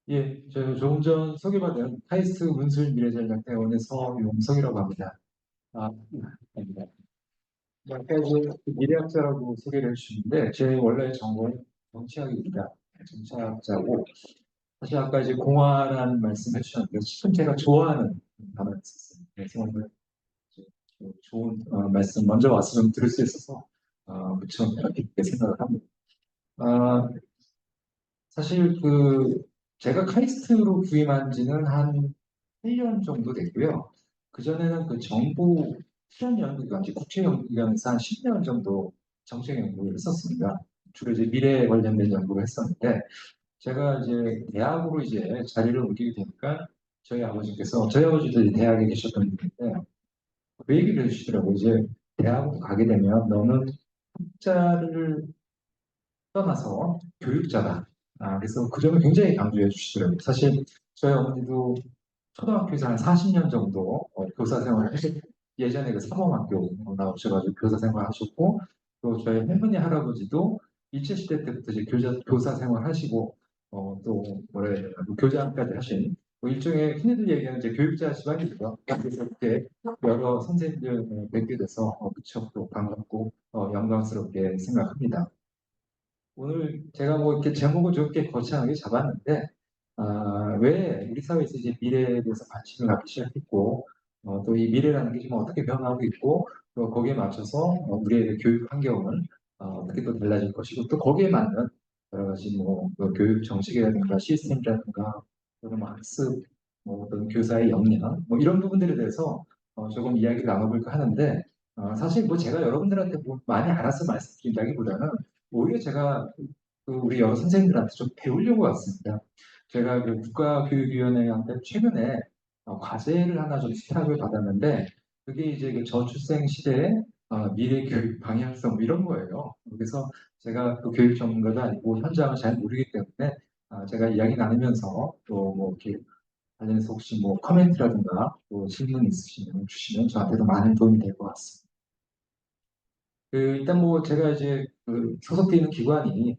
예, 저 조금 전 소개받은 카이스트 문술 미래전략대원의 서용석이라고 합니다. 아, 아닙니다. 아까 이제 미래학자라고 소개를 해주시는데 제 원래 전공은 정치학입니다. 정치학자고 사실 아까 이제 공화라는 말씀 해주셨는데 지금 제가 좋아하는 단어가 있었어요. 그래서 오늘 좋은 말씀 먼저 와서 좀 들을 수 있어서 무척 깊게 생각을 합니다. 아, 사실 제가 카이스트로 부임한 지는 한 1년 정도 됐고요. 그전에는 그 정부 실현연구기관, 국제연구기관에서 한 10년 정도 정책 연구를 했었습니다. 주로 이제 미래 관련된 연구를 했었는데, 제가 이제 대학으로 이제 자리를 옮기게 되니까 저희 아버지도 이제 대학에 계셨던 분인데, 그 얘기를 해주시더라고요. 이제 대학으로 가게 되면 너는 학자를 떠나서 교육자다. 그래서 그 점을 굉장히 강조해 주시더라고요. 사실 저희 어머니도 초등학교에서 한 40년 정도 교사 생활을 하셨고 예전에 그 사범학교 나오셔가지고 교사 생활 하셨고 또 저희 할머니 할아버지도 일제시대 때부터 이제 교사 생활 하시고 또 뭐라 해야 되나 교장까지 하신 뭐 일종의 흔히들 얘기하는 이제 교육자 집안이죠. 그래서 이렇게 여러 선생님들 뵙게 돼서 무척 또 반갑고 영광스럽게 생각합니다. 오늘 제가 뭐 이렇게 제목을 좁게 거창하게 잡았는데, 왜 우리 사회에서 이제 미래에 대해서 관심을 갖기 시작했고, 또 이 미래라는 게 지금 어떻게 변하고 있고, 또 거기에 맞춰서 우리의 교육 환경은 어떻게 또 달라질 것이고, 또 거기에 맞는 여러 가지 뭐 교육 정책이라든가 시스템이라든가, 또는 뭐 학습, 뭐 어떤 교사의 역량, 뭐 이런 부분들에 대해서 조금 이야기를 나눠볼까 하는데, 사실 뭐 제가 여러분들한테 뭐 많이 알아서 말씀드린다기보다는 오히려 제가 우리 여러 선생님들한테 좀 배우려고 왔습니다. 제가 그 국가교육위원회한테 최근에 과제를 하나 좀 수탁을 받았는데 그게 이제 그 저출생 시대의 미래 교육 방향성 뭐 이런 거예요. 그래서 제가 그 교육 전문가도 아니고 현장을 잘 모르기 때문에 제가 이야기 나누면서 또 뭐 이렇게 관련해서 혹시 뭐 커멘트라든가 또 질문 있으시면 주시면 저한테도 많은 도움이 될 것 같습니다. 일단 뭐 제가 이제 소속돼 있는 기관이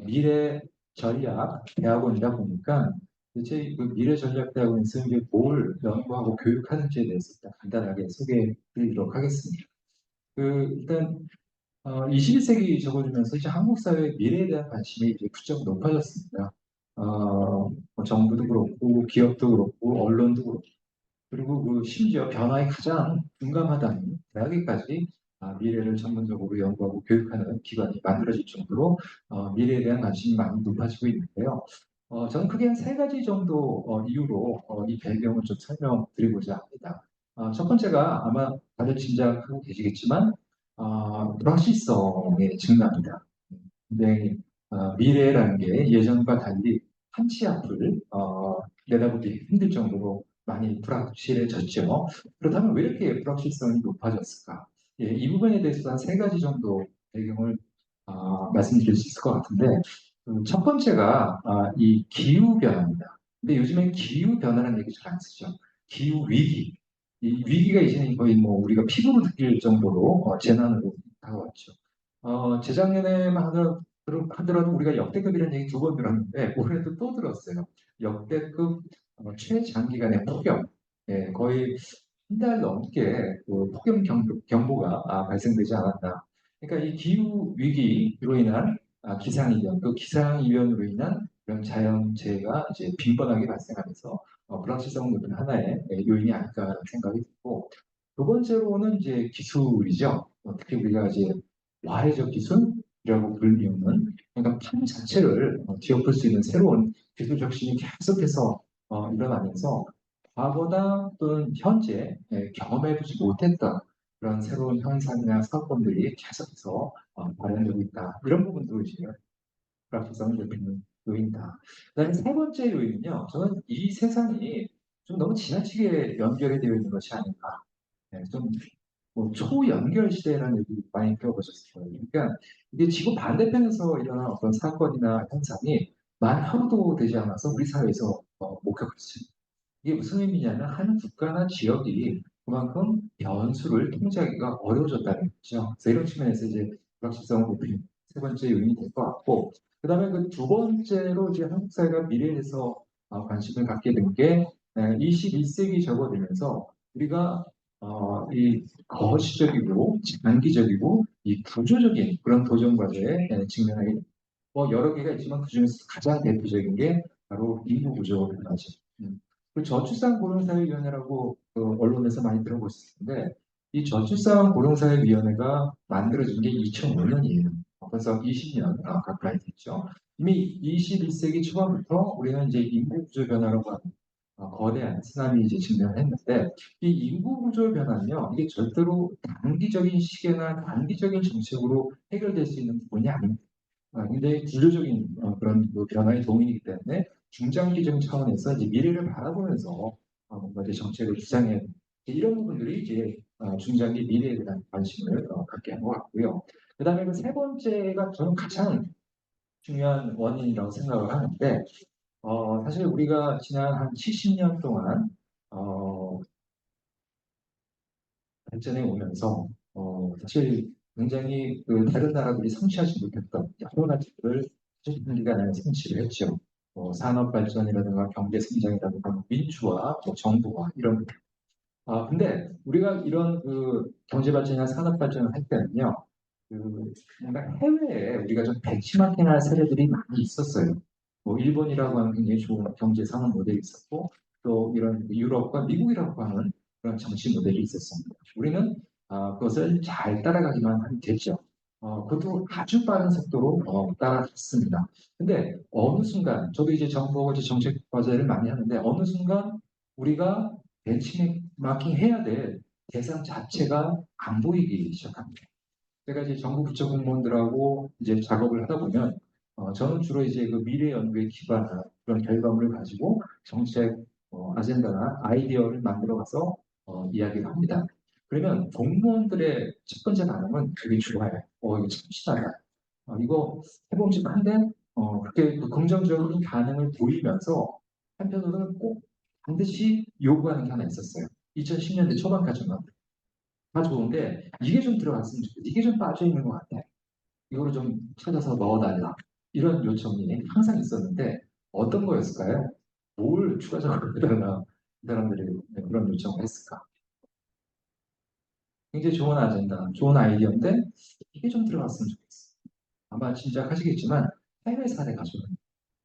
미래 전략 대학원이다 보니까 대체 그 미래 전략 대학원에서 이제 뭘 연구하고 교육하는지에 대해서 일단 간단하게 소개해 드리도록 하겠습니다. 일단 21세기 접어들면서 이제 한국 사회의 미래에 대한 관심이 이제 부쩍 높아졌습니다. 뭐 정부도 그렇고 기업도 그렇고 언론도 그렇고 그리고 심지어 변화에 가장 둔감하다는 대학에까지 미래를 전문적으로 연구하고 교육하는 기관이 만들어질 정도로 미래에 대한 관심이 많이 높아지고 있는데요. 저는 크게 한 세 가지 정도 이유로 이 배경을 좀 설명드리고자 합니다. 첫 번째가 아마 다들 짐작하고 계시겠지만 불확실성의 증가입니다. 근데 미래라는 게 예전과 달리 한 치 앞을 내다보기 힘들 정도로 많이 불확실해졌죠. 그렇다면 왜 이렇게 불확실성이 높아졌을까? 예, 이 부분에 대해서 한 세 가지 정도 배경을 말씀드릴 수 있을 것 같은데 첫 번째가 이 기후 변화입니다. 근데 요즘엔 기후 변화라는 얘기 잘 안 쓰죠. 기후 위기. 이 위기가 이제는 거의 뭐 우리가 피부로 느낄 정도로 재난으로 다가왔죠. 재작년에만 하더라도 우리가 역대급이라는 얘기 두 번 들었는데 올해도 또 들었어요. 역대급 최장기간의 폭염. 예, 거의 한 달 넘게 폭염 경보가 발생되지 않았나. 그러니까 이 기후 위기로 인한 기상이변, 그 기상이변으로 인한 그런 자연재해가 이제 빈번하게 발생하면서 불확실성 높은 하나의 요인이 아닐까 생각이 들고 두 번째로는 이제 기술이죠. 특히 우리가 이제 와해적 기술이라고 불리우는 그러니까 판 자체를 뒤엎을 수 있는 새로운 기술 혁신이 계속해서 일어나면서 과거나 또는 현재 경험해보지 못했던 그런 새로운 현상이나 사건들이 계속해서 발현되고 있다. 이런 부분도 이제 불확실성을 높이는 요인이다. 그다음에 세 번째 요인은요. 저는 이 세상이 좀 너무 지나치게 연결이 되어 있는 것이 아닌가. 좀뭐 초연결 시대라는 얘기 많이 들어보셨을 거예요. 그러니까 이게 지구 반대편에서 일어난 어떤 사건이나 현상이 만 하루도 되지 않아서 우리 사회에서 목격할 수 있습니다. 이게 무슨 의미냐면 한 국가나 지역이 그만큼 변수를 통제하기가 어려워졌다는 거죠. 그래서 이런 측면에서 이제 불확실성을 높이는 세 번째 요인이 될 것 같고, 그 다음에 그 두 번째로 이제 한국 사회가 미래에서 관심을 갖게 된 게 21세기 접어들면서 우리가 이 거시적이고 장기적이고 이 구조적인 그런 도전 과제에 직면하게 뭐 여러 개가 있지만 그중에서 가장 대표적인 게 바로 인구 구조 변화죠. 그 저출산 고령사회위원회라고 언론에서 많이 들어보셨을 텐데 이 저출산 고령사회위원회가 만들어진 게 2005년이에요. 벌써 20년 가까이 됐죠. 이미 21세기 초반부터 우리는 이제 인구 구조 변화라고 하는 거대한 쓰나미 이제 직면했는데 이 인구 구조 변화는요 이게 절대로 단기적인 시계나 단기적인 정책으로 해결될 수 있는 부분이 아닙니다. 굉장히 구조적인 그런 그 변화의 동인이기 때문에 중장기적인 차원에서 이제 미래를 바라보면서 뭔가 이제 정책을 주장해야 되는 이런 부분들이 이제 중장기 미래에 대한 관심을 갖게 한 것 같고요. 그다음에 그 세 번째가 저는 가장 중요한 원인이라고 생각을 하는데 사실 우리가 지난 한 70년 동안 어, 발전해 오면서 사실 굉장히 그 다른 나라들이 성취하지 못했던 여러 가지들을短기간에 성취를 했죠. 산업 발전이라든가 경제 성장이라든가 민주화, 정부화 이런 부분. 근데 우리가 이런 그 경제 발전이나 산업 발전을 할 때는요, 그 뭔가 해외에 우리가 좀 벤치마킹할 사례들이 많이 있었어요. 뭐 일본이라고 하는 굉장히 좋은 경제 상업 모델이 있었고 또 이런 유럽과 미국이라고 하는 그런 정치 모델이 있었습니다. 우리는 그것을 잘 따라가기만 하면 됐죠. 그것도 아주 빠른 속도로 따라갔습니다. 근데 어느 순간 저도 이제 정보고 이제 정책 과제를 많이 하는데 어느 순간 우리가 벤치마킹 해야 될 대상 자체가 안 보이기 시작합니다. 제가 이제 정부 부처 공무원들하고 이제 작업을 하다 보면 저는 주로 이제 그 미래 연구에 기반한 그런 결과물을 가지고 정책 아젠다나 아이디어를 만들어 가서 이야기를 합니다. 그러면 공무원들의 첫 번째 반응은 되게 좋아요. 이거 참 신하다. 이거 해보면 좀 한데 그렇게 그 긍정적인 반응을 보이면서 한편으로는 꼭 반드시 요구하는 게 하나 있었어요. 2010년대 초반까지만 다 좋은데 이게 좀 들어갔으면 좋겠어. 이게 좀 빠져 있는 것 같아. 이거를 좀 찾아서 넣어달라. 이런 요청이 항상 있었는데 어떤 거였을까요? 뭘 추가적으로 해달라 이 사람들이 그런 요청을 했을까? 굉장히 좋은 아젠다, 좋은 아이디어인데 이게 좀 들어갔으면 좋겠어. 아마 짐작하시겠지만 해외 사례가 좀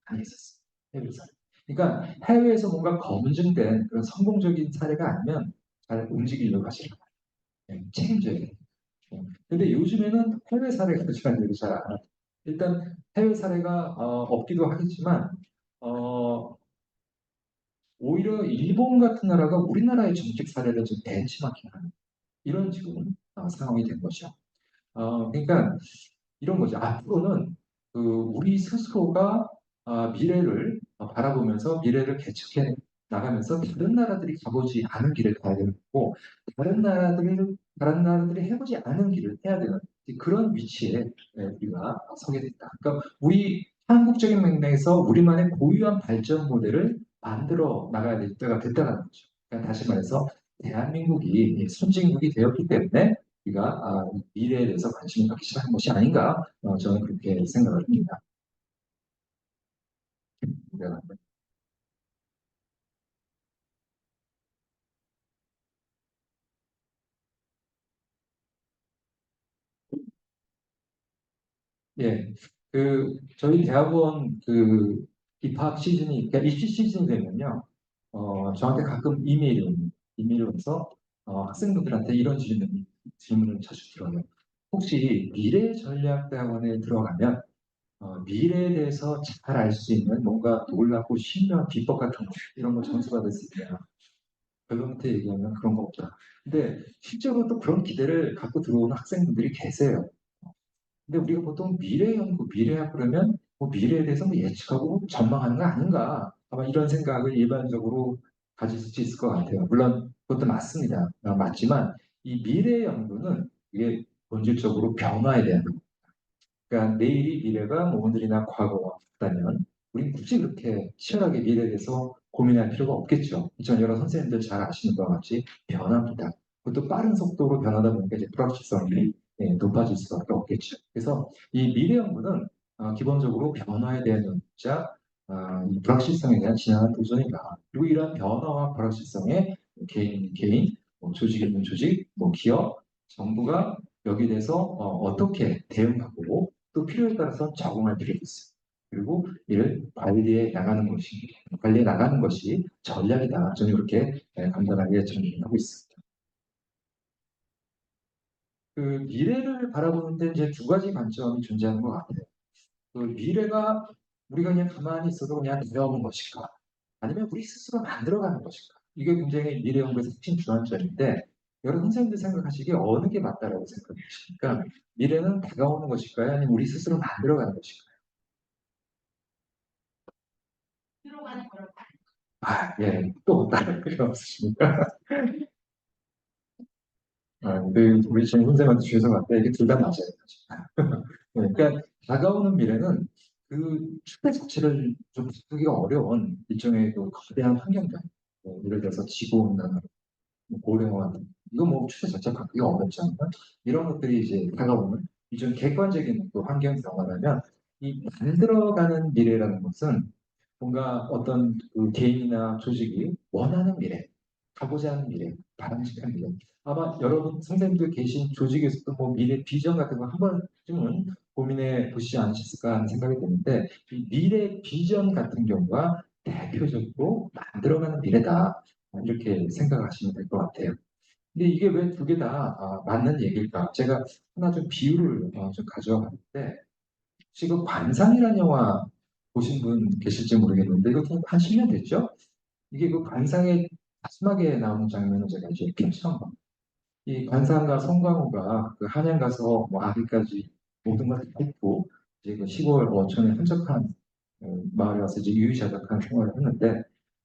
많이 있었어요. 해외 사례. 그러니까 해외에서 뭔가 검증된 그런 성공적인 사례가 아니면 잘 움직이려고 하시는 거예요. 책임져야 돼요. 근데 요즘에는 해외 사례가 중요한 잘안 하죠. 일단 해외 사례가 없기도 하겠지만 어, 오히려 일본 같은 나라가 우리나라의 정책 사례를 좀 벤치마킹하는 이런 지금 상황이 된 거죠. 그러니까 이런 거죠. 앞으로는 그 우리 스스로가 미래를 바라보면서 미래를 개척해 나가면서 다른 나라들이 가보지 않은 길을 가야 되는 거고 다른 나라들이 해보지 않은 길을 해야 되는 그런 위치에 우리가 서게 됐다. 그러니까 우리 한국적인 맥락에서 우리만의 고유한 발전 모델을 만들어 나가야 될 때가 됐다는 거죠. 그러니까 다시 말해서 대한민국이 선진국이 되었기 때문에 우리가 미래에 대해서 관심을 갖기 시작한 것이 아닌가 저는 그렇게 생각을 합니다. 네. 예, 저희 대학원 그 입학 시즌이 그러니까 입시 시즌이 되면요, 저한테 가끔 이메일이 와서 학생분들한테 이런 질문을 자주 들어요. 혹시 미래전략대학원에 들어가면 미래에 대해서 잘 알 수 있는 뭔가 놀랍고 신비한 비법 같은 거 이런 거 점수받을 수 있냐? 결론부터 얘기하면 그런 거 없다. 근데 실제로 또 그런 기대를 갖고 들어오는 학생분들이 계세요. 근데 우리가 보통 미래 연구, 미래학 그러면 뭐 미래에 대해서 뭐 예측하고 전망하는 거 아닌가? 아마 이런 생각을 일반적으로 가질 수 있을 것 같아요. 물론 그것도 맞습니다. 맞지만 이 미래 연구는 이게 본질적으로 변화에 대한 그러니까 내일이 미래가 뭐 오늘이나 과거와 같다면 우린 굳이 그렇게 치열하게 미래에 대해서 고민할 필요가 없겠죠. 전 여러 선생님들 잘 아시는 것과 같이 변합니다. 그것도 빠른 속도로 변하다 보니까 이제 불확실성이 높아질 수밖에 없겠죠. 그래서 이 미래 연구는 기본적으로 변화에 대한 연구자, 이 불확실성에 대한 진화한 도전이다. 그리고 이러한 변화와 불확실성에 개인, 뭐 조직이면 조직, 뭐 기업, 정부가 여기에 대해서 떻게 대응하고 또 필요에 따라서 적응할 필요가 있어요. 그리고 이를 관리해 나가는 것이 전략이다. 저는 이렇게 간단하게 정리하고 있습니다. 그 미래를 바라보는데 이제 두 가지 관점이 존재하는 것 같아요. 그 미래가 우리가 그냥 가만히 있어도 그냥 내려오는 것인가? 아니면 우리 스스로 만들어가는 것인가? 이게 굉장히 미래 연구에서 핵심 주안점인데 여러 선생님들 생각하시기에 어느 게 맞다라고 생각하십니까? 미래는 다가오는 것일까요? 아니면 우리 스스로 만들어가는 것일까요? 아, 예, 또 다른 필요 없으십니까? 우리 지금 선생님한테 주셔서 같다. 이게 둘 다 맞아요. 그러니까 다가오는 미래는 그 추대 자체를 좀 바꾸기가 어려운 일종의 그 거대한 환경들. 예를 들어서 지구온난화, 뭐 고령화, 이거 뭐 추세 자체 바꾸기가 어렵잖아요. 이런 것들이 이제 다가오는 이좀 객관적인 또 환경 변화라면 이 만들어가는 미래라는 것은 뭔가 어떤 그 개인이나 조직이 원하는 미래, 가고자 하는 미래, 바람직한 미래. 아마 여러분 선생님들 계신 조직에서도 뭐 미래 비전 같은 거 한 번쯤은 고민해 보시지 않으셨을까 하는 생각이 드는데 이 미래 비전 같은 경우가 대표적으로 만들어가는 미래다. 이렇게 생각하시면 될 것 같아요. 근데 이게 왜 두 개 다 맞는 얘기일까? 제가 하나 좀 비유를 좀 가져왔는데 지금 관상이라는 영화 보신 분 계실지 모르겠는데 이거 한 10년 됐죠? 이게 그 관상의 마지막에 나오는 장면을 제가 이제 캡처한 겁니다. 이 관상가 송강호가 그 한양 가서 뭐 아기까지 모든 걸 다 했고 이제 그 시골 어촌에 한적한 마을에 와서 이제 유유자적한 생활을 했는데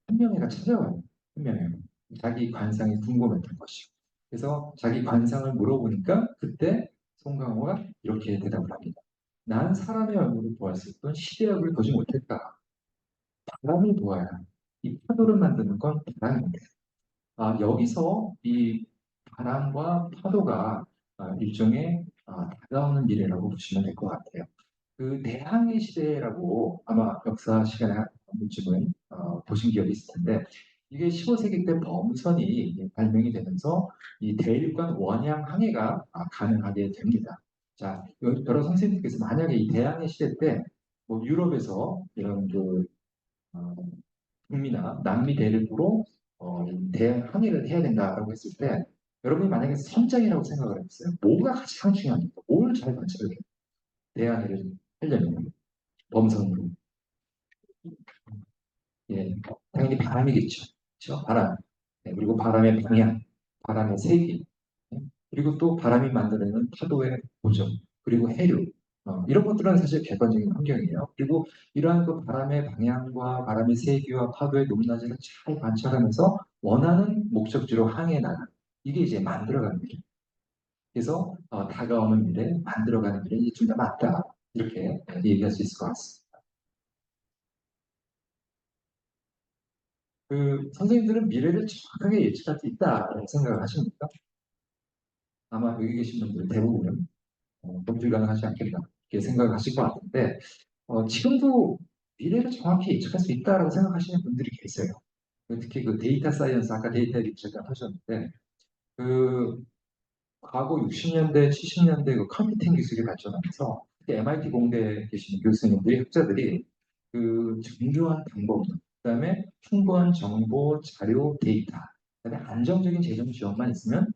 한 명이가 찾아와요. 한 명이 자기 관상이 궁금했던 것이. 그래서 자기 관상을 물어보니까 그때 송강호가 이렇게 대답을 합니다. 난 사람의 얼굴을 보았을 뿐 시대역을 보지 못했다. 바람을 보아야 이 파도를 만드는 건 바람인데 여기서 이 바람과 파도가 일종의 다가오는 미래라고 보시면 될 것 같아요. 그 내항해 시대라고 아마 역사 시간에 한 번쯤은 보신 기억이 있을 텐데 이게 15세기 때 범선이 발명이 되면서 이 대륙간 원양 항해가 가능하게 됩니다. 자, 여러 선생님께서 만약에 이 대항해 시대 때 뭐 유럽에서 이런 그 어, 북미나 남미 대륙으로 대항해를 해야 된다라고 했을 때 여러분이 만약에 선장이라고 생각을 했어요. 뭐가 가장 중요합니까? 뭘 잘 관찰해야 돼요? 대항해를 하려면 범선으로. 예, 당연히 바람이겠죠. 그렇죠? 바람. 네, 그리고 바람의 방향, 바람의 세기, 예, 그리고 또 바람이 만들어내는 파도의 고정, 그리고 해류. 이런 것들은 사실 객관적인 환경이에요. 그리고 이러한 그 바람의 방향과 바람의 세기와 파도의 높낮이를 잘 관찰하면서 원하는 목적지로 항해 나가는 이게 이제 만들어가는 미래. 그래서 다가오는 미래, 만들어가는 미래, 이 둘 다 맞다. 이렇게 얘기할 수 있을 것 같습니다. 그 선생님들은 미래를 정확하게 예측할 수 있다라고 생각을 하십니까? 아마 여기 계신 분들 대부분은 불가능하지 않겠다 이렇게 생각을 하실 것 같은데 지금도 미래를 정확히 예측할 수 있다라고 생각하시는 분들이 계세요. 특히 그 데이터 사이언스 아까 데이터 리서치 하셨는데 그 과거 60년대, 70년대 그 컴퓨팅 기술이 발전하면서 특히 MIT 공대에 계시는 교수님들이 학자들이 그 정교한 방법, 그다음에 풍부한 정보, 자료, 데이터, 그다음에 안정적인 재정 지원만 있으면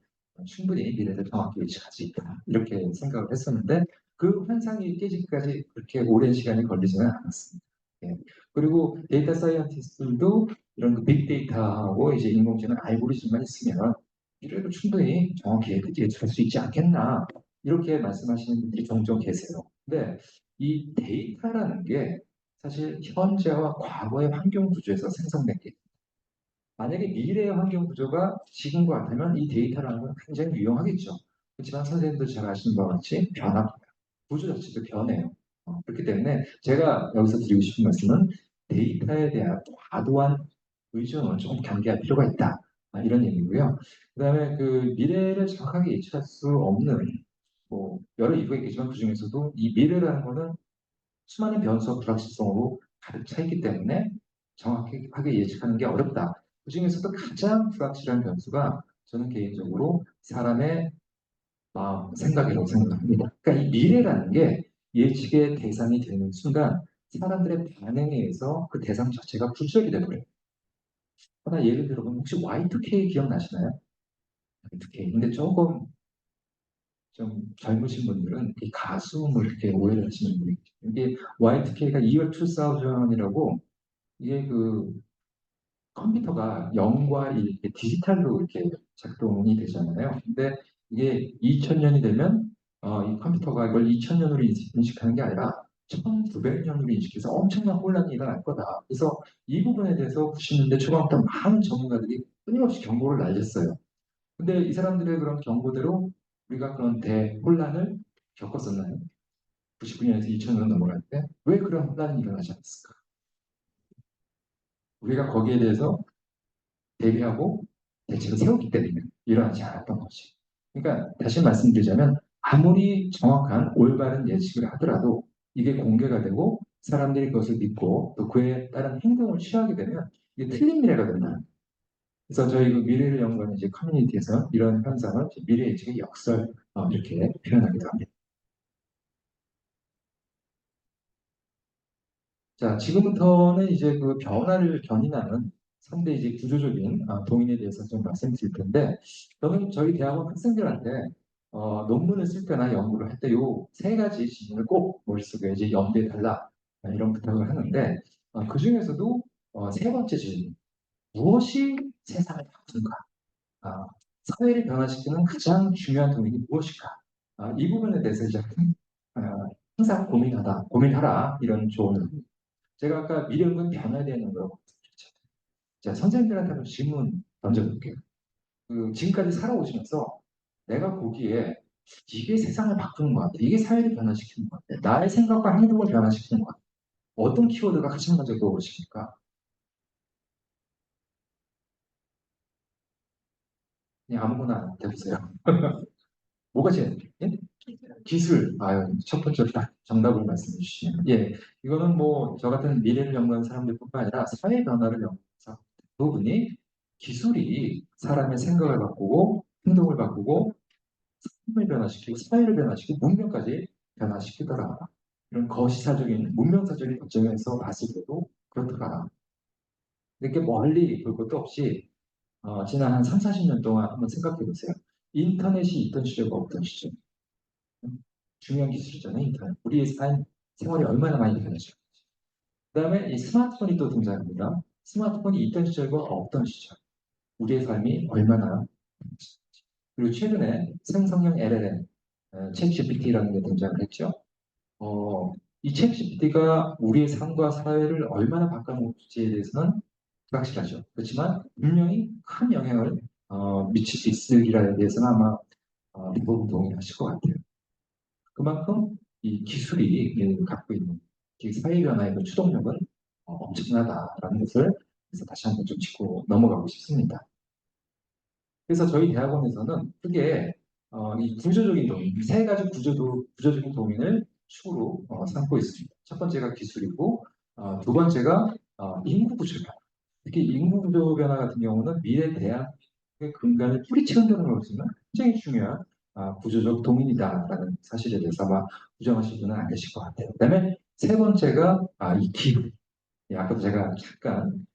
충분히 미래를 정확히 예측할 수 있다 이렇게 생각을 했었는데 그 환상이 깨지기까지 그렇게 오랜 시간이 걸리지는 않았습니다. 예. 그리고 데이터 사이언티스트들도 이런 그 빅데이터하고 이제 인공지능 알고리즘만 있으면 미래를 충분히 정확히 예측할 수 있지 않겠나 이렇게 말씀하시는 분들이 종종 계세요. 근데 이 데이터라는 게 사실 현재와 과거의 환경 구조에서 생성된 게 만약에 미래의 환경 구조가 지금과 같으면 이 데이터라는 건 굉장히 유용하겠죠. 그렇지만 선생님도 잘 아시는 바와 같이 변합니다. 구조 자체도 변해요. 그렇기 때문에 제가 여기서 드리고 싶은 말씀은 데이터에 대한 과도한 의존을 조금 경계할 필요가 있다. 이런 얘기고요. 그다음에 그 미래를 정확하게 예측할 수 없는 뭐 여러 이유가 있겠지만 그 중에서도 이 미래라는 거는 수많은 변수와 불확실성으로 가득 차 있기 때문에 정확하게 예측하는 게 어렵다. 그 중에서도 가장 불확실한 변수가 저는 개인적으로 사람의 마음, 생각이라고 생각합니다. 그러니까 이 미래라는 게 예측의 대상이 되는 순간 사람들의 반응에 의해서 그 대상 자체가 불적이 돼버려요. 하나 예를 들어보면 혹시 Y2K 기억나시나요? Y2K. 근데 조금 좀 젊으신 분들은 이 가수음을 이렇게 오해를 하시는 분이 계세요. 이게 Y2K가 Year 2000이라고 이게 그 컴퓨터가 0과 1 이렇게 디지털로 이렇게 작동이 되잖아요. 근데 이게 2000년이 되면 이 컴퓨터가 이걸 2000년으로 인식하는 게 아니라 1900년으로 인식해서 엄청난 혼란이 일어날 거다. 그래서 이 부분에 대해서 90년대 초반부터 많은 전문가들이 끊임없이 경고를 날렸어요. 근데 이 사람들의 그런 경고대로 우리가 그런 대혼란을 겪었었나요? 99년에서 2000년으로 넘어갈 때 왜 그런 혼란이 일어나지 않았을까? 우리가 거기에 대해서 대비하고 대책을 세웠기 때문에 일어나지 않았던 거지. 그러니까 다시 말씀드리자면 아무리 정확한 올바른 예측을 하더라도 이게 공개가 되고 사람들이 그것을 믿고 또 그에 따른 행동을 취하게 되면 이게 틀린 미래가 된다. 그래서 저희 그 미래를 연구하는 이제 커뮤니티에서 이런 현상을 미래 예측의 역설 이렇게 표현하기도 합니다. 자, 지금부터는 이제 그 변화를 견인하는 3대 이제 구조적인 도인에 대해서 좀 말씀드릴 텐데, 저는 저희 대학원 학생들한테 논문을 쓸 때나 연구를 할 때 요 세 가지 질문을 꼭 머릿속에 이제 염두에 달라 이런 부탁을 하는데, 그 중에서도 세 번째 질문, 무엇이 세상을 바꾸는가? 아, 사회를 변화시키는 가장 중요한 도인이 무엇일까? 이 부분에 대해서 이제 항상 고민하라 이런 조언을 제가 아까 미래는 변화에 대한 연구라고 했죠. 자, 선생님들한테 한번 질문 던져볼게요. 그 지금까지 살아오시면서 내가 보기에 이게 세상을 바꾸는 것 같아. 이게 사회를 변화시키는 것 같아. 나의 생각과 행동을 변화시키는 것 같아. 어떤 키워드가 가장 먼저 떠오르십니까? 그냥 아무거나 대보세요. 뭐가 제일, 예? 기술. 아유, 첫 번째로 딱 정답을 말씀해 주시네요. 예, 이거는 뭐, 저 같은 미래를 연구하는 사람들뿐만 아니라 사회 변화를 연구해서 대부분이 기술이 사람의 생각을 바꾸고, 행동을 바꾸고, 삶을 변화시키고, 사회를 변화시키고, 문명까지 변화시키더라. 이런 거시사적인, 문명사적인 관점에서 봤을 때도 그렇더라. 이렇게 멀리 볼 것도 없이, 지난 한 3, 40년 동안 한번 생각해 보세요. 인터넷이 있던 시절과 없던 시절. 중요한 기술이잖아요, 인터넷. 우리의 생활이 얼마나 많이 변했죠. 그 다음에 이 스마트폰이 또 등장합니다. 스마트폰이 있던 시절과 없던 시절. 우리의 삶이 얼마나 변했을지. 그리고 최근에 생성형 LLM, 챗 GPT라는 게 등장을 했죠. 이챗 GPT가 우리의 삶과 사회를 얼마나 바꿔놓을지에 대해서는 불확실하죠. 그렇지만 분명히 큰 영향을 미칠 수 있으리라에 대해서는 아마 대부분 동의하실 것 같아요. 그만큼 이 기술이 갖고 있는 이 사회 변화의 그 추동력은 엄청나다라는 것을 그래서 다시 한번 좀 짚고 넘어가고 싶습니다. 그래서 저희 대학원에서는 크게 이 구조적인 도민, 이세 가지 구조적인 도민을 축으로 삼고 있습니다. 첫 번째가 기술이고, 두 번째가 인구 구조 변화. 특히 인구 구조 변화 같은 경우는 미래 대학의 근간을 뿌리치는 것으로는 굉장히 중요한 구조적 도민이다라는 사실에 대해서 아마 부정하실 분은 안 계실 것 같아요. 그다음에 세 번째가 이 기후. 예, 아까도 제가 잠깐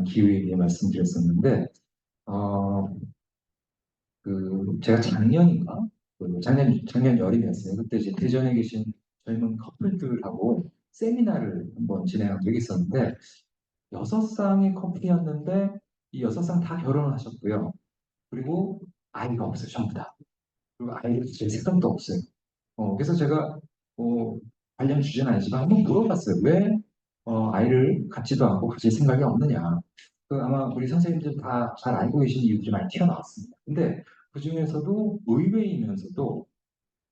기후에 대해 말씀드렸었는데 어, 제가 작년인가 작년 여름이었어요. 그때 이제 대전에 계신 젊은 커플들하고 세미나를 한번 진행한 적이 있었는데 여섯 쌍의 커플이었는데 이 여섯 쌍 다 결혼을 하셨고요. 그리고 아이가 없어요, 전부 다. 그리고 아이를 제 생각도 없어요. 그래서 제가 관련 주제는 아니지만 한번 물어봤어요. 왜 아이를 갖지도 않고 가질 생각이 없느냐. 아마 우리 선생님들 다 잘 알고 계신 이유들이 많이 튀어나왔습니다. 근데 그 중에서도 의외이면서도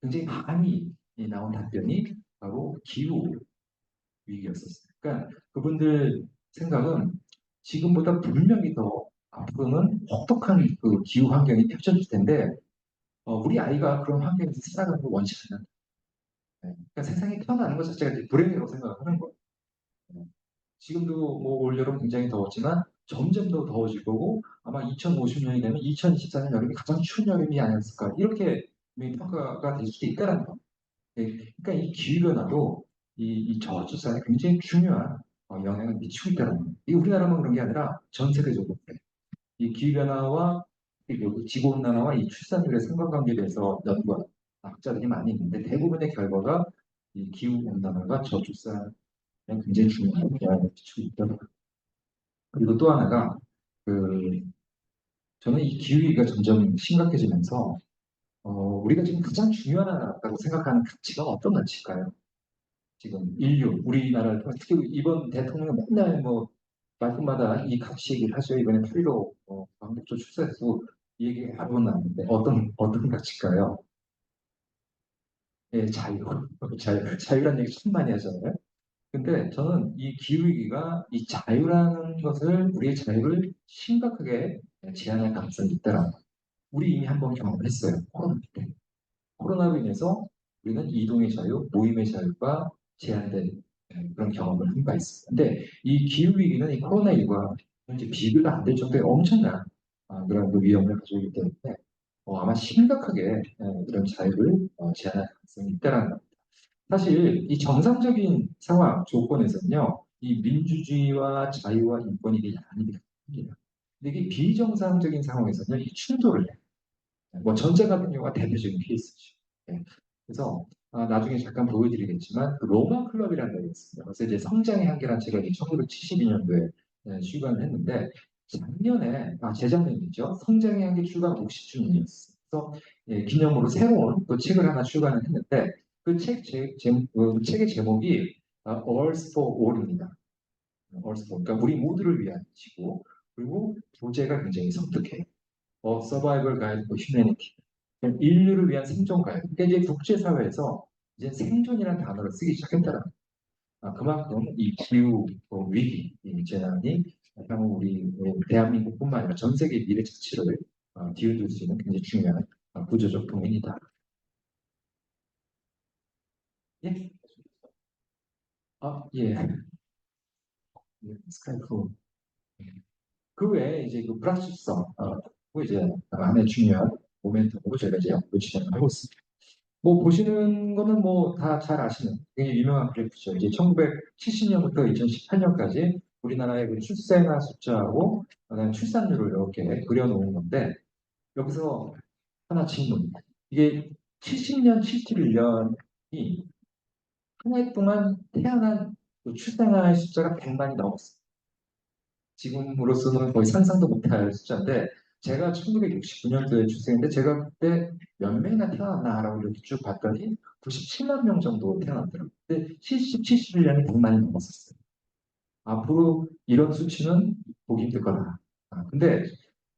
굉장히 많이 나온 답변이 바로 기후 위기였었어요. 그러니까 그분들 생각은 지금보다 분명히 더 앞으로는 혹독한 그 기후 환경이 펼쳐질 텐데 우리 아이가 그런 환경에서 살아가는 걸 원치 않는다. 네. 그러니까 세상에 태어나는 것 자체가 이제 불행이라고 생각을 하는 거예요. 네. 지금도 뭐 올여름 굉장히 더웠지만 점점 더 더워질 거고 아마 2050년이 되면 2024년 여름이 가장 추운 여름이 아니었을까 이렇게 평가가 될 수도 있다는 거. 네, 그러니까 이 기후 변화도 이 저출산에 굉장히 중요한 영향을 미치고 있다는 거. 이 우리나라만 그런 게 아니라 전 세계적으로 그래. 이 기후 변화와 그리고 지구 온난화와 이 출산율의 상관관계에 대해서 연구한 학자들이 많이 있는데 대부분의 결과가 이 기후 온난화가 저출산에 굉장히 중요한 영향을 미치고 있다. 그리고 또 하나가 그 저는 이 기후위기가 점점 심각해지면서 우리가 지금 가장 중요하다고 생각하는 가치가 어떤 가치일까요? 지금 인류, 우리나라 특히 이번 대통령 맨날 뭐 말씀마다 이 가치 얘기를 하죠. 이번에 8.15 광복절 축사에서 이 얘기 여러 번 나왔는데 어떤 가치일까요? 예, 자유, 자유란 얘기 참 많이 하잖아요. 근데 저는 이 기후위기가 이 자유라는 것을 우리의 자유를 심각하게 제한할 가능성이 있다라는 거예요. 우리 이미 한번 경험을 했어요. 코로나 때. 코로나로 인해서 우리는 이동의 자유, 모임의 자유가 제한된 그런 경험을 한 바 있습니다. 근데 이 기후위기는 이 코로나19가 현재 비교가 안 될 정도의 엄청난 그런 그 위험을 가지고 있기 때문에 아마 심각하게 이런 자유를 제한할 가능성이 있다는 겁니다. 사실 이 정상적인 상황, 조건에서는요, 이 민주주의와 자유와 인권이 이게 양립이 됩니다. 근데 이게 비정상적인 상황에서는 이 충돌을 해요. 뭐 전제 같은 경우가 대표적인 케이스죠. 예. 그래서 나중에 잠깐 보여드리겠지만 그 로마 클럽이라는 데가 있습니다. 그래서 이제 성장의 한계라는 책을 1972년도에 출간을 했는데 작년에 재작년이죠. 성장의 한계 출간 50주년이었어요. 그래서 기념으로 새로운 또 책을 하나 출간을 했는데 그 책의 제목이 Earth for All입니다. Earth for All. 그러니까 우리 모두를 위한 지구 그리고 부제가 굉장히 섬뜩해요. Survival Guide for Humanity. 인류를 위한 생존 가이드. 그러니까 이제 국제사회에서 이제 생존이라는 단어를 쓰기 시작했다는 그만큼 이 기후 위기, 이 재난이 향후 우리 대한민국뿐만 아니라 전 세계 미래 자치를 뒤흔들 수 있는 굉장히 중요한 구조적 동인이다. 예? 예. 스카이프. 그 외에 이제 그 불확실성, 그 이제 하나의 중요한 모멘텀으로 저희가 이제 연구 진행을 하고 있습니다. 뭐 보시는 거는 뭐 다 잘 아시는 굉장히 유명한 그래프죠. 이제 1970년부터 2018년까지 우리나라의 그 출생아 숫자하고 그다음에 출산율을 이렇게 그려놓은 건데 여기서 하나 질문. 이게 70년, 71년이 한 해 동안 태어난 그 출생아의 숫자가 100만이 넘었어요. 지금으로서는 거의 상상도 못할 숫자인데 제가 1969년도에 출생인데 제가 그때 몇 명이나 태어났나라고 이렇게 쭉 봤더니 97만 명 정도 태어났더라고요. 근데 70, 71년에 100만이 넘었었어요. 앞으로 이런 수치는 보기 힘들 거다. 근데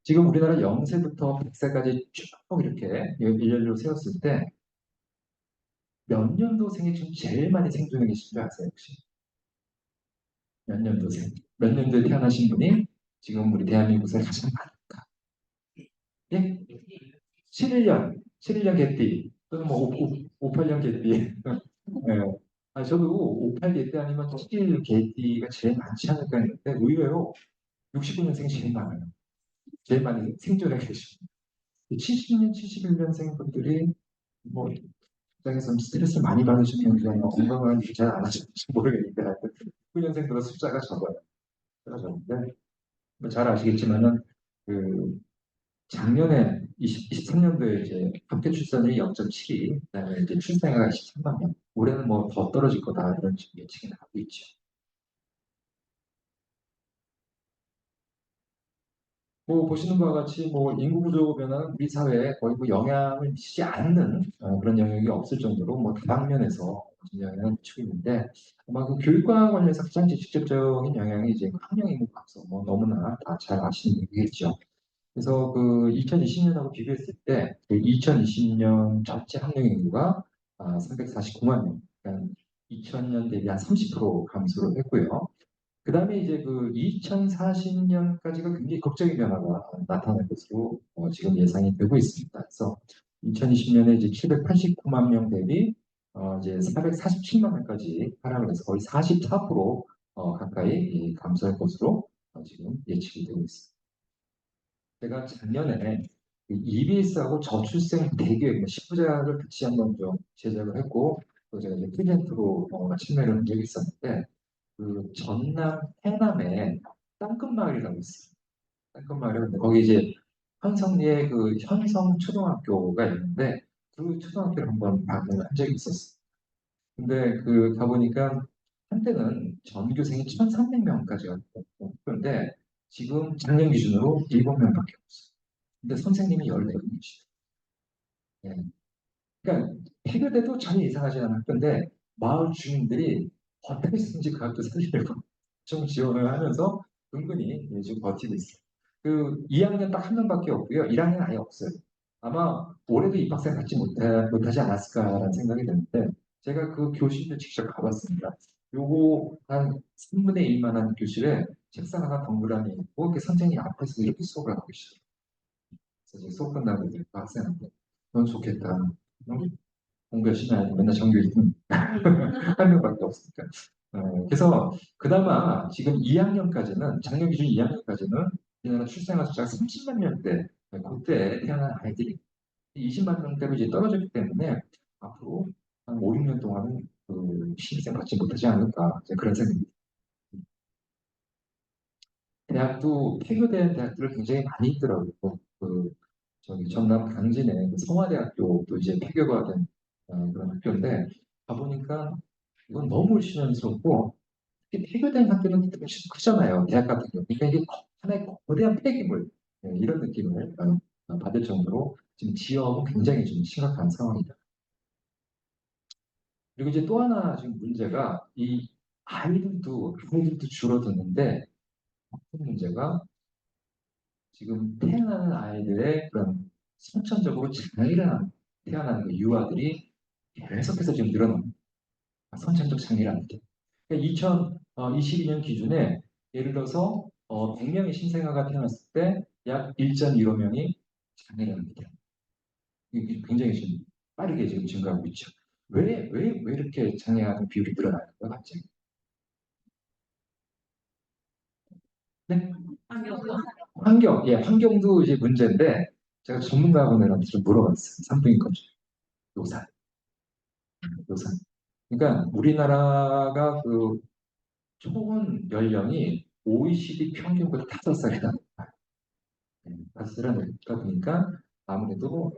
지금 우리나라 0세부터 100세까지 쭉 이렇게 일렬로 세웠을 때 몇 년도생이 좀 제일 많이 생존해 계신 줄 아세요, 혹시? 몇 년도생? 몇 년도에 태어나신 분이 지금 우리 대한민국에 가장 많을까? 예? 7년, 7년 개띠, 또는 뭐 58년 개띠. 예. 저도 58 개띠 아니면 7 개띠가 제일 많지 않을까 했는데 의외로 69년생이 제일 많아요. 제일 많이 생존해 계십니다. 70년, 71년생 분들이 뭐 입장에서 스트레스 많이 받으시는 게 아니라 건강을 잘 안 하시는지 모르겠는데 하여튼 69년생들은 숫자가 적어요. 숫자가 적은데 뭐잘 아시겠지만은 그 작년에 23년도에 이제 합계 출산율이 0.72, 그다음에 이제 출생아가 23만 명. 올해는 뭐 더 떨어질 거다 이런 예측이 나오고 있죠. 뭐 보시는 바와 같이 뭐 인구 구조 변화는 우리 사회에 거의 뭐 영향을 미치지 않는 그런 영역이 없을 정도로 뭐 다방면에서 영향을 미치고 있는데 아마 그 교육과 관련해서 가장 직접적인 영향이 이제 학령 인구 감소 뭐 너무나 다 잘 아시는 얘기겠죠. 그래서 그 2020년하고 비교했을 때 그 2020년 전체 학령 인구가 349만 명, 그러니까 2000년 대비 한 30% 감소를 했고요. 그 다음에 이제 그 2040년까지가 굉장히 극적인 변화가 나타날 것으로 지금 예상이 되고 있습니다. 그래서 2020년에 이제 789만 명 대비 이제 447만 명까지 하락을 해서 거의 44% 가까이 감소할 것으로 지금 예측이 되고 있습니다. 제가 작년에 그 EBS하고 저출생 대계획, 뭐 10부작을 같이 한번 좀 제작을 했고, 또 제가 이제 프리젠트로 참여를 한 적이 있었는데, 그 전남 해남에 땅끝마을이라고 있어요. 땅끝마을은 거기 이제 현성리에 그 현성초등학교가 있는데, 그 초등학교를 한번 방문을 한 적이 있었어요. 근데 그 가보니까 한때는 전교생이 1,300명까지 갔고, 그런데 지금 작년 기준으로 7명밖에 없어요. 근데 선생님이 14분이시죠. 그러니까 해결돼도 전혀 이상하지 않은 학교인데 마을 주민들이 어떻게 해서든지 그 학교 살리려고 좀 지원을 하면서 은근히 지금 버티고 있어요. 그 2학년 딱 한 명밖에 없고요. 1학년 아예 없어요. 아마 올해도 입학생 갖지 못하지 않았을까라는 생각이 드는데 제가 그 교실도 직접 가봤습니다. 요거 한 3분의 1만한 교실에 책상 하나 덩그러니 있고 이렇게 선생님 앞에서 이렇게 수업을 하고 계시더라고요. 그래서 이제 수업 끝나고 이제 그 학생한테 넌 좋겠다. 응? 공부 열심히 하고 맨날 전교 1등 한 명밖에 없으니까. 그래서 그나마 지금 2학년까지는 작년 기준 2학년까지는 우리나라 출생아 숫자가 30만 명대 그때 태어난 아이들이 20만 명대로 이제 떨어졌기 때문에 앞으로 한 5, 6년 동안은 그 신입생 받지 못하지 않을까 이제 그런 생각입니다. 대학도 폐교된 대학들을 굉장히 많이 있더라고요. 그 저기 전남 강진에 그 성화대학교도 이제 폐교가 된 그런 학교인데 가보니까 이건 너무 실현스럽고 특히 폐교된 학교는 훨씬 크잖아요. 대학 같은 경우. 그러니까 이게 하나의 거대한 폐기물 이런 느낌을 받을 정도로 지금 지역은 굉장히 좀 심각한 상황이다. 그리고 이제 또 하나 지금 문제가 이 아이들도 줄어드는데 큰 문제가 지금 태어나는 아이들의 그런 선천적으로 장애를 태어나는 그 유아들이 계속해서 지금 늘어납니다. 선천적 장애라는 게. 그러니까 2022년 기준에 예를 들어서 100명의 신생아가 태어났을 때 약 1.15명이 장애랍니다. 이게 굉장히 지금 빠르게 지금 증가하고 있죠. 왜 이렇게 장애하는 비율이 늘어나는 거야, 갑자기? 네? 환경, 환경도 이제 문제인데, 제가 전문가분들한테 좀 물어봤어요. 산부인과 중, 요산, 요산. 그러니까 우리나라가 그 초혼 연령이 OECD 평균보다 5살이다. 사실은 그러다 보니까 아무래도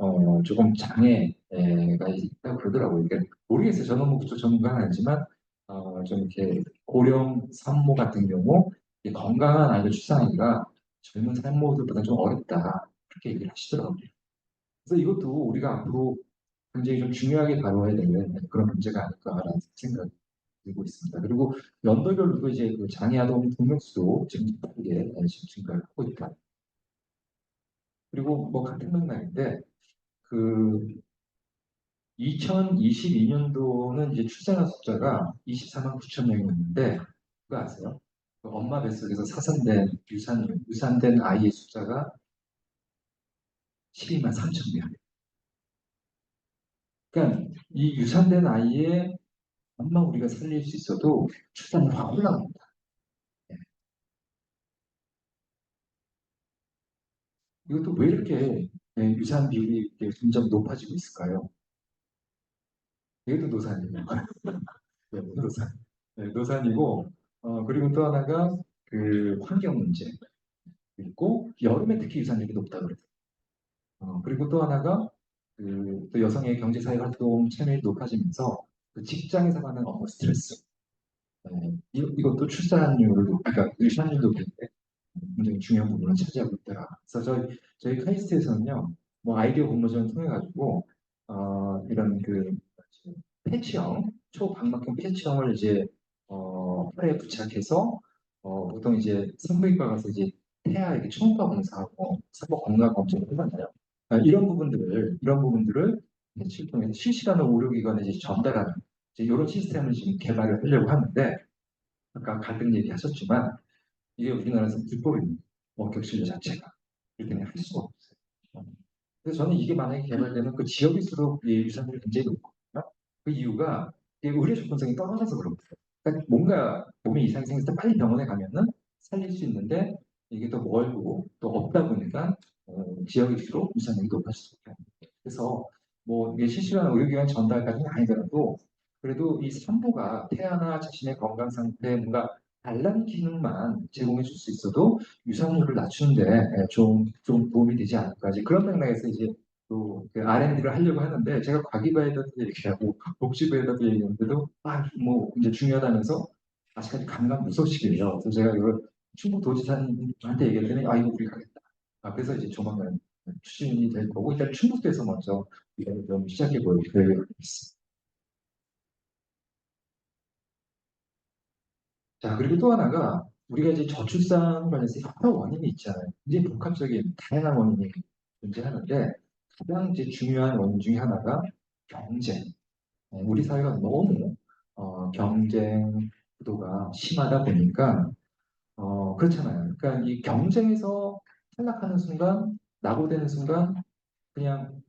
조금 장애가 있다고 그러더라고요. 이게 모르겠어요. 저는 뭐 그쪽 전문가는 아니지만 좀 이렇게 고령 산모 같은 경우 이 건강한 아이를 출산하기가 젊은 산모들보다 좀 어렵다 그렇게 얘기를 하시더라고요. 그래서 이것도 우리가 앞으로 굉장히 좀 중요하게 다뤄야 되는 그런 문제가 아닐까라는 생각이 들고 있습니다. 그리고 연도별로도 이제 그 장애아동 등록수도 지금 빠르게 지금 증가를 하고 있다. 그리고 뭐 같은 맥락인데 그 2022년도는 이제 출생아 숫자가 24만 9천 명이었는데 그거 아세요? 그 엄마 뱃속에서 유산된 아이의 숫자가 12만 3천 명. 그러니까 이 유산된 아이의 엄마 우리가 살릴 수 있어도 출산이 확 올라갑니다. 이것도 왜 이렇게 유산 비율이 이렇게 점점 높아지고 있을까요? 이것도 노산이에요. 네, 노산. 네, 노산이고 그리고 또 하나가 그 환경 문제 있고 여름에 특히 유산율이 높다 그래요. 그리고 또 하나가 또 여성의 경제사회 활동 참여율이 높아지면서 그 직장에서 받는 업무 스트레스 이것도 출산율을 그러니까 유산율 높이는데 굉장히 중요한 부분을 차지하고 있더라. 그래서 저희 카이스트에서는요, 뭐 아이디어 공모전을 통해 가지고 이런 그 패치형 초방막형 패치형을 이제 팔에 부착해서 보통 이제 산부인과 가서 이제 태아 이렇게 초음파 검사하고 산모 건강 검진을 해봤나요? 이런 부분들을 패치를 통해서 실시간으로 의료기관에 이제 전달하는 이제 이런 시스템을 지금 개발을 하려고 하는데 아까 갈등 얘기하셨지만 이게 우리나라에서 불법입니다. 원격 진료 자체가. 그렇기 때문에 할 수가 없어요. 그래서 저는 이게 만약에 개발되면 그 지역일수록 이 유산율이 굉장히 높거든요. 그 이유가 이게 의료 접근성이 떨어져서 그렇거든요. 그러니까 뭔가 몸에 이상이 생겼을 때 빨리 병원에 가면은 살릴 수 있는데 이게 또 멀고 또 없다 보니까 지역일수록 유산율이 높아질 수밖에 없는 거예요. 그래서 뭐 이게 실시간 의료기관 전달까지는 아니더라도 그래도 이 산부가 태아나 자신의 건강 상태에 뭔가 알람 기능만 제공해 줄 수 있어도 유산율을 낮추는데 좀 도움이 되지 않을까. 이제 그런 맥락에서 이제 또그 R&D를 하려고 하는데 제가 과기부에다도 얘기하고 복지부에다도 얘기했는데도 뭐 이제 중요하다면서 아직까지 감감무소식이에요. 그래서 제가 이걸 충북 도지사한테 얘기했더니 이거 우리 가겠다. 그래서 이제 조만간 추진이 될 거고 일단 충북도에서 먼저 이걸 좀 시작해 볼 계획을 갖고 있습니다. 자, 그리고 또 하나가 우리가 이제 저출산 관련해서 여러 원인이 있잖아요. 굉장히 복합적인 다양한 원인이 존재하는데 가장 이제 중요한 원인 중에 하나가 경쟁. 우리 사회가 너무 경쟁 구도가 심하다 보니까 그렇잖아요. 그러니까 이 경쟁에서 탈락하는 순간, 낙오되는 순간 그냥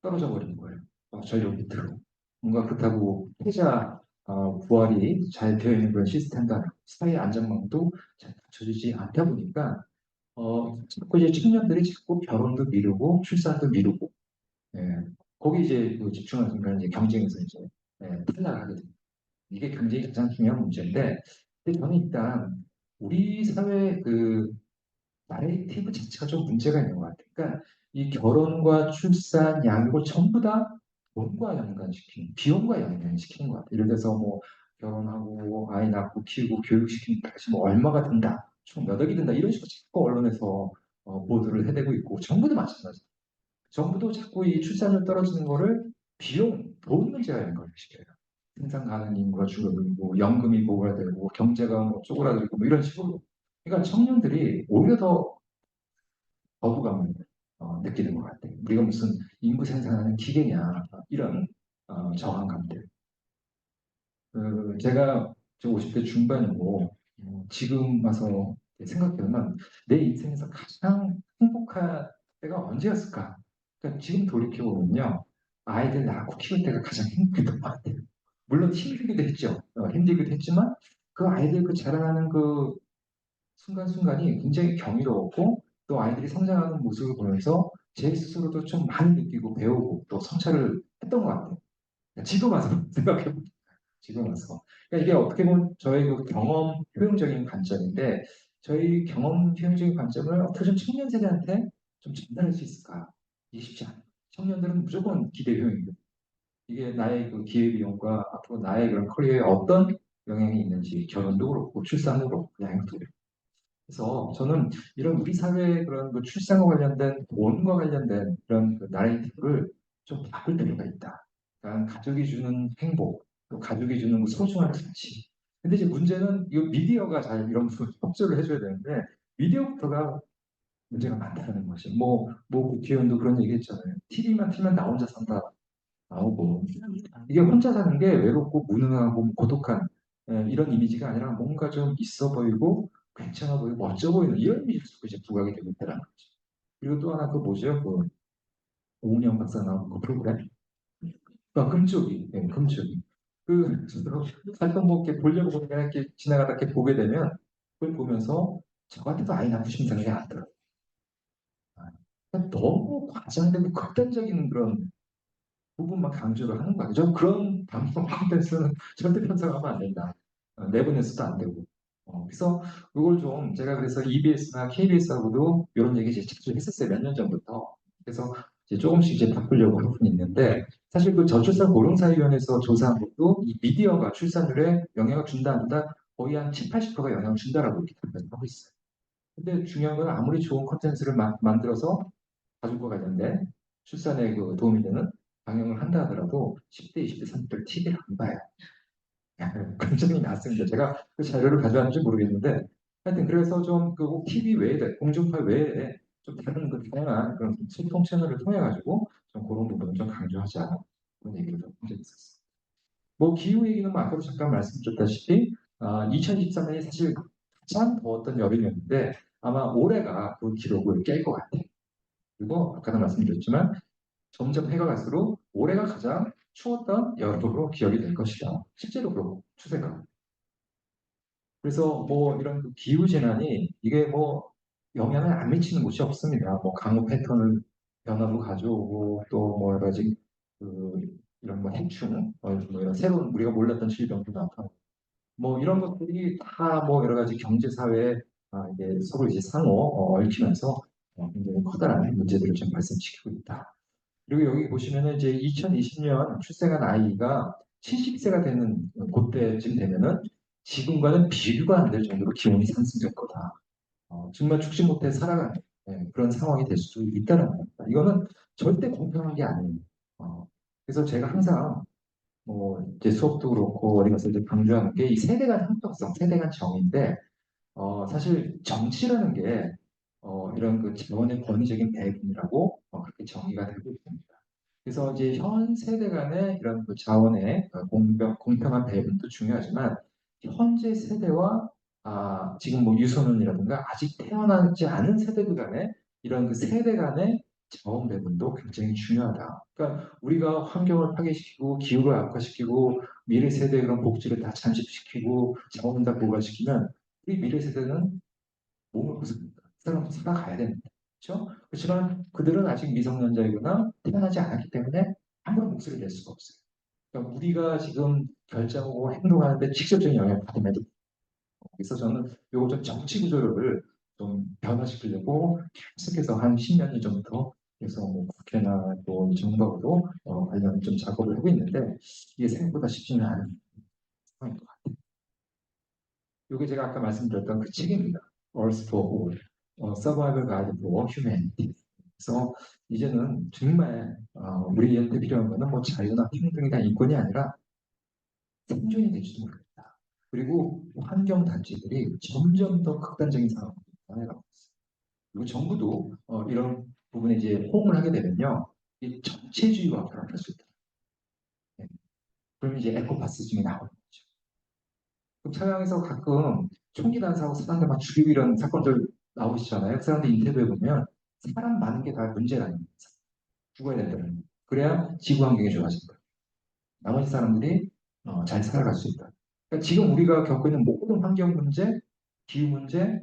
떨어져 버리는 거예요. 전력 밑으로. 뭔가 그렇다고 패자 부활이 잘 되어 있는 그런 시스템과 사회 안전망도 잘 갖춰지지 않다 보니까 자꾸 이제 청년들이 자꾸 결혼도 미루고 출산도 미루고 예, 거기 이제 그 집중하는 순간 이제 경쟁에서 이제 탈락하게 됩니다. 이게 굉장히 가장 중요한 문제인데 근데 저는 일단 우리 사회 그 나레이티브 자체가 좀 문제가 있는 것 같아요. 그러니까 이 결혼과 출산, 양육을 전부 다 돈과 연관시키는, 비용과 연관시키는 것 같아요. 예를 들어서 뭐 결혼하고 아이 낳고 키우고 교육시키는 다시 뭐 얼마가 든다, 총 몇 억이 든다 이런 식으로 자꾸 언론에서 보도를 해대고 있고 정부도 마찬가지. 정부도 자꾸 이 출산율 떨어지는 거를 비용, 돈 문제가 연관시켜요. 생산 가능 인구가 줄어들고 연금이 보호가 되고 경제가 뭐 쪼그라들고 뭐 이런 식으로. 그러니까 청년들이 오히려 더 거부감을 느끼는 것 같아요. 우리가 무슨 인구 생산하는 기계냐 이런 저항감들. 제가 저 50대 중반이고 지금 와서 생각해보면 내 인생에서 가장 행복한 때가 언제였을까? 그러니까 지금 돌이켜보면요. 아이들 낳고 키울 때가 가장 행복했던 것 같아요. 물론 힘들기도 했죠. 힘들기도 했지만 그 아이들 그 자라나는 그 순간순간이 굉장히 경이로웠고 또 아이들이 성장하는 모습을 보면서 제 스스로도 좀 많이 느끼고 배우고 또 성찰을 했던 것 같아요. 지금 와서 생각해보면 지금 와서. 그러니까 이게 어떻게 보면 저의 그 경험 효용적인 관점인데 저희 경험 효용적인 관점을 어떻게 좀 청년 세대한테 좀 전달할 수 있을까? 이게 쉽지 않아요. 청년들은 무조건 기대 효용이고 이게 나의 그 기회비용과 앞으로 나의 그런 커리어에 어떤 영향이 있는지 결혼도 그렇고 출산도 그렇고 양육도 그렇고 그래서 저는 이런 우리 사회의 그런 그 출산과 관련된 돈과 관련된 그런 그 나레이티브를 좀 바꿀 필요가 있다. 그러니까 가족이 주는 행복, 또 가족이 주는 그 소중한 가치. 근데 이제 문제는 이 미디어가 잘 이런 부분 협조를 해줘야 되는데 미디어부터가 문제가 많다는 것이. 뭐 국회의원도 그런 얘기 했잖아요. TV만 틀면 나 혼자 산다. 나오고 이게 혼자 사는 게 외롭고 무능하고 고독한 이런 이미지가 아니라 뭔가 좀 있어 보이고 괜찮아 보이고 멋져 보이는 이런 이미지로 이제 부각이 되고 있다는 거죠. 그리고 또 하나 그 뭐죠? 그 오은영 박사 나온 그 프로그램 금쪽이 금쪽이 저도 가끔 뭐 이렇게 보려고 그냥 이렇게 지나가다 이렇게 보게 되면 그걸 보면서 저 같아도 아이 낳고 싶은 생각이 안 들어요. 너무 과장되고 극단적인 그런 부분만 강조를 하는 거예요. 저는 그런 방송 콘텐츠는 절대 편성하면 안 된다. 내보내서도 안 되고. 그래서 그걸 좀 제가 그래서 EBS나 KBS하고도 이런 얘기 이제 자주 했었어요. 몇 년 전부터. 그래서 이제 조금씩 이제 바꾸려고 하고 있는데 사실 그 저출산 고령사회위원회에서 조사한 것도 이 미디어가 출산율에 영향을 준다 안 준다 거의 한 7, 80%가 영향을 준다라고 이렇게 답변하고 있어요. 근데 중요한 건 아무리 좋은 콘텐츠를 만들어서 가족과 관련된 출산에 그 도움이 되는 방영을 한다 하더라도 10대, 20대, 30대 TV를 안 봐요. 굉장히 낮습니다. 제가 그 자료를 가져왔는지 모르겠는데 하여튼 그래서 좀그 TV 외에 공중파 외에 좀 다른 그 다양한 그런 소통 채널을 통해 가지고 좀 그런 부분을 좀 강조하자 그런 얘기를 좀 한 적이 있었어요. 뭐 기후 얘기는 뭐 아까도 잠깐 말씀드렸다시피 2023년이 사실 가장 더웠던 여름이었는데 아마 올해가 그 기록을 깰 것 같아요. 그리고 아까도 말씀드렸지만 점점 해가 갈수록 올해가 가장 추웠던 여름으로 기억이 될 것이다. 실제로 그렇고 추세가. 그래서 뭐 이런 그 기후 재난이 이게 뭐 영향을 안 미치는 곳이 없습니다. 뭐 강우 패턴을 변화로 가져오고 또 뭐 여러 가지 그 이런 뭐 해충, 뭐 이런 새로운 우리가 몰랐던 질병도 나타나고 뭐 이런 것들이 다 뭐 여러 가지 경제 사회에 이게 서로 이제 상호 얽히면서 굉장히 커다란 문제들을 좀 발생시키고 있다. 그리고 여기 보시면은 이제 2020년 출생한 아이가 70세가 되는 그때쯤 되면은 지금과는 비교가 안 될 정도로 기온이 상승될 거다. 정말 죽지 못해 살아가는 그런 상황이 될 수도 있다는 겁니다. 이거는 절대 공평한 게 아니에요. 그래서 제가 항상 뭐 이제 수업도 그렇고 어디 가서 이제 강조하는 게 이 세대 간 형평성, 세대 간 정의인데 사실 정치라는 게 이런 그 자원의 권위적인 배분이라고 그렇게 정의가 되고 있습니다. 그래서 이제 현 세대 간의 이런 그 자원의 공평한 배분도 중요하지만 현재 세대와 지금 뭐 유소년이라든가 아직 태어나지 않은 세대들 간의 이런 그 세대 간의 자원 배분도 굉장히 중요하다. 그러니까 우리가 환경을 파괴시키고 기후를 악화시키고 미래 세대의 그런 복지를 다 잠식시키고 자원을 다 고갈시키면 우리 미래 세대는 몸을 부습니다. 그 사람도 살아가야 됩니다. 그렇죠? 그렇지만 그들은 아직 미성년자이거나 태어나지 않았기 때문에 아무런 목소리를 낼 수가 없어요. 그러니까 우리가 지금 결정하고 행동하는데 직접적인 영향을 받음에도 그래서 저는 요거 좀 정치 구조를 좀 변화시키려고 계속해서 한 10년이 전부터 그래서 뭐 국회나 또 정부하고도 관련 좀 작업을 하고 있는데 이게 생각보다 쉽지는 않은 상황인 것 같아요. 이게 제가 아까 말씀드렸던 그 책입니다. Earth for All, Survival Guide for Humanity. 그래서 이제는 정말 우리한테 필요한 거는 뭐 자유나 평등이나 인권이 아니라 생존이 될지도 모르겠다. 그리고 환경 단체들이 점점 더 극단적인 상황으로 변해가고 있어요. 그리고 정부도 이런 부분에 이제 호응을 하게 되면요, 이 전체주의와 결합할 수 있다. 네. 그러면 이제 에코파시즘이 나오는 거죠. 그럼 서양에서 가끔 총기 난사하고 사람들 막 죽이고 이런 사건들 나오시잖아요. 그 사람들 인터뷰해 보면 사람 많은 게 다 문제가 아닙니다. 죽어야 된다는. 그래야 지구 환경이 좋아진다. 나머지 사람들이 잘 살아갈 수 있다. 그러니까 지금 우리가 겪고 있는 모든 환경 문제, 기후 문제,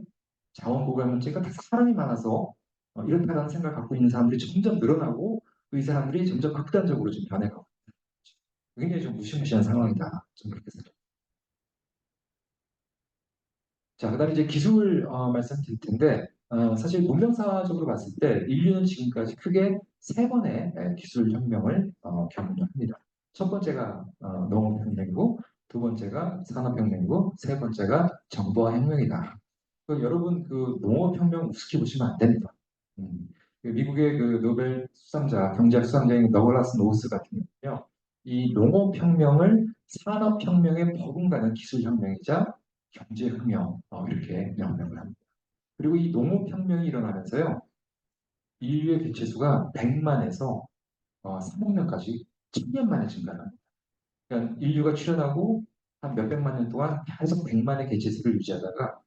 자원 고갈 문제가 다 사람이 많아서 이렇다라는 생각을 갖고 있는 사람들이 점점 늘어나고 이 사람들이 점점 극단적으로 좀 변해가고 있다. 굉장히 좀 무시무시한 상황이다. 좀 그렇게 생각합니다. 자, 그다음에 이제 기술 말씀드릴 텐데 사실 문명사적으로 봤을 때 인류는 지금까지 크게 세 번의 기술 혁명을 경험을 합니다. 첫 번째가 농업혁명이고 두 번째가 산업혁명이고 세 번째가 정보화 혁명이다. 여러분 그 농업혁명 우습게 보시면 안 됩니다. 그 미국의 그 노벨 수상자, 경제학 수상자인 너글라스 노스 같은 경우는요, 이 농업혁명을 산업혁명에 버금가는 기술혁명이자 경제혁명 이렇게 명명을 합니다. 그리고 이 농업혁명이 일어나면서요, 인류의 개체수가 100만에서 3억 명까지 1000년 만에 증가합니다. 그러니까 인류가 출현하고 한 몇백만 년 동안 계속 100만의 개체수를 유지하다가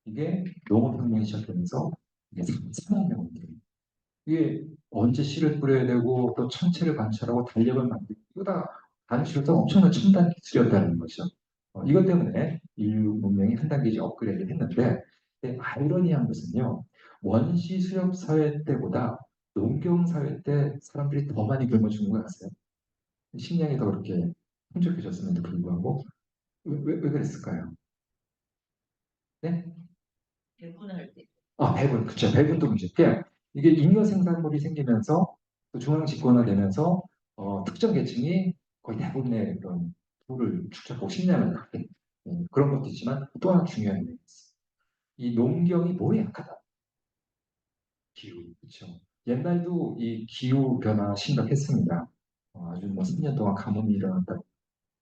이게 농업혁명이 시작되면서 이게 3억 명이 돼요. 이게 언제 씨를 뿌려야 되고 또 천체를 관찰하고 달력을 만들고 이거 다 가능시로도 엄청난 첨단 기술이었다는 거죠. 이것 때문에 인류 문명이 한 단계 이제 업그레이드를 했는데 아이러니한 것은요. 원시 수렵 사회 때보다 농경 사회 때 사람들이 더 많이 굶어 죽는 거 아세요? 식량이 더 그렇게 풍족해졌음에도 불구하고 왜 그랬을까요? 네? 배분할 때. 배분, 그쵸. 배분도 문제인데, 이게 잉여 생산물이 생기면서 또 중앙 집권화되면서 특정 계층이 거의 대부분의 그런 부를 축적하고 식량을 갖게 그런 것도 있지만 또 하나 중요한 게 있어요. 이 농경이 뭐에 약하다? 기후, 그렇죠. 옛날도 이 기후 변화 심각했습니다. 아주 뭐 10년 동안 가뭄이 일어난다,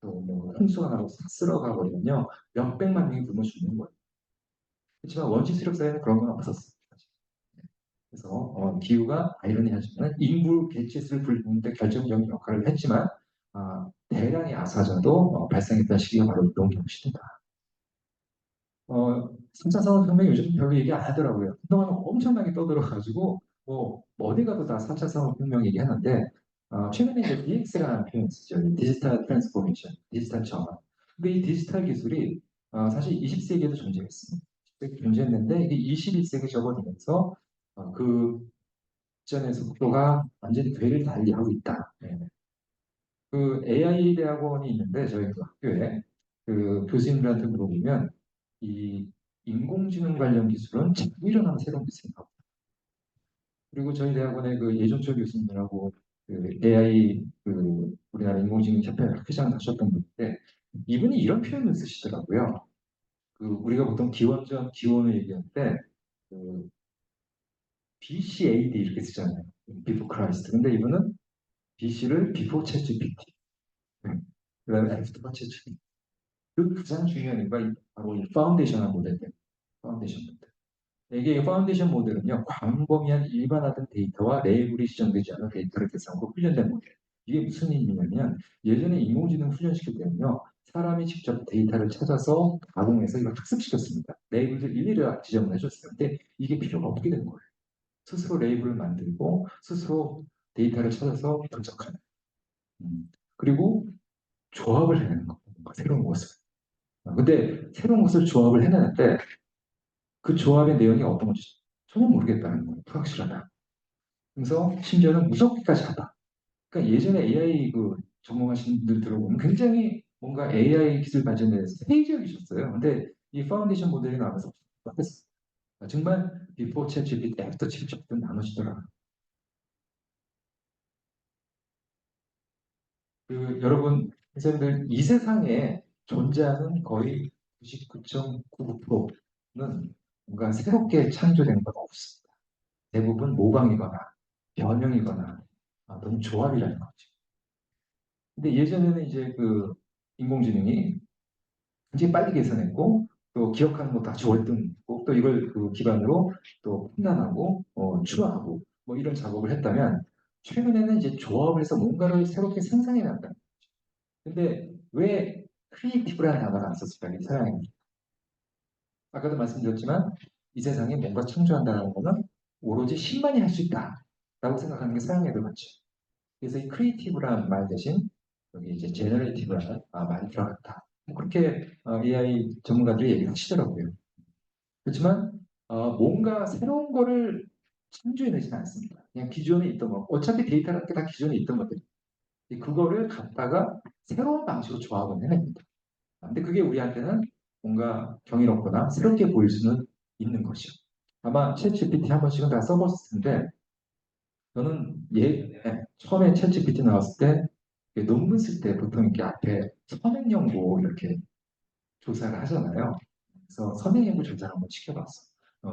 또 뭐 홍수가 나고 싹 쓸어가 버리면요 몇백만 명이 굶어 죽는 거예요. 그렇지만 원시 수렵 사회는 그런 건 없었어요. 그래서 기후가 아이러니하지만 인구 개체수를 불리는 데 결정적인 역할을 했지만 대량의 아사자도 발생했던 시기가 바로 농경 시대다. 3차 산업혁명 요즘 별로 얘기 안 하더라고요. 그동안 엄청나게 떠들어가지고 뭐 어디 가도 다 4차 산업혁명 얘기하는데 최근에 이제 DX라는 표현을 쓰죠. 디지털 트랜스포메이션, 디지털 전환. 근데 이 디지털 기술이 사실 20세기에도 존재했습니다. 존재했는데 이게 21세기 접어들면서 그 전의 속도가 완전히 궤를 달리하고 있다. 네. 그 AI 대학원이 있는데 저희 그 학교에 그 교수님들한테 물어보면 이 인공지능 관련 기술은 자꾸 일어나는 새로운 기술이 나옵니다. 그리고 저희 대학원의 그 예종철 교수님이라고 그 AI 그 우리나라 인공지능 협회 회장 하셨던 분인데 이분이 이런 표현을 쓰시더라고요. 그 우리가 보통 기원전 기원을 얘기할 때그 BCAD 이렇게 쓰잖아요. Before Christ. 근데 이분은 BC를 Before ChatGPT. 그다음에 After ChatGPT. 그 가장 중요한 이유가 바로 이 파운데이션한 모델들. 파운데이션 모델. 이게 파운데이션 모델은요, 광범위한 일반화된 데이터와 레이블이 지정되지 않은 데이터를 대상으로 훈련된 모델. 이게 무슨 의미냐면, 예전에 인공지능 훈련시킬 때는요, 사람이 직접 데이터를 찾아서 가공해서 이걸 학습시켰습니다. 레이블들 일일이 지정을 해줬어요. 근데 이게 필요가 없게 된 거예요. 스스로 레이블을 만들고, 스스로 데이터를 찾아서 분석하는. 그리고 조합을 해내는 거. 새로운 것을. 근데 새로운 것을 조합을 해내는데, 그 조합의 내용이 어떤 건지 전혀 모르겠다는 거예요. 불확실하다. 그래서 심지어는 무섭기까지 하다. 그러니까 예전에 AI 그 전공하신 분들 들어보면 굉장히 뭔가 AI 기술 발전에 대해서 회의적이셨어요. 근데 이 파운데이션 모델이 나와서 어땠어요? 정말 비포 챗 GPT, 애프터 챗 GPT 나누시더라고요. 그 여러분 선생님들 이 세상에 존재하는 거의 99.99%는 뭔가 새롭게 창조된 건 없습니다. 대부분 모방이거나 변형이거나 너무 조합이라는 거죠. 근데 예전에는 이제 그 인공지능이 굉장히 빨리 계산했고 또 기억하는 것도 아주 월등했고 또 이걸 그 기반으로 또 판단하고 추론하고 뭐 이런 작업을 했다면 최근에는 이제 조합을 해서 뭔가를 새롭게 생산해 난다. 근데 왜 크리에이티브라는 단어를 안 썼을까? 이 서양에. 아까도 말씀드렸지만 이 세상에 뭔가 창조한다는 것은 오로지 신만이 할 수 있다라고 생각하는 게 서양 애들 같죠. 그래서 이 크리에이티브라는 말 대신 여기 이제 제너레이티브라는 말이 들어갔다. 뭐 그렇게 AI 전문가들이 얘기를 하시더라고요. 그렇지만 뭔가 새로운 거를 창조해내지는 않습니다. 그냥 기존에 있던 거, 어차피 데이터라는 게 다 기존에 있던 것들. 그거를 갖다가 새로운 방식으로 조합을 해냅니다. 근데 그게 우리한테는 뭔가 경이롭거나 새롭게 보일 수는 있는 것이죠. 아마 챗 GPT 한 번씩은 다 써봤을 텐데 저는 처음에 챗 GPT 나왔을 때 논문 쓸 때 보통 이렇게 앞에 서명 연구 이렇게 조사를 하잖아요. 그래서 서명 연구 조사를 한번 시켜봤어.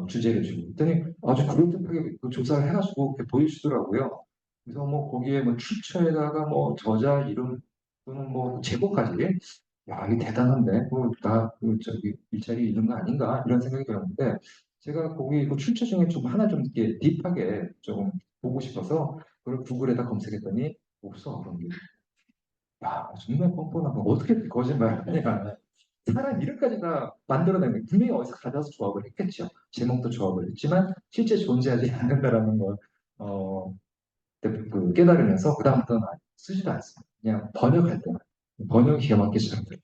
주제를 주고. 그랬더니 아주 그럴듯하게 그 조사를 해가지고 이렇게 보여주더라고요. 그래서 뭐 거기에 뭐 출처에다가 뭐 저자 이름 또는 뭐 제보까지 야, 이게 대단한데? 그, 저기, 일자리 잃는 거 아닌가? 이런 생각이 들었는데, 제가 거기 그 출처 중에 좀 하나 좀 이렇게 딥하게 좀 보고 싶어서, 그걸 구글에다 검색했더니, 없어, 그런 게. 야, 정말 뻔뻔한 거. 어떻게 거짓말을 하냐. 사람 이름까지 다 만들어내는, 분명히 어디서 가져와서 조합을 했겠죠. 제목도 조합을 했지만, 실제 존재하지 않는다라는 걸, 어, 그 깨달으면서, 그다음부터는 쓰지도 않습니다. 그냥 번역할 때만. 번역이 기가 막히게 잘 돼요.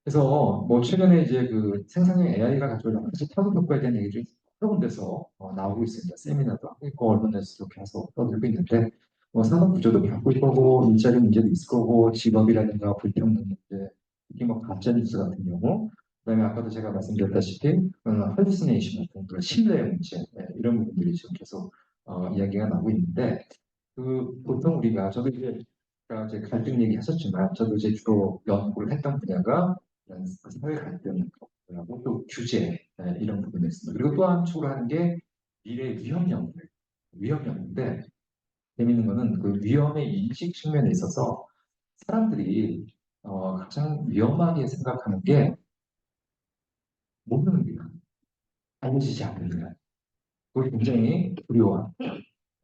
그래서 뭐 최근에 이제 그 생성형 AI가 가져올 여러 가지 타격 효과에 대한 얘기들이 여러 군데서 나오고 있습니다. 세미나도 하고 있고 언론에서도 계속 떠들고 있는데 뭐 산업 구조도 바꿀 거고 일자리 문제도 있을 거고 직업이라든가 불평등 문제, 특히 뭐 가짜 뉴스 같은 경우, 그다음에 아까도 제가 말씀드렸다시피 할루시네이션 같은 그런 신뢰 문제 이런 부분들이 지금 계속 이야기가 나오고 있는데 그 보통 우리가 저도 이제 아까 이제 갈등 얘기하셨지만 저도 이제 주로 연구를 했던 분야가 이런 사회 갈등하고 또 규제 이런 부분이 있습니다. 그리고 또 한쪽으로 하는 게 미래 위험 연구, 위험 연구인데 재밌는 거는 그 위험의 인식 측면에 있어서 사람들이 가장 위험하게 생각하는 게 모르는 일, 알려지지 않는 일. 그걸 굉장히 두려워합니다.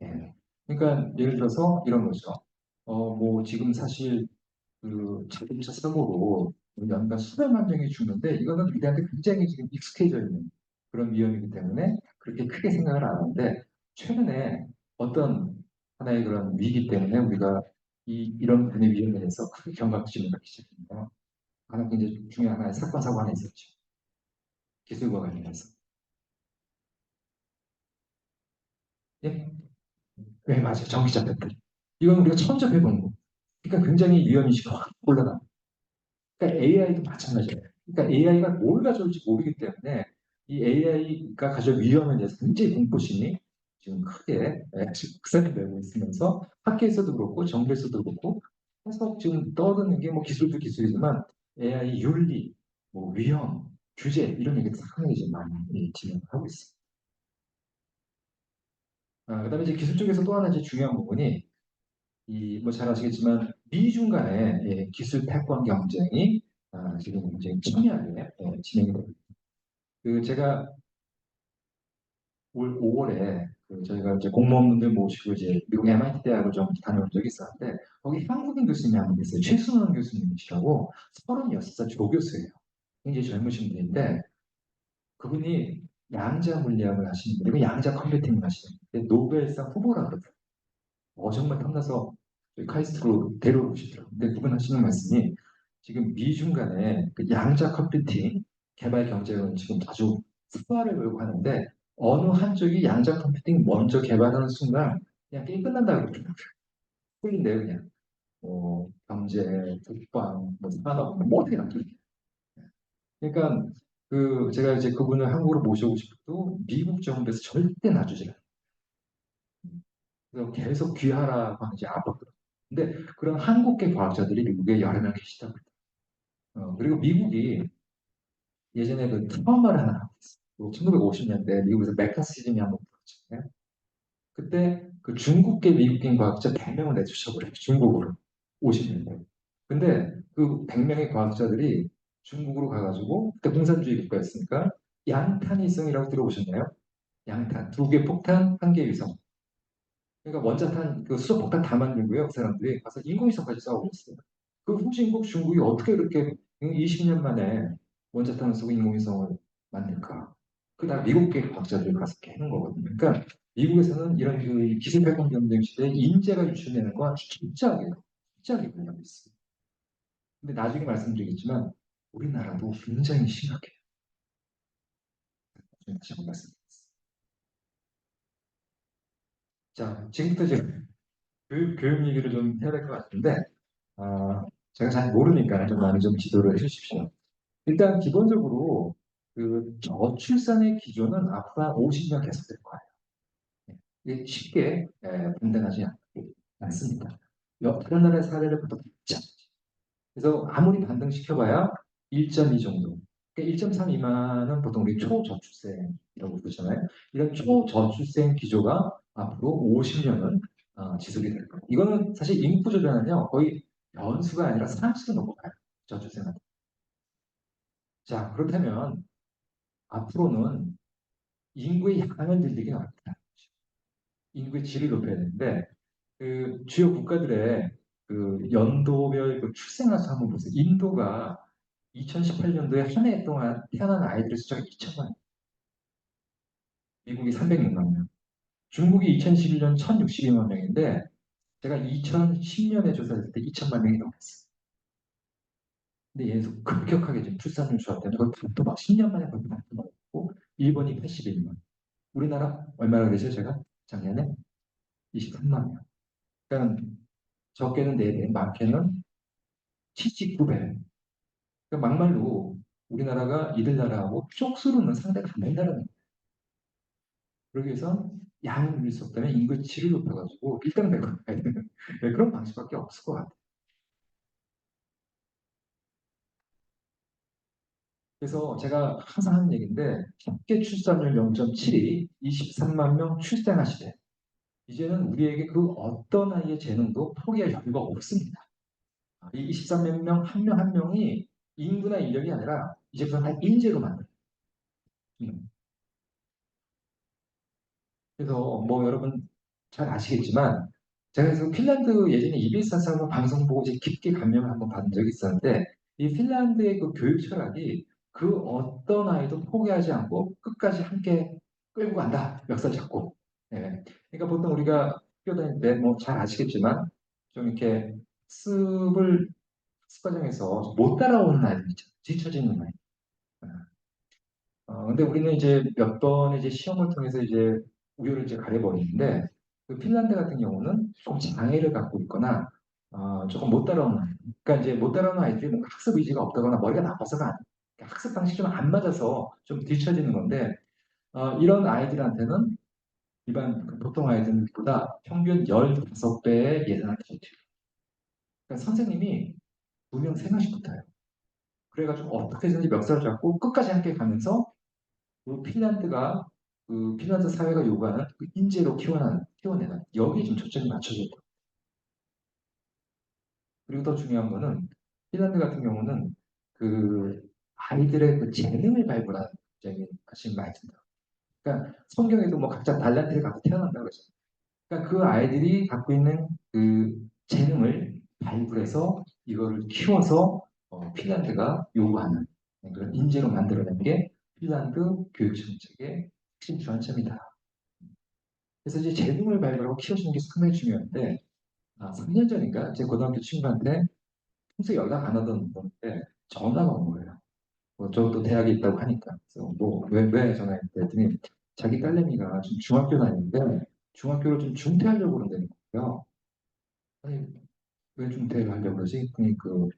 예. 그러니까 예를 들어서 이런 거죠. 뭐 지금 사실 그 자동차 사고로 연간 수백만 명이 죽는데 이거는 우리한테 굉장히 지금 익숙해져 있는 그런 위험이기 때문에 그렇게 크게 생각을 안 하는데 최근에 어떤 하나의 그런 위기 때문에 우리가 이런 분의 위험에 대해서 크게 경각심을 갖기 시작합니다. 하나 굉장히 중요한 하나의 사건 사고 하나 있었죠. 기술과 관련해서. 예? 네, 맞아요. 전기차 배터리. 이건 우리가 처음 접해보는 거. 그러니까 굉장히 위험인식이 확 올라가. 그러니까 AI도 마찬가지예요. 그러니까 AI가 뭘 가져올지 모르기 때문에 이 AI가 가져올 위험에 대해서 굉장히 공포심이 지금 크게 지금 극상이 되고 있으면서 학계에서도 그렇고 정부에서도 그렇고 계속 지금 떠드는 게 뭐 기술도 기술이지만 AI 윤리, 뭐 위험, 규제 이런 얘기를 상당히 지금 많이 진행하고 있습니다. 그다음에 이제 기술 쪽에서 또 하나 이제 중요한 부분이 이 뭐 잘 아시겠지만 미중 간의 기술 패권 경쟁이 지금 굉장히 첨예하게 진행이 되고 있습니다. 그 제가 올 5월에 저희가 이제 공무원분들 모시고 이제 미국 MIT 대학을 좀 다녀온 적이 있었는데 거기 한국인 교수님이 한 분 계세요. 최순원 교수님이시라고 36살 조교수예요. 굉장히 젊으신 분인데 그분이 양자 물리학을 하시는 분이고 양자 컴퓨팅을 하시는 분인데 노벨상 후보라 그러더라고요. 정말 탐나서 저희 카이스트로 데려오고 싶더라고요. 근데 그분 하시는 말씀이 지금 미중 간의 그 양자 컴퓨팅 개발 경쟁은 지금 아주 스파를 걸고 하는데 어느 한쪽이 양자 컴퓨팅 먼저 개발하는 순간 그냥 게임 끝난다고 그러더라고요. 풀린대요 그냥. 경제, 국방, 뭐 산업, 뭐 어떻게 나 그러니까 그 제가 이제 그분을 한국으로 모셔오고 싶어도 미국 정부에서 절대 놔주지 않아요. 그래서 계속 귀하라고 하는 이제 압박들. 근데 그런 한국계 과학자들이 미국에 여러 명 계시다고. 그리고 미국이 예전에 그 트라우마를 하나 하고 있어요. 1950년대 미국에서 메카시즘이 한번 불었잖아요. 그때 그 중국계 미국인 과학자 100명을 내쫓아버려요. 중국으로. 50년대. 근데 그 100명의 과학자들이 중국으로 가가지고 그때 공산주의 국가였으니까 양탄위성이라고 들어보셨나요? 양탄. 두 개 폭탄, 한 개 위성. 그러니까 원자탄, 그 수소 폭탄 다 만들고요. 그 사람들이 가서 인공위성까지 쏴오고 있어요. 그 후진국 중국이 어떻게 그렇게 20년 만에 원자탄을 쓰고 인공위성을 만들까? 그다 미국계 과학자들이 가서 깨는 거거든요. 그러니까 미국에서는 이런 그 기술 발전 경쟁 시대에 인재가 유출되는 거 아주 진짜게 분야고 있어요. 근데 나중에 말씀드리겠지만 우리나라도 굉장히 심각해요. 다시 한번 말씀드리겠습니다. 자, 지금부터 이제 교육 얘기를 좀 해야 될 것 같은데 제가 잘 모르니까 좀 많이 좀 지도를 해주십시오. 일단 기본적으로 그 저출산의 기조는 앞으로 한 50년 계속될 거예요. 이게 쉽게 분단하지 않습니다. 다른 나라의 사례를 보통 봤죠. 그래서 아무리 반등시켜봐야 1.2 정도. 그러니까 1.3 미만은 보통 우리 초저출생이라고 부르잖아요. 이런 초저출생 기조가 앞으로 50년은 지속이 될 거예요. 이거는 사실 인구조변은요 거의 변수가 아니라 상수로 넘어가요. 저출생은. 자, 그렇다면 앞으로는 인구의 양을 늘리기 어렵다. 인구의 질을 높여야 되는데 그 주요 국가들의 그 연도별 그 출생아 수 한번 보세요. 인도가 2018년도에 한 해 동안 태어난 아이들의 숫자가 2천만 명, 미국이 306만 명, 중국이 2011년 1,062만 명인데 제가 2010년에 조사했을 때 2천만 명이 넘었어요. 근데 얘도 급격하게 지금 출산율 조합되는 걸 반토막 10년 만에 거의 반토막 고 일본이 81만, 우리나라 얼마나 그러죠? 제가 작년에 23만 명. 그러니까 적게는 4배, 많게는 79배. 그러니까 막말로 우리나라가 이들 나라하고 쪽수로는 상대가 안 된다는 거예요. 그러기 위해서 양을 늘릴 수 없다면 인구의 질을 높여가지고 일당백으로 가야 되는 그런 방식밖에 없을 것 같아요. 그래서 제가 항상 하는 얘기인데 합계 출산율 0.72, 23만 명 출생하시되 이제는 우리에게 그 어떤 아이의 재능도 포기할 여유가 없습니다. 이 23만 명 한 명 한 명이 인구나 인력이 아니라 이제부터 다 인재로 만들어요. 그래서 뭐 여러분 잘 아시겠지만 제가 그래서 핀란드 예전에 EBS 한번 방송 보고 이제 깊게 감명을 한번 받은 적이 있었는데 이 핀란드의 그 교육 철학이 그 어떤 아이도 포기하지 않고 끝까지 함께 끌고 간다. 멱살 잡고. 예. 그러니까 보통 우리가 학교 다닐 때 뭐 잘 아시겠지만 좀 이렇게 습을 습과정에서 못 따라오는 아이들 있죠. 뒤처지는 아이. 근데 우리는 이제 몇 번의 이제 시험을 통해서 이제 우열을 이제 가려버리는데 그 핀란드 같은 경우는 조금 장애를 갖고 있거나 조금 못 따라오는 아이. 그러니까 이제 못 따라오는 아이들이 뭔가 학습 의지가 없다거나 머리가 나빠서가 아니에요. 그러니까 학습 방식이 좀 안 맞아서 좀 뒤처지는 건데 이런 아이들한테는 일반 그 보통 아이들보다 평균 15배의 예산을 더 드려요. 그러니까 선생님이 2명, 3명씩 붙어요. 그래가지고 어떻게든지 멱살을 잡고 끝까지 함께 가면서 그 핀란드가 그 핀란드 사회가 요구하는 그 인재로 키워내는 여기에 좀 초점이 맞춰져 있다. 그리고 더 중요한 거는 핀란드 같은 경우는 그 아이들의 그 재능을 발굴하는 굉장히 관심이 많이 든다. 그러니까 성경에도 뭐 각자 달란트를 갖고 태어난다고 그러죠. 그러니까 그 아이들이 갖고 있는 그 재능을 발굴해서 이거를 키워서 핀란드가 요구하는 그런 인재로 만들어낸 게 핀란드 교육 정책의 핵심 주안점이다. 그래서 이제 재능을 발굴하고 키워주는 게 상당히 중요한데 3년 전인가 제 고등학교 친구한테 평소에 연락 안 하던 분인데 전화가 온 거예요. 저도 대학에 있다고 하니까 그래서 왜 전화했대 했더니 자기 딸내미가 지금 중학교 다니는데 중학교를 좀 중퇴하려고 그런다는 거예요. 아니 왜 중퇴를 하려고 그러지? 그니 그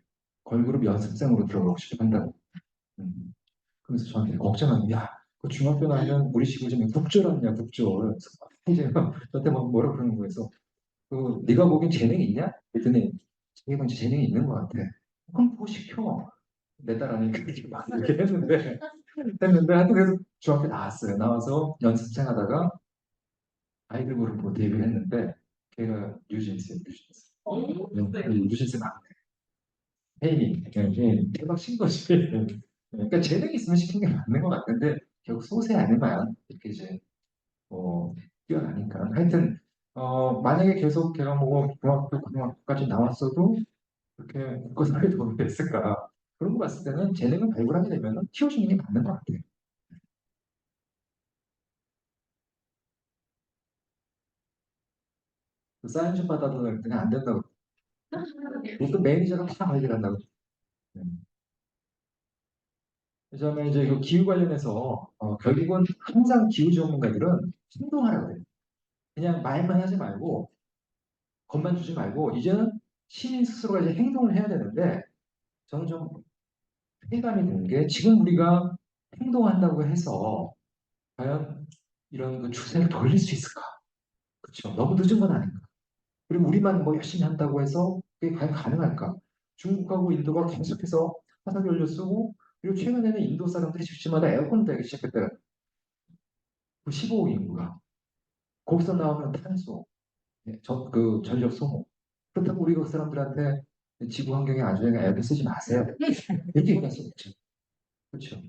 걸그룹 연습생으로 들어가고 싶어 한다고. 음. 그래서 저한테 걱정하는 야, 그 중학교 나면 우리 식으로 좀 국졸 아니냐 국졸. 그래서 이제 저한테 막 뭐라 그러는 거에서 그 네가 보기엔 재능이 있냐? 그랬더니 자기가 이제 재능이 있는 것 같아. 그럼 그거 시켜. 내 딸 아니니까 이렇게 막 이렇게 했는데 하여튼 그래서 중학교 나왔어요. 나와서 연습생 하다가 아이들 그룹으로 데뷔를 했는데 걔가 뉴진스예요, 뉴진스. 뉴진스 헤이, 대박 친 거지. 그러니까 재능이 있으면 시킨 게 맞는 것 같은데 결국 소세 아니면 이렇게 이제 뛰어나니까 하여튼 만약에 계속 걔가 뭐 중학교 고등학교까지 나왔어도 그렇게 국가사회에 도움이 됐을까 그런 거 봤을 때는 재능을 발굴하게 되면 키워주는 게 맞는 것 같아요. 그 사인 좀 받아도 그랬더니 안 된다고. 또 매니저랑 다 발견한다고. 그다음에 이제 그 기후 관련해서 결국은 항상 기후 전문가들은 행동하라고 해요. 그냥 말만 하지 말고 겁만 주지 말고 이제는 시민 스스로가 이제 행동을 해야 되는데 저는 좀 회의감이 드는 게 지금 우리가 행동한다고 해서 과연 이런 그 추세를 돌릴 수 있을까? 그렇죠. 너무 늦은 건 아닌가? 그리고 우리만 뭐 열심히 한다고 해서 그게 과연 가능할까? 중국하고 인도가 계속해서 화석연료 쓰고 그리고 최근에는 인도 사람들이 집집마다 에어컨을 달기 시작했대요. 그 15억 인구가 거기서 나오는 탄소, 그 전력 소모. 그렇다고 우리 그 사람들한테 지구 환경에 안 좋으니까 에어컨 쓰지 마세요. 이렇게 얘기할 수 없죠. 그렇죠.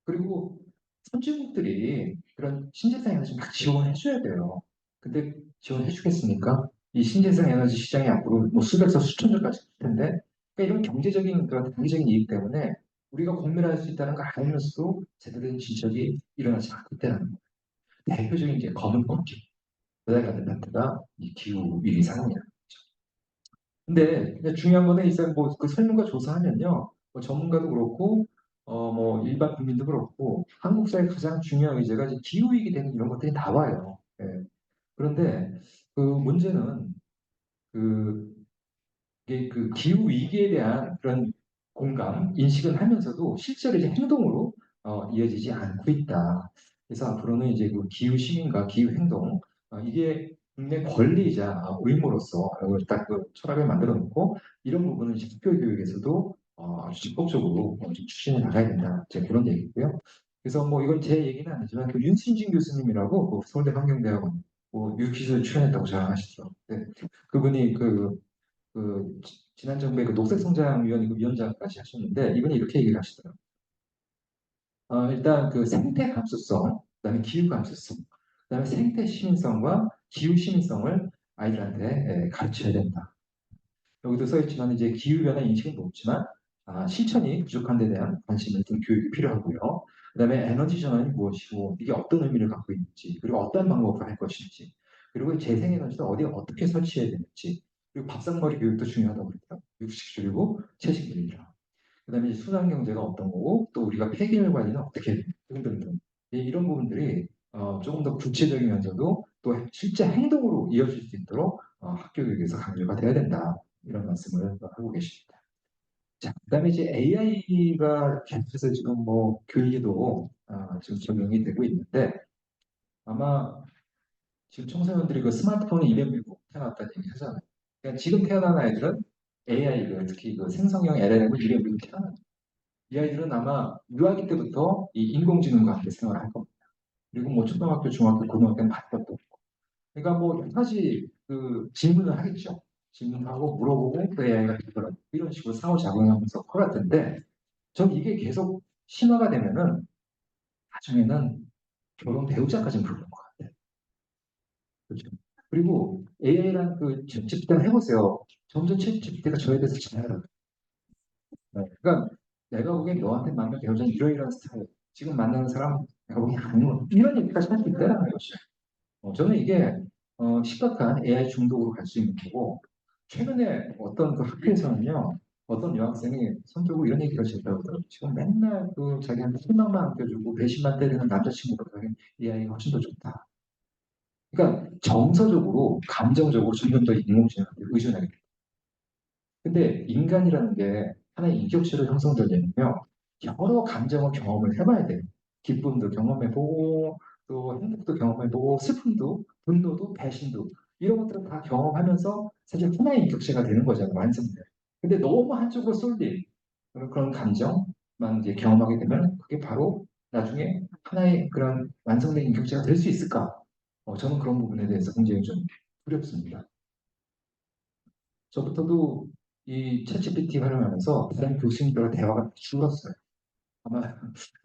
그리고 선진국들이 그런 신재생 에너지 막 지원해줘야 돼요. 근데 지원해주겠습니까? 이 신재생 에너지 시장이 앞으로 뭐 수백서 수천조까지 될 텐데, 그러니까 이런 경제적인 그런 단기적인 이익 때문에 우리가 공멸할 수 있다는 걸 알면서도 제대로 된 진척이 일어나지 않고 있다는 거예요. 대표적인 게 검은 꽃길, 배달가는 파트가 이 기후 위기 상황이에요. 근데 중요한 거는 이제 뭐그 설문과 조사하면요, 뭐 전문가도 그렇고, 뭐 일반 국민도 그렇고, 한국 사회 가장 중요한 의제가 이제 기후 위기 되는 이런 것들이 나와요. 예. 그런데 그 문제는 그 이게 그 기후 위기에 대한 그런 공감, 인식은 하면서도 실제로 이제 행동으로 이어지지 않고 있다. 그래서 앞으로는 이제 그 기후 시민과 기후 행동 이게 국내 권리이자 의무로서 이걸 딱그 철학을 만들어 놓고 이런 부분은 이제 학교 교육에서도 아주 적극적으로 좀 추진해 나가야 된다. 제 그런 얘기고요. 그래서 뭐 이건 제 얘기는 아니지만 그 윤순진 교수님이라고 그 서울대 환경대학원 뭐 유퀴즈 출연했다고 자랑하시죠. 네. 그분이 그 지난 정부의 그 녹색성장위원회 그 위원장까지 하셨는데 이분이 이렇게 얘기를 하시더라고요. 일단 그 생태 감수성, 그다음에 기후 감수성, 그다음에 생태 시민성과 기후 시민성을 아이들한테 가르쳐야 된다. 여기도 써 있지만 이제 기후 변화 인식은 높지만 실천이 부족한 데 대한 관심을 둔 교육이 필요하고요. 그다음에 에너지 전환이 무엇이고 이게 어떤 의미를 갖고 있는지 그리고 어떤 방법으로 할 것인지 그리고 재생에너지를 어디에 어떻게 설치해야 되는지 그리고 밥상머리 교육도 중요하다고 그랬더라고요. 육식 줄이고 채식 줄이라. 그다음에 순환 경제가 어떤 거고 또 우리가 폐기물 관리는 어떻게 해야 되는지 등등등 이런 부분들이 조금 더 구체적이면서도 또 실제 행동으로 이어질 수 있도록 학교 교육에서 강조가 돼야 된다 이런 말씀을 하고 계십니다. 자, 그다음에 이제 AI가 계속해서 지금 뭐 교육에도 지금 적용이 되고 있는데 아마 지금 청소년들이 그 스마트폰에 입에 물고 태어났다는 얘기 하잖아요. 그러니까 지금 태어난 아이들은 AI, 특히 그 생성형 LLM을 입에 물고 태어난 이 아이들은 아마 유아기 때부터 이 인공지능과 함께 생활을 할 겁니다. 그리고 뭐 초등학교, 중학교, 고등학교는 할 것도 없고. 그러니까 뭐 사실 그 질문을 하겠죠. 질문하고 물어보고 그 AI가 답변을 이런 식으로 상호작용하면서 커갈 텐데 전 이게 계속 심화가 되면은 나중에는 결혼 배우자까지 부르는 것 같아요. 그렇죠. 그리고 AI랑 그 챗GPT랑 해보세요. 점점 챗GPT가 저에 대해서 잘 알아요. 네. 그러니까 내가 보기엔 너한테 맞는 배우자는 이러이러한 스타일. 지금 만나는 사람 내가 보기엔 아니고 이런 얘기까지 할 수 있다는 거죠. 저는 이게 심각한 AI 중독으로 갈 수 있는 거고 최근에 어떤 그 학교에서는요. 어떤 여학생이 손들고 이런 얘기를 하시더라고요. 지금 맨날 그 자기한테 희망만 안겨주고 배신만 때리는 남자친구보다 AI가 훨씬 더 좋다. 그러니까 정서적으로, 감정적으로 점점 더 인공지능한테 의존하게 돼요. 근데 인간이라는 게 하나의 인격체로 형성되려면요. 여러 감정을 경험을 해봐야 돼요. 기쁨도 경험해보고, 또 행복도 경험해보고, 슬픔도, 분노도, 배신도, 이런 것들을 다 경험하면서 사실 하나의 인격체가 되는 거잖아요. 완성돼. 근데 너무 한쪽으로 쏠린 그런 감정만 이제 경험하게 되면 그게 바로 나중에 하나의 그런 완성된 인격체가 될 수 있을까? 저는 그런 부분에 대해서 굉장히 좀 두렵습니다. 저부터도 이 챗GPT 활용하면서 다른 교수님들과 대화가 줄었어요. 아마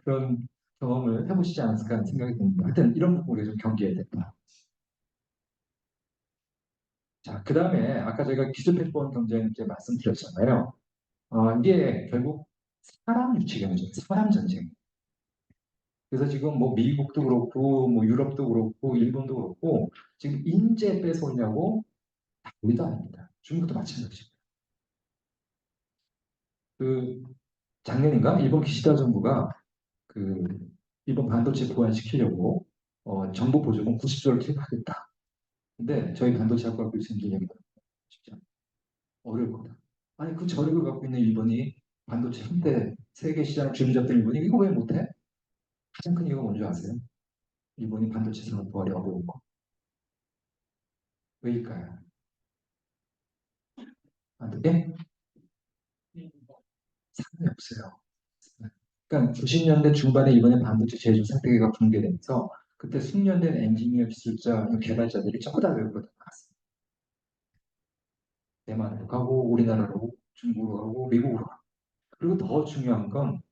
그런 경험을 해보시지 않았을까 하는 생각이 듭니다. 하여튼 이런 부분을 좀 경계해야 된다. 자, 그 다음에 아까 저희가 기술패권 경쟁 이제 말씀드렸잖아요. 이게 결국 사람 유치 경쟁, 사람 전쟁. 그래서 지금 뭐 미국도 그렇고, 뭐 유럽도 그렇고, 일본도 그렇고, 지금 인재 뺏어오냐고 우리도 아닙니다. 중국도 마찬가지입니다. 그 작년인가 일본 기시다 정부가 그 일본 반도체 보완시키려고 정부 보조금 90조를 투입하겠다. 근데 저희 반도체 학과 교수님들 얘기가 쉽지 않아요. 어려울 거다. 아니 그 저력을 갖고 있는 일본이 반도체 한때 세계 시장을 주름잡던 일본이 이거 왜 못해? 가장 큰 이유가 뭔지 아세요? 일본이 반도체 산업 부활이 어려운 거. 왜일까요? 반도체 상관이 없어요. 그러니까 90년대 중반에 일본의 반도체 제조 생태계가 붕괴되면서 그때 숙련된 엔지니어 기술자, 개발자들이 전부 다 외국으로 나갔어요. 대만으로 가고 우리나라로 중국으로 가고 미국으로 가고 그리고 더 중요한 건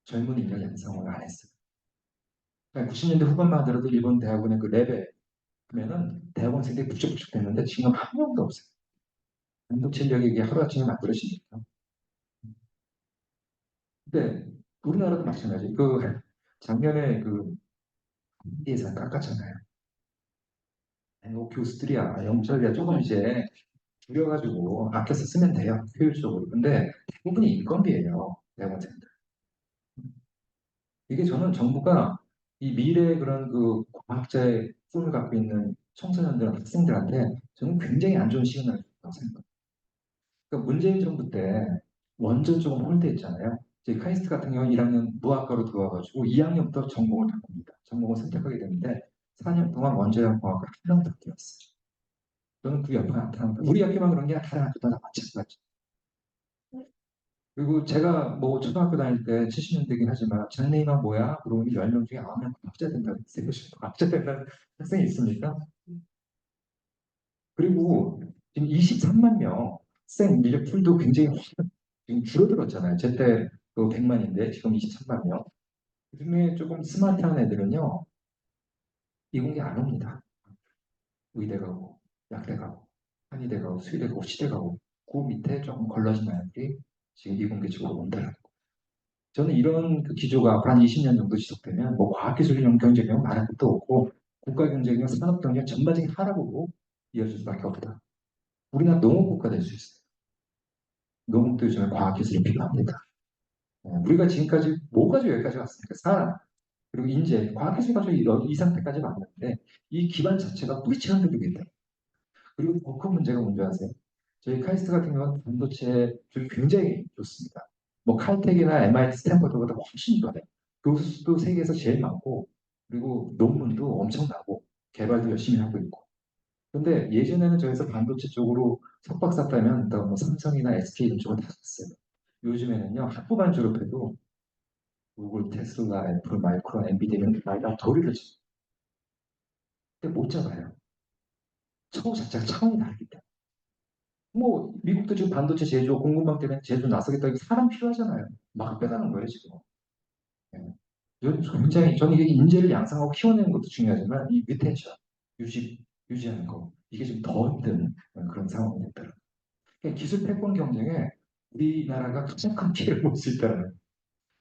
젊은 인력 양성을 안 했어요. 그러니까 90년대 후반만 하더라도 일본 대학원의 그 레벨 그러면은 대학원생들이 부쩍부쩍 됐는데 지금 한 명도 없어요. 반도체 인력이 이게 하루아침에 만들어지니까. 근데 우리나라도 마찬가지. 그 작년에 그 예산 깎았잖아요. 뭐 교수들이야 영철이야 조금 이제 줄여가지고 아껴서 쓰면 돼요 효율적으로. 근데 대부분이 인건비예요 대학원생들. 이게 저는 정부가 이 미래의 그런 그 과학자의 꿈을 갖고 있는 청소년들, 학생들한테 저는 굉장히 안 좋은 시그널을 줬다고 생각합니다. 그러니까 문재인 정부 때 원전 조금 홀대했잖아요. 이제 카이스트 같은 경우는 1학년 무학과로 들어와가지고 2학년부터 전공을 바꿉니다. 전공을 선택하게 되는데 4년 동안 원자력 과학을 한 명도 안 배웠어요. 저는 그 옆에 나타납니다. 우리 학교만 그런 게 아니라 다른 학교도 다 마찬가지. 그리고 제가 뭐 초등학교 다닐 때 70년대긴 하지만 장래희망 뭐야? 그러면 10명 중에 9명 과학자 된다고 했어요. 과학자 된다는 학생이 있습니까? 그리고 지금 23만 명 학생 인력 풀도 굉장히 지금 줄어들었잖아요. 제때 그 100만인데 지금 23만 명. 그중에 조금 스마트한 애들은요. 이공계 안 옵니다. 의대 가고 약대 가고 한의대 가고 수의대 가고 시대 가고 그 밑에 조금 걸러진 아이들이 지금 이공계 쪽으로 온다는 거. 저는 이런 그 기조가 앞으로 한 20년 정도 지속되면 뭐 과학기술력 경쟁력 말할 것도 없고 국가 경쟁력, 산업 경쟁 전반적인 하락으로 이어질 수밖에 없다. 우리나라 농업국가 될 수 있어요. 농업도 요즘에 과학기술이 필요합니다. 우리가 지금까지 뭐 가지고 여기까지 왔습니까? 사람, 그리고 인재, 과학기술 가지고 이 상태까지 왔는데 이 기반 자체가 뿌리치 흔들리고 있다. 그리고 더 큰 문제가 뭔지 아세요? 저희 카이스트 같은 경우는 반도체 좀 굉장히 좋습니다. 뭐 칼텍이나 MIT, 스탠퍼드보다 훨씬 좋아요. 교수도 세계에서 제일 많고 그리고 논문도 엄청나고 개발도 열심히 하고 있고. 근데 예전에는 저희서 반도체 쪽으로 석박사 따면 뭐 삼성이나 SK 이런 쪽으로 다 갔어요. 요즘에는요 학부만 졸업해도 구글, 테슬라, 애플, 마이크론, 엔비디아는 다 도리를 못 잡아요. 처우 자체가 차원이 다르기 때문에. 뭐 미국도 지금 반도체 제조 공급망 때문에 제조 나서겠다 이거 사람 필요하잖아요. 막 빼가는 거예요 지금. 예. 굉장히 저는 이게 인재를 양성하고 키워내는 것도 중요하지만 이 리텐션 유지하는 거 이게 좀 더 힘든 그런 상황이 됐더라고요. 그러니까 기술 패권 경쟁에 우리나라가 가장 큰 피해를 볼 수 있다는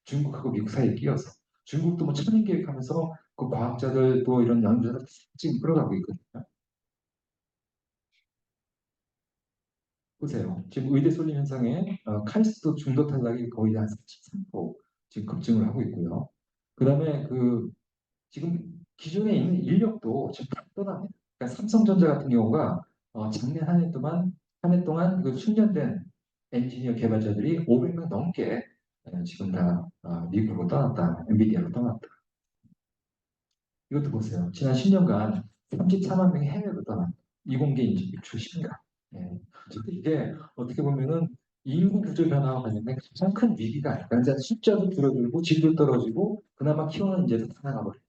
중국하고 미국 사이에 끼어서 중국도 뭐 천인 계획하면서 그 과학자들 또 이런 연구자들 지금 끌어가고 있거든요. 보세요. 지금 의대 쏠림 현상에 칼스도 중도 탈락이 거의 한 43% 지금 급증을 하고 있고요. 그다음에 그 지금 기존에 있는 인력도 지금 다 떠납니다. 그러니까 삼성전자 같은 경우가 작년 한 해 동안 그 숙련된 엔지니어 개발자들이 500명 넘게 지금 다 미국으로 떠났다, 엔비디아로 떠났다. 이것도 보세요. 지난 10년간 34만 명이 해외로 떠났다. 이공계 인재 유출 심각. 예. 어쨌든 이게 어떻게 보면은 인구 구조 변화와 관련된 가장 큰 위기가 아닐까. 그러니까 숫자도 줄어들고 질도 떨어지고 그나마 키우는 인재도 다 나가버려.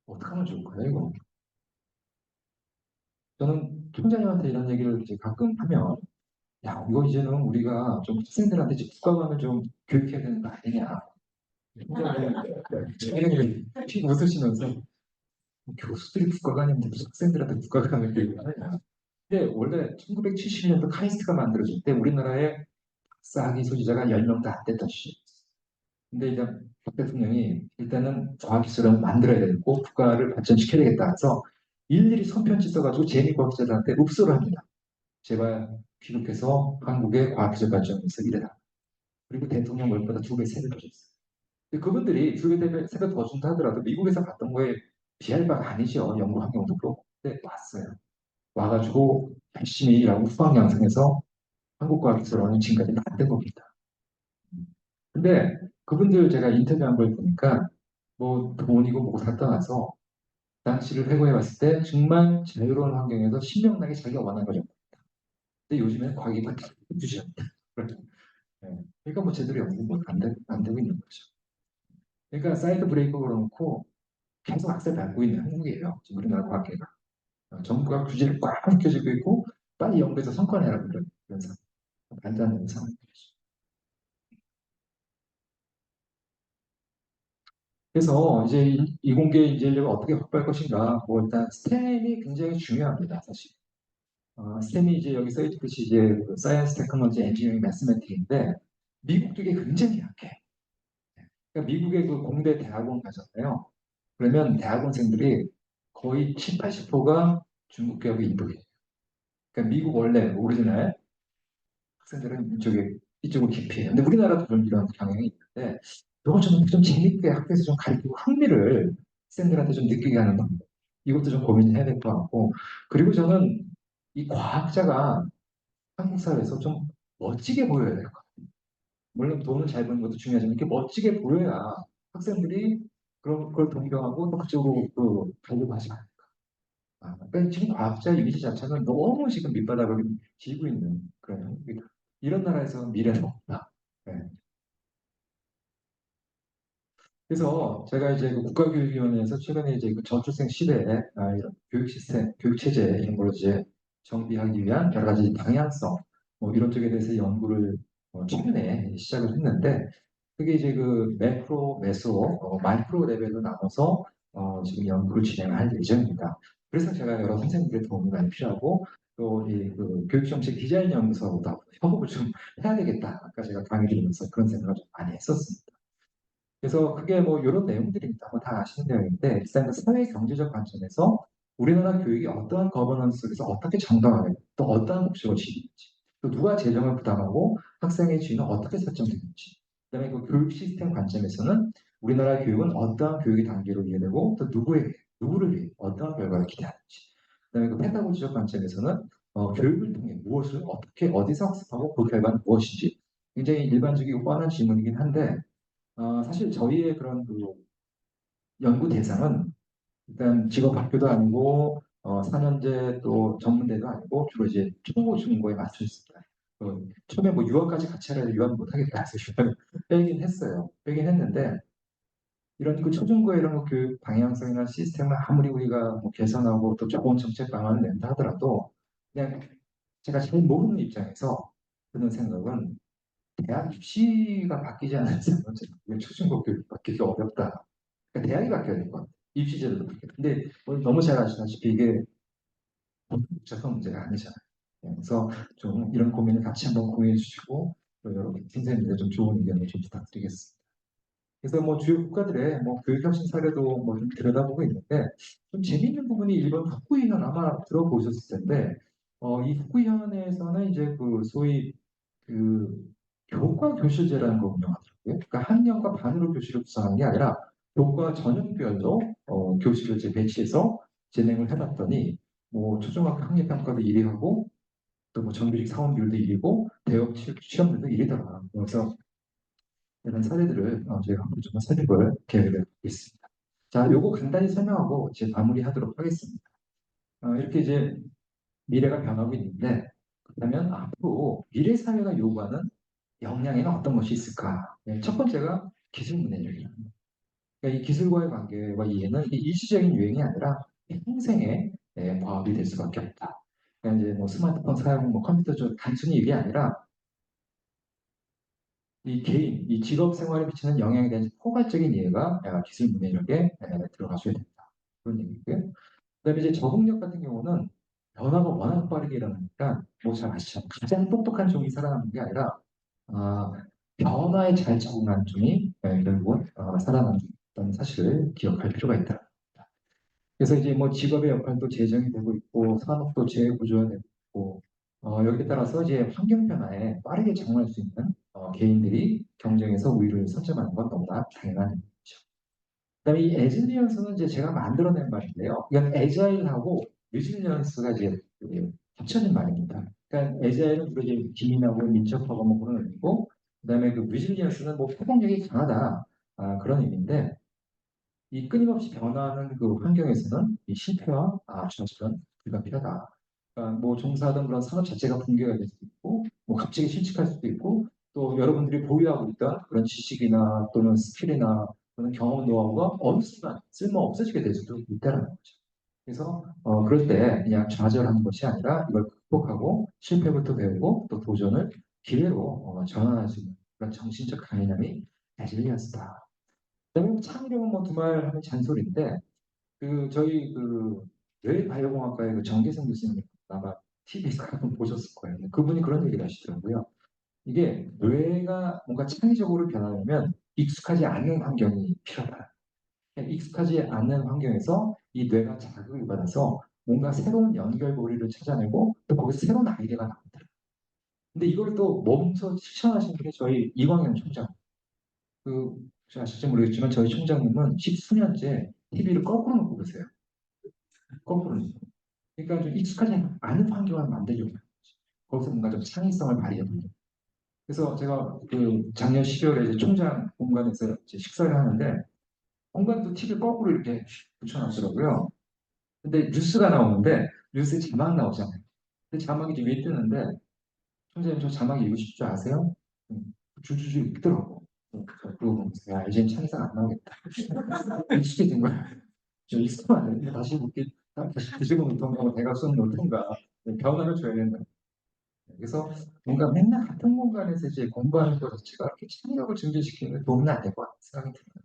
어떡하면 좋을까요, 이거? 저는 총장님한테 이런 얘기를 이제 가끔 하면, 야, 이거 이제는 우리가 좀 학생들한테 이제 국가관을 좀 교육해야 되는 거 아니냐. 총장님이 피 웃으시면서 교수들이 국가관인데 무슨 학생들한테 국가관을 교육을 하냐. 근데 원래 1970년도 카이스트가 만들어질 때 우리나라에 박사학위 소지자가 10명도 안 됐던 시절. 근데 이제 박 대통령이 일단은 과학기술을 만들어야 되고 국가를 발전시켜야 되겠다 해서 일일이 손편지 써가지고 재미과학자들한테 읍소를 합니다. 제발 귀국해서 한국의 과학기술 발전에서 일해라. 그리고 대통령 월보다 2배, 3배 더 줬어요. 근데 그분들이 2배, 3배 더 준다 하더라도 미국에서 갔던 거에 비할 바가 아니죠. 연구 환경도 그렇고. 근데 왔어요. 와가지고 열심히 일하고 후방 양성해서 한국과학기술원을 지금까지 만든 겁니다. 근데 그분들 제가 인터뷰한 걸 보니까 뭐 돈이고 뭐고 다 떠나서 당시를 회고해 봤을 때 정말 자유로운 환경에서 신명나게 자기가 원하는 거죠. 근데 요즘에는 과학이 다 주시합니다. 그러니까 뭐 제대로 연구 안 되고 있는 거죠. 그러니까 사이드 브레이크 걸어놓고 계속 악셀 밟고 있는 한국이에요. 지금 우리나라 과학계가. 정부가 규제를 꽉 켜지고 있고 빨리 연구해서 성과 내라 그런 상황. 말도 안 되는 상황이죠. 그래서 이제 이공계 인재인력을 어떻게 확보할 것인가. 뭐 일단 스템이 굉장히 중요합니다. 사실. 스템이 이제 여기 써있듯이 이제 그 사이언스, 테크놀로지, 엔지니어링, 매스매틱인데 미국도 이게 굉장히 약해. 그러니까 미국의 그 공대 대학원 가잖아요. 그러면 대학원생들이 거의 7, 80%가 중국 계열의 인도예요. 그러니까 미국 원래 오리지널 학생들은 이쪽으로 기피해요. 근데 우리나라도 좀 이런 경향이 있는데 이건 좀 재밌게 학교에서 좀 가르치고 흥미를 학생들한테 좀 느끼게 하는 겁니다. 이것도 좀 고민해야 될 것 같고 그리고 저는 이 과학자가 한국 사회에서 좀 멋지게 보여야 될 것 같아요. 물론 돈을 잘 버는 것도 중요하지만 이렇게 멋지게 보여야 학생들이 그런 걸 동경하고 또 그쪽으로 가려고 하지 않아요. 그러니까 지금 과학자 이미지 자체는 너무 지금 밑바닥을 지고 있는 그런 형국이다. 이런 나라에서 미래는 없다. 네. 그래서 제가 이제 그 국가교육위원회에서 최근에 이제 그 저출생 시대에 이런 교육 시스템, 교육 체제 이런 걸 이제 정비하기 위한 여러 가지 방향성 뭐 이런 쪽에 대해서 연구를 최근에 시작을 했는데 그게 이제 그 매크로, 메소, 마이크로 레벨로 나눠서 지금 연구를 진행할 예정입니다. 그래서 제가 여러 선생님들의 도움이 많이 필요하고 또 이 그 교육정책 디자인 연구소하고도 협업을 좀 해야 되겠다. 아까 제가 강의 들으면서 그런 생각을 좀 많이 했었습니다. 그래서 그게 뭐 이런 내용들입니다. 뭐 다 아시는 내용인데 일단 그 사회 경제적 관점에서 우리나라 교육이 어떠한 거버넌스 속에서 어떻게 정당하게 또 어떠한 목적을 지니는지 또 누가 재정을 부담하고 학생의 지위는 어떻게 설정되는지 그다음에 그 교육 시스템 관점에서는 우리나라 교육은 어떠한 교육의 단계로 이해되고 또 누구에게 누구를 위해 어떠한 결과를 기대하는지 그다음에 그 페다고지적 관점에서는 교육을 통해 무엇을 어떻게 어디서 학습하고 그 결과는 무엇인지 굉장히 일반적이고 뻔한 질문이긴 한데 사실 저희의 그런 그 연구 대상은 일단 직업 학교도 아니고 4년제 또 전문대도 아니고 주로 이제 초보 중고에 맞춰 있습니다. 처음에 뭐 유학까지 같이 하려 유학 못하겠다 해서 유학을 빼긴 했어요. 빼긴 했는데 이런 그 초중고 이런 거 교육 방향성이나 시스템을 아무리 우리가 뭐 개선하고 또 좋은 정책 방안을 낸다 하더라도 그냥 제가 잘 모르는 입장에서 드는 생각은 대학 입시가 바뀌지 않는 이상 초중고 교육 바뀌기 어렵다. 그러니까 대학이 바뀌어야 될 것 같아요. 입시 제도도 바뀌어야 돼. 근데 너무 잘 아시다시피 이게 복잡한 문제가 아니잖아요. 그래서 좀 이런 고민을 같이 한번 공유해 주시고 또 여러분 선생님들 좀 좋은 의견을 좀 부탁드리겠습니다. 그래서 뭐 주요 국가들의 뭐 교육 혁신 사례도 뭐 좀 들여다보고 있는데 좀 재미있는 부분이 일본 후쿠이현 아마 들어보셨을 텐데 이 후쿠이현에서는 이제 그 소위 그 교과 교실제라는 걸 운영하더라고요. 그러니까 학년과 반으로 교실을 구성하는 게 아니라 교과 전형별로 교실을 이제 배치해서 진행을 해봤더니 뭐 초중학교 학력평가도 1위 하고 또 뭐 정규직 사원비율도 1위고 대학 시험들도 1위더라. 그래서 이런 사례들을 저희가 한번 좀 살펴볼 계획을 갖고 있습니다. 자, 요거 간단히 설명하고 이제 마무리하도록 하겠습니다. 이렇게 이제 미래가 변하고 있는데 그러면 앞으로 미래 사회가 요구하는 역량에는 어떤 것이 있을까? 네, 첫 번째가 기술 문해력이에요. 그러니까 이 기술과의 관계와 이해는 이 일시적인 유행이 아니라 평생의 과업이 될 수밖에 없다. 그러니까 이제 뭐 스마트폰 사용, 뭐 컴퓨터 좀 단순히 이게 아니라 이 개인, 이 직업 생활에 미치는 영향에 대한 포괄적인 이해가 기술 문해력에 들어가줘야 된다. 그런 얘기고요. 그다음에 이제 적응력 같은 경우는 변화가 워낙 빠르게 일어나니까 뭐 잘 아시죠? 가장 똑똑한 종이 살아남는 게 아니라 아, 변화에 잘 적응한 종이 결국은 살아남는다는 사실을 기억할 필요가 있다. 그래서 이제 뭐 직업의 역할도 재정이 되고 있고 산업도 재구조화되고 있고 여기에 따라서 이제 환경 변화에 빠르게 적응할 수 있는 개인들이 경쟁에서 우위를 선점하는 건 너무나 당연한 일이죠. 그다음에 이 에질리언스는 이제 제가 만들어낸 말인데요. 이건 에자일하고 리질리언스가 이제 합쳐진 말입니다. 그러니까 에자일은 주로 이제 기민하고 민첩하고 뭐 그런 의미고, 그다음에 그 리질리언스는 뭐 회복력이 강하다 그런 의미인데 이 끊임없이 변화하는 그 환경에서는 이 실패와 좌절은 불가피하다. 그러니까 뭐 종사하던 그런 산업 자체가 붕괴가 될 수도 있고, 뭐 갑자기 실직할 수도 있고, 또 여러분들이 보유하고 있던 그런 지식이나 또는 스킬이나 또는 경험 노하우가 어느 순간 쓸모 없어지게 될 수도 있다는 거죠. 그래서 그럴 때 그냥 좌절하는 것이 아니라 이걸 극복하고 실패부터 배우고 또 도전을 기회로 전환할 수 있는 그런 정신적 강인함이 레질리언스다. 그다음에 창의력은 뭐 두말 하면 잔소리인데 그 저희 그 뇌바이오공학과의 그 정계성 교수님 아마 TV에서 가끔 보셨을 거예요. 그분이 그런 얘기를 하시더라고요. 이게 뇌가 뭔가 창의적으로 변하려면 익숙하지 않은 환경이 필요하다. 익숙하지 않는 환경에서 이 뇌가 자극을 받아서 뭔가 새로운 연결고리를 찾아내고 또 거기서 새로운 아이디어가 나온다. 근데 이걸 또 몸소 실천하신 분이 저희 이광현 총장. 그 혹시 아실지 모르겠지만 저희 총장님은 십수년째 TV를 거꾸로 놓고 보세요. 거꾸로 놓고. 그러니까 좀 익숙하지 않은 환경을 만들려고 해요. 거기서 뭔가 좀 창의성을 발휘해보려고. 그래서 제가 그 작년 12월에 이제 총장 공간에서 이제 식사를 하는데 공간도 TV를 거꾸로 이렇게 붙여놨더라고요. 근데 뉴스가 나오는데 뉴스에 자막 나오잖아요. 근데 자막이 이제 위에 뜨는데 총장님 저 자막 읽으실 줄 아세요? 줄줄줄 읽더라고. 그거 보면서 야 이젠 창의성 안 나오겠다. 익숙해진 거야. 좀 익숙하면 안 되는데 다시 이렇게 다시 뒤집어 놓던가 뭐 대각선 놓던가 변화를 줘야 된다. 그래서 뭔가 맨날 같은 공간에서 이제 공부하는 것 자체가 이렇게 창의력을 증진시키는 데 도움은 안 될 것 같은 생각이 듭니다.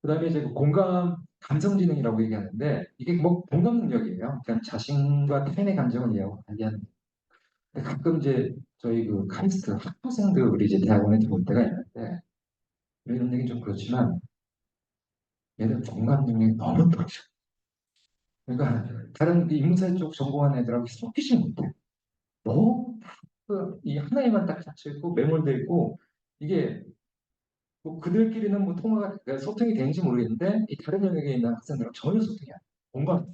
그다음에 이제 그 공감 감성지능이라고 얘기하는데 이게 뭐 공감 능력이에요. 그냥 자신과 타인의 감정을 이해하고 발견하는. 근데 가끔 이제 저희 그 카이스트 학부생들이 이제 대학원에 들어올 때가 있는데 이런 얘기 좀 그렇지만 얘들 공감 능력이 너무 떨어져. 그러니까 다른 그 인문사 쪽 전공한 애들하고 섞이지 못해. 너무 이 하나에만 딱 갇혀 있고 매몰돼 있고 이게 뭐 그들끼리는 뭐 통화가 그러니까 소통이 되는지 모르겠는데 이 다른 영역에 있는 학생들은 전혀 소통이 안 돼. 공감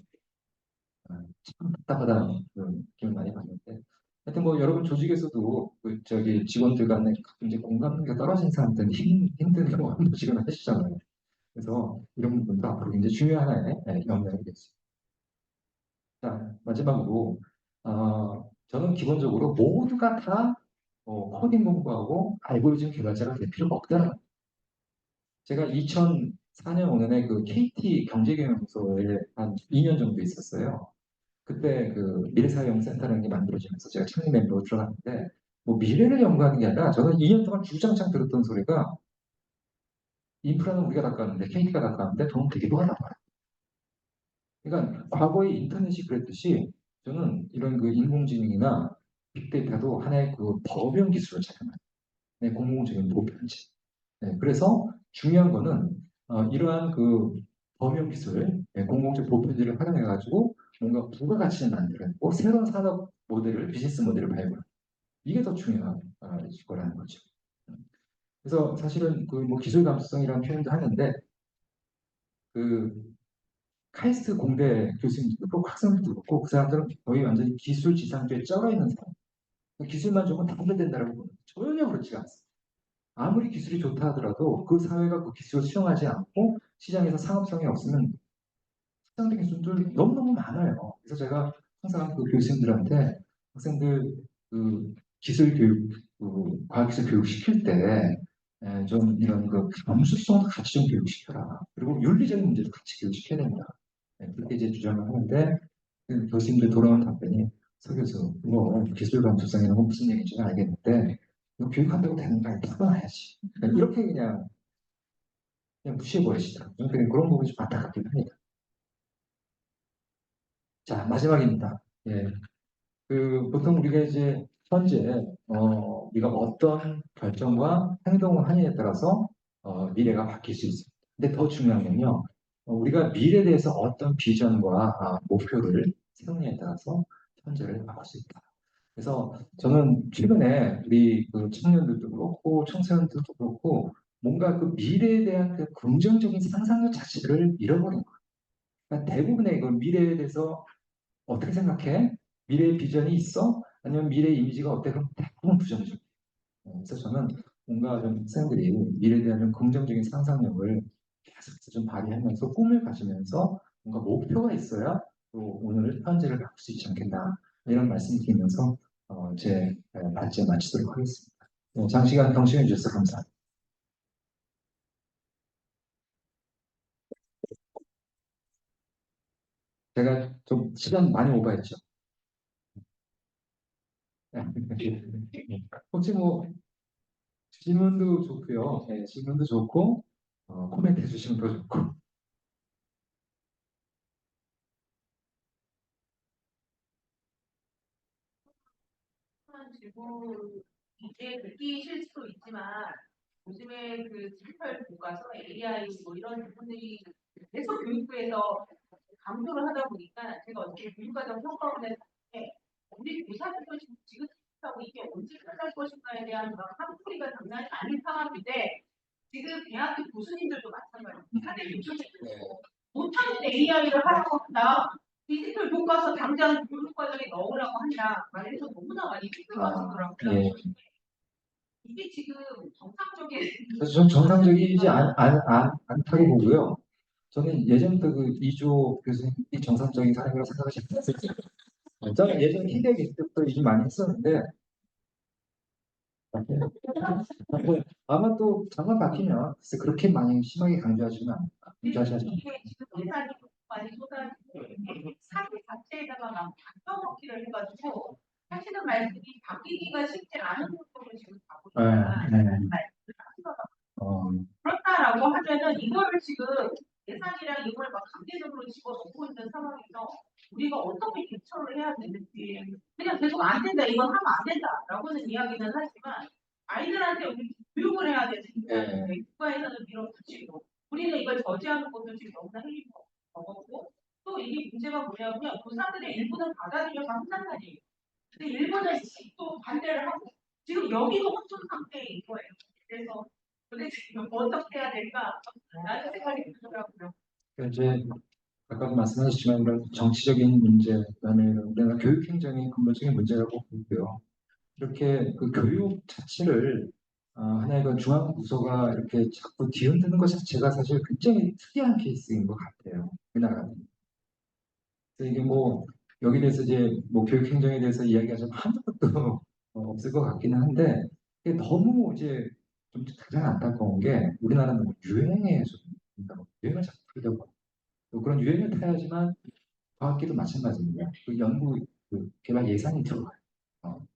참 답답하다는 그런 느낌을 많이 받는데 하여튼 뭐 여러분 조직에서도 그 저기 직원들 간에 가끔 이제 공감력이 떨어진 사람들은 힘든 경우 한 번씩은 하시잖아요. 그래서 이런 부분도 앞으로 굉장히 중요한 하나의 역량이 되겠습니다. 자, 마지막으로 저는 기본적으로 모두가 다 코딩 공부하고 알고리즘 개발자가 될 필요가 없다는 거예요. 제가 2004년 5년에 그 KT 경제경영소에 한 2년 정도 있었어요. 그때 그 미래사회연구센터라는 게 만들어지면서 제가 창립 멤버로 들어갔는데 뭐 미래를 연구하는 게 아니라 저는 2년 동안 주장창 들었던 소리가 인프라는 우리가 닦았는데 KT가 닦았는데 돈 되게 많다고 해요. 그러니까 과거의 인터넷이 그랬듯이 저는 이런 그 인공지능이나 빅데이터도 하나의 그 범용 기술을 착용하는 공공적인 보편지. 네, 그래서 중요한 거는 이러한 그 범용 기술, 공공적 보편지를 활용해 가지고 뭔가 부가가치를 만들어내고 새로운 산업 모델을 비즈니스 모델을 발굴하는 이게 더 중요한 거라는 거죠. 그래서 사실은 그 뭐 기술 감수성이라는 표현도 하는데 그 카이스트 공대 교수님도 그렇고 학생들도 그렇고 그 사람들은 거의 완전히 기술 지상주의에 쩔어 있는 사람. 기술만 좋으면 다 된다라고 보는 전혀 그렇지가 않습니다. 아무리 기술이 좋다 하더라도 그 사회가 그 기술을 수용하지 않고 시장에서 상업성이 없으면 시장적인 기술들이 너무너무 많아요. 그래서 제가 항상 그 교수님들한테 학생들 그 기술 교육, 그 과학기술 교육 시킬 때 좀 이런 그 감수성도 같이 좀 교육시켜라. 그리고 윤리적인 문제도 같이 교육시켜야 된다. 그렇게 이제 주장을 하는데 그 교수님들 돌아온 답변이 서 교수, 뭐 기술 감수성이라는 건 무슨 얘기인지는 알겠는데 이거 교육한다고 되는 거 아니야? 풀어놔야지. 이렇게 그냥 무시해버리시더라고요. 그런 부분이 좀 안타깝긴 합니다. 자, 마지막입니다. 예. 그 보통 우리가 이제 현재 우리가 어떤 결정과 행동을 하느냐에 따라서 미래가 바뀔 수 있습니다. 근데 더 중요한 건요, 우리가 미래에 대해서 어떤 비전과 목표를 세우느냐에 따라서 현재를 바꿀 수 있다. 그래서 저는 최근에 우리 그 청년들도 그렇고 청소년들도 그렇고 뭔가 그 미래에 대한 그 긍정적인 상상력 자체를 잃어버린 거예요. 그러니까 대부분의 이건 미래에 대해서 어떻게 생각해? 미래의 비전이 있어? 아니면 미래의 이미지가 어때? 그럼 대부분 부정적. 그래서 저는 뭔가 좀 학생들이 미래에 대한 좀 긍정적인 상상력을 계속 좀 발휘하면서 꿈을 가지면서 뭔가 목표가 있어야 또 오늘 현재를 바꿀 수 있지 않겠나 이런 말씀 드리면서 제 발제 마치도록 하겠습니다. 장시간 경청해 주셔서 감사합니다. 제가 좀 시간 많이 오버했죠. 혹시 뭐 질문도 좋고요. 네, 질문도 좋고 코멘트 해주시면 더 좋고. 질문 이제 느끼실 수도 있지만 요즘에 그 디지털 교과서 AI 뭐 이런 부분들이 계속 교육부에서 강조를 하다 보니까 제가 어떻게 교육과정 평가원에 때 우리 교사들도 지금 하고 이게 언제 끝날 것인가에 대한 그런 한풀이가 장난이 아닌 상황인데 지금 대학교 교수님들도 마찬가지로 다들 요즘에 못하는 AI를 하라고 한다. 디지털 교과서 당장 교육과정에 넣으라고 한다. 말해서 너무나 많이 비판하시더라고요. 예. 이게 지금 정상적인 그래서 좀 정상적이지 않다고 보고요. 저는 예전부터 그 이주호 교수님이 정상적인 사람이라고 생각하지 않았어요. 저는 예전 희대기 있을 때부터 일 많이 했었는데 아마 또 장관 바뀌면 글쎄 그렇게 많이 심하게 강조하지는 않을까. 강조하지 이게 지금 논란이 많이 쏟아지고 사기 자체에다가 막 바꿔먹기를 해가지고 하시는 말씀이 바뀌기가 쉽지 않은 쪽으로 지금 가고 있다. 네, 네. 말씀을 하시더라고요. 그렇다라고 하면은 이거를 지금 세상이랑 이걸 막 강제적으로 집어넣고 있는 상황에서 우리가 어떻게 대처를 해야 되는지 그냥 계속 안 된다 이건 하면 안 된다라고는 이야기는 하지만 아이들한테 우리 교육을 해야 되는데 국가에서는 밀어붙이고 우리는 이걸 저지하는 것도 지금 너무나 힘이 적었고 또 이게 문제가 뭐냐면 고3들의 일부는 받아들여서 한단 말이에요. 근데 일부는 또 반대를 하고 지금 여기도 혼돈 상태인 거예요. 그래서 도대체 지금 어떻게 해야 될까? 라는 생각이 들더라고요. 이제 아까 말씀하셨지만 이런 정치적인 문제, 그다음에 우리나라 교육 행정의 근본적인 문제라고 보고요. 이렇게 그 교육 자체를 하나의 그 중앙 부서가 이렇게 자꾸 뒤흔드는 것 자체가 사실 굉장히 특이한 케이스인 것 같아요. 우리나라. 그래서 이게 뭐 여기 대해서 이제 뭐 교육 행정에 대해서 이야기하자면 한도 끝도 없을 것 같기는 한데 이게 너무 이제 좀 가장 안타까운 게 우리나라는 뭐 유행에 좀 유행을 자꾸 타려고 또 그런 유행을 타야지만 과학기도 마찬가지입니다. 그 연구 그 개발 예산이 들어가요.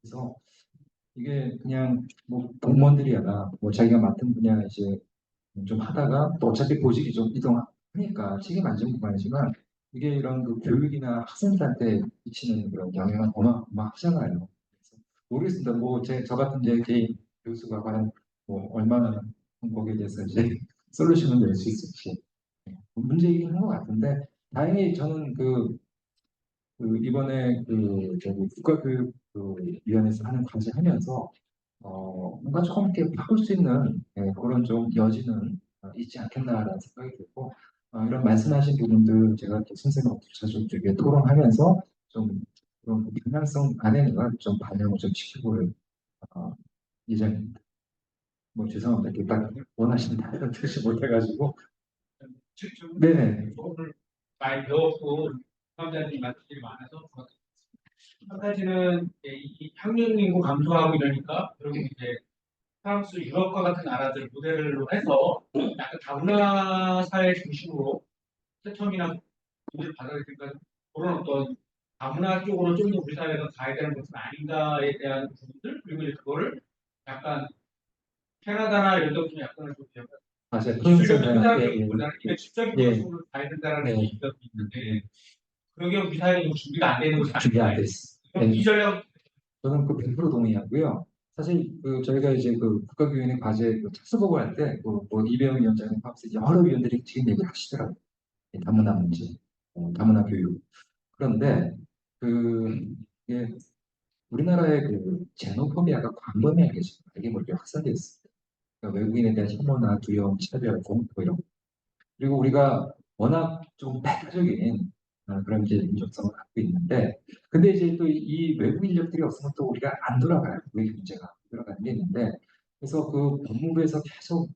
그래서 이게 그냥 뭐 공무원들이야 뭐 자기가 맡은 분야 이제 좀 하다가 또 어차피 보직이 좀 이동하니까 책임 안 지는 부분이지만 이게 이런 그 교육이나 학생들한테 미치는 그런 영향은 어마어마하잖아요. 그래서 모르겠습니다. 뭐 저 같은 제 개인 교수가 과연 뭐 얼마나 거기에 대해서 이제 솔루션을 낼 수 있을지 문제이긴 한 것 같은데 다행히 저는 이번에 저기 국가교육위원회에서 하는 과제하면서 뭔가 조금 이렇게 바꿀 수 있는 그런 좀 여지는 있지 않겠나라는 생각이 들고 이런 말씀하신 부분들 제가 또 선생님하고 자주 이렇게 토론하면서 좀 그런 방향성 안에는 좀 반영을 좀 시켜볼 어, 예정입니다. 뭐 죄송합니다. 이렇게 딱 원하시는 답변 드리지 못해가지고 네네. 오늘 많이 배웠고 수강자들이 말씀이 많아서 좋았습니다. 한 가지는 이제 이 학령 인구 감소하고 이러니까 그리고 이제 프랑스, 유럽과 같은 나라들 모델로 해서 약간 다문화 사회 중심으로 최첨이나 모델을 받아들이니까 그런 어떤 다문화 쪽으로 좀 더 우리 사회가 가야 되는 것은 아닌가에 대한 부분들 그리고 이제 그거를 약간 캐나다나 이런 데좀 약간 좀 맞아요. 기술력을 프랑스나 생각하기보다는 이게 예, 직접적인 것으로 가야 된다는 네. 얘기가 있는데 그러게 우리 사회는 준비가 안 되는 것이 준비 안 아닌가. 됐어. 그럼 네. 이 전략 저는 그 100% 동의하고요. 사실 저희가 이제 국가교육의 과제 착수보고 할 때 뭐 이배영 위원장님 포함해서 여러 위원들이 지금 얘기를 하시더라고요. 이 다문화 문제, 다문화 교육. 그런데 이게 우리나라의 제노포비아가 광범위하게 지금 알게 모르게 확산되어 있습니다. 그러니까 외국인에 대한 혐오나 두려움, 차별, 공포 이런 거. 그리고 우리가 워낙 좀 배타적인 그런 이제 민족성을 갖고 있는데, 근데 이제 또 이 외국 인력들이 없으면 또 우리가 안 돌아가요. 우리 문제가 돌아가는 게 있는데, 그래서 법무부에서 계속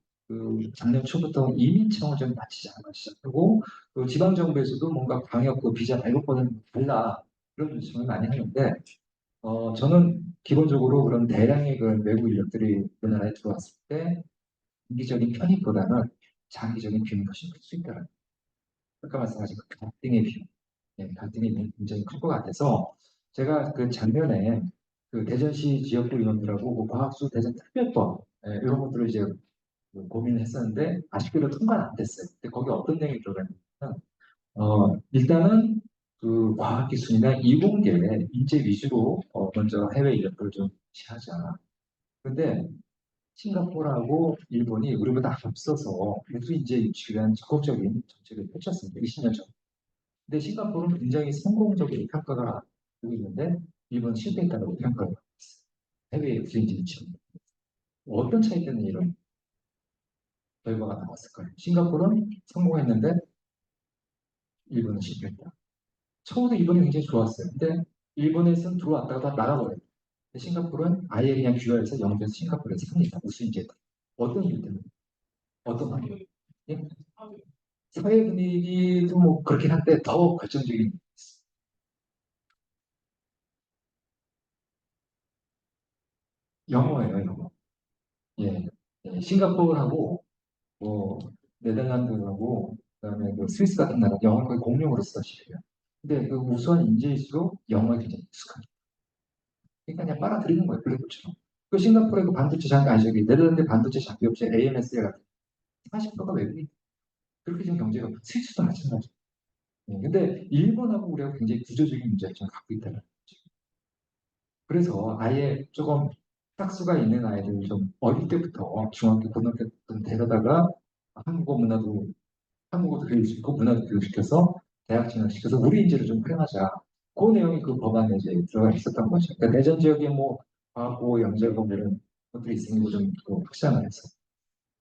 작년 초부터 이민청을 좀 마치지 않아 시작하고, 또 지방 정부에서도 뭔가 방역 비자 발급권을 달라 그런 요청을 많이 하는데, 저는 기본적으로 그런 대량의 그 외국 인력들이 우리나라에 들어왔을 때 장기적인 편익보다는 장기적인 비용이 훨씬 클 수 있다는 아까 말씀하신 그 갈등의 비용, 갈등의 비용이 굉장히 클 것 같아서 제가 그 작년에 그 대전시 지역구 의원들하고 그 과학수 대전 특별법 이런 것들을 이제 고민을 했었는데 아쉽게도 통과는 안 됐어요. 근데 거기 어떤 내용이 들어가냐면 일단은 그 과학기술이나 이공계 인재 위주로 먼저 해외 인력들을 좀 취하자. 근데 싱가포르하고 일본이 우리보다 앞서서 백수 인재 유치에 대한 적극적인 정책을 펼쳤습니다. 20년 전. 근데 싱가포르는 굉장히 성공적으로 평가가 되고 있는데 일본 실패했다고 평가를 받고 있어요. 해외 백수 인재 유치. 어떤 차이 때문에 이런 결과가 나왔을까요? 싱가포르는 성공했는데 일본은 실패했다. 처음에 일본이 굉장히 좋았어요. 근데 일본에서는 들어왔다가 다 나가버려요. 근데 싱가포르는 아예 그냥 귀화해서 영주에서 싱가포르에서 삽니다. 우수 인재. 어떤 이유 때문에? 어떤 방법? 예? 사회 분위기도 뭐 그렇긴 한데 더 결정적인 영어예요, 영어. 예, 싱가포르하고 뭐 네덜란드하고 그다음에 스위스 같은 나라 영어를 거의 공용으로 쓰다시피 해요. 근데 우수한 인재일수록 영어에 굉장히 익숙합니다. 그러니까 그냥 빨아들이는 거예요, 블랙홀처럼. 싱가포르의 반도체 장비, 아니 저기 네덜란드 반도체 장비 업체 AMSL 같은 40%가 외국인. 그렇게 지금 경제가 스위스도 마찬가지. 근데 일본하고 우리가 굉장히 구조적인 문제점을 갖고 있다는 거죠. 그래서 아예 조금 학수가 있는 아이들 좀 어릴 때부터 중학교, 고등학교 때부터 데려다가 한국어 문화도 한국어도 교육시키고 문화도 교육시켜서 대학 진학시켜서 우리 인재를 좀 활용하자. 그 내용이 그 법안에 이제 들어가 있었던 거죠. 그러니까 내전 지역에 뭐 과학고, 영재고 뭐 이런 것들이 있으니 뭐좀 확장을 해서.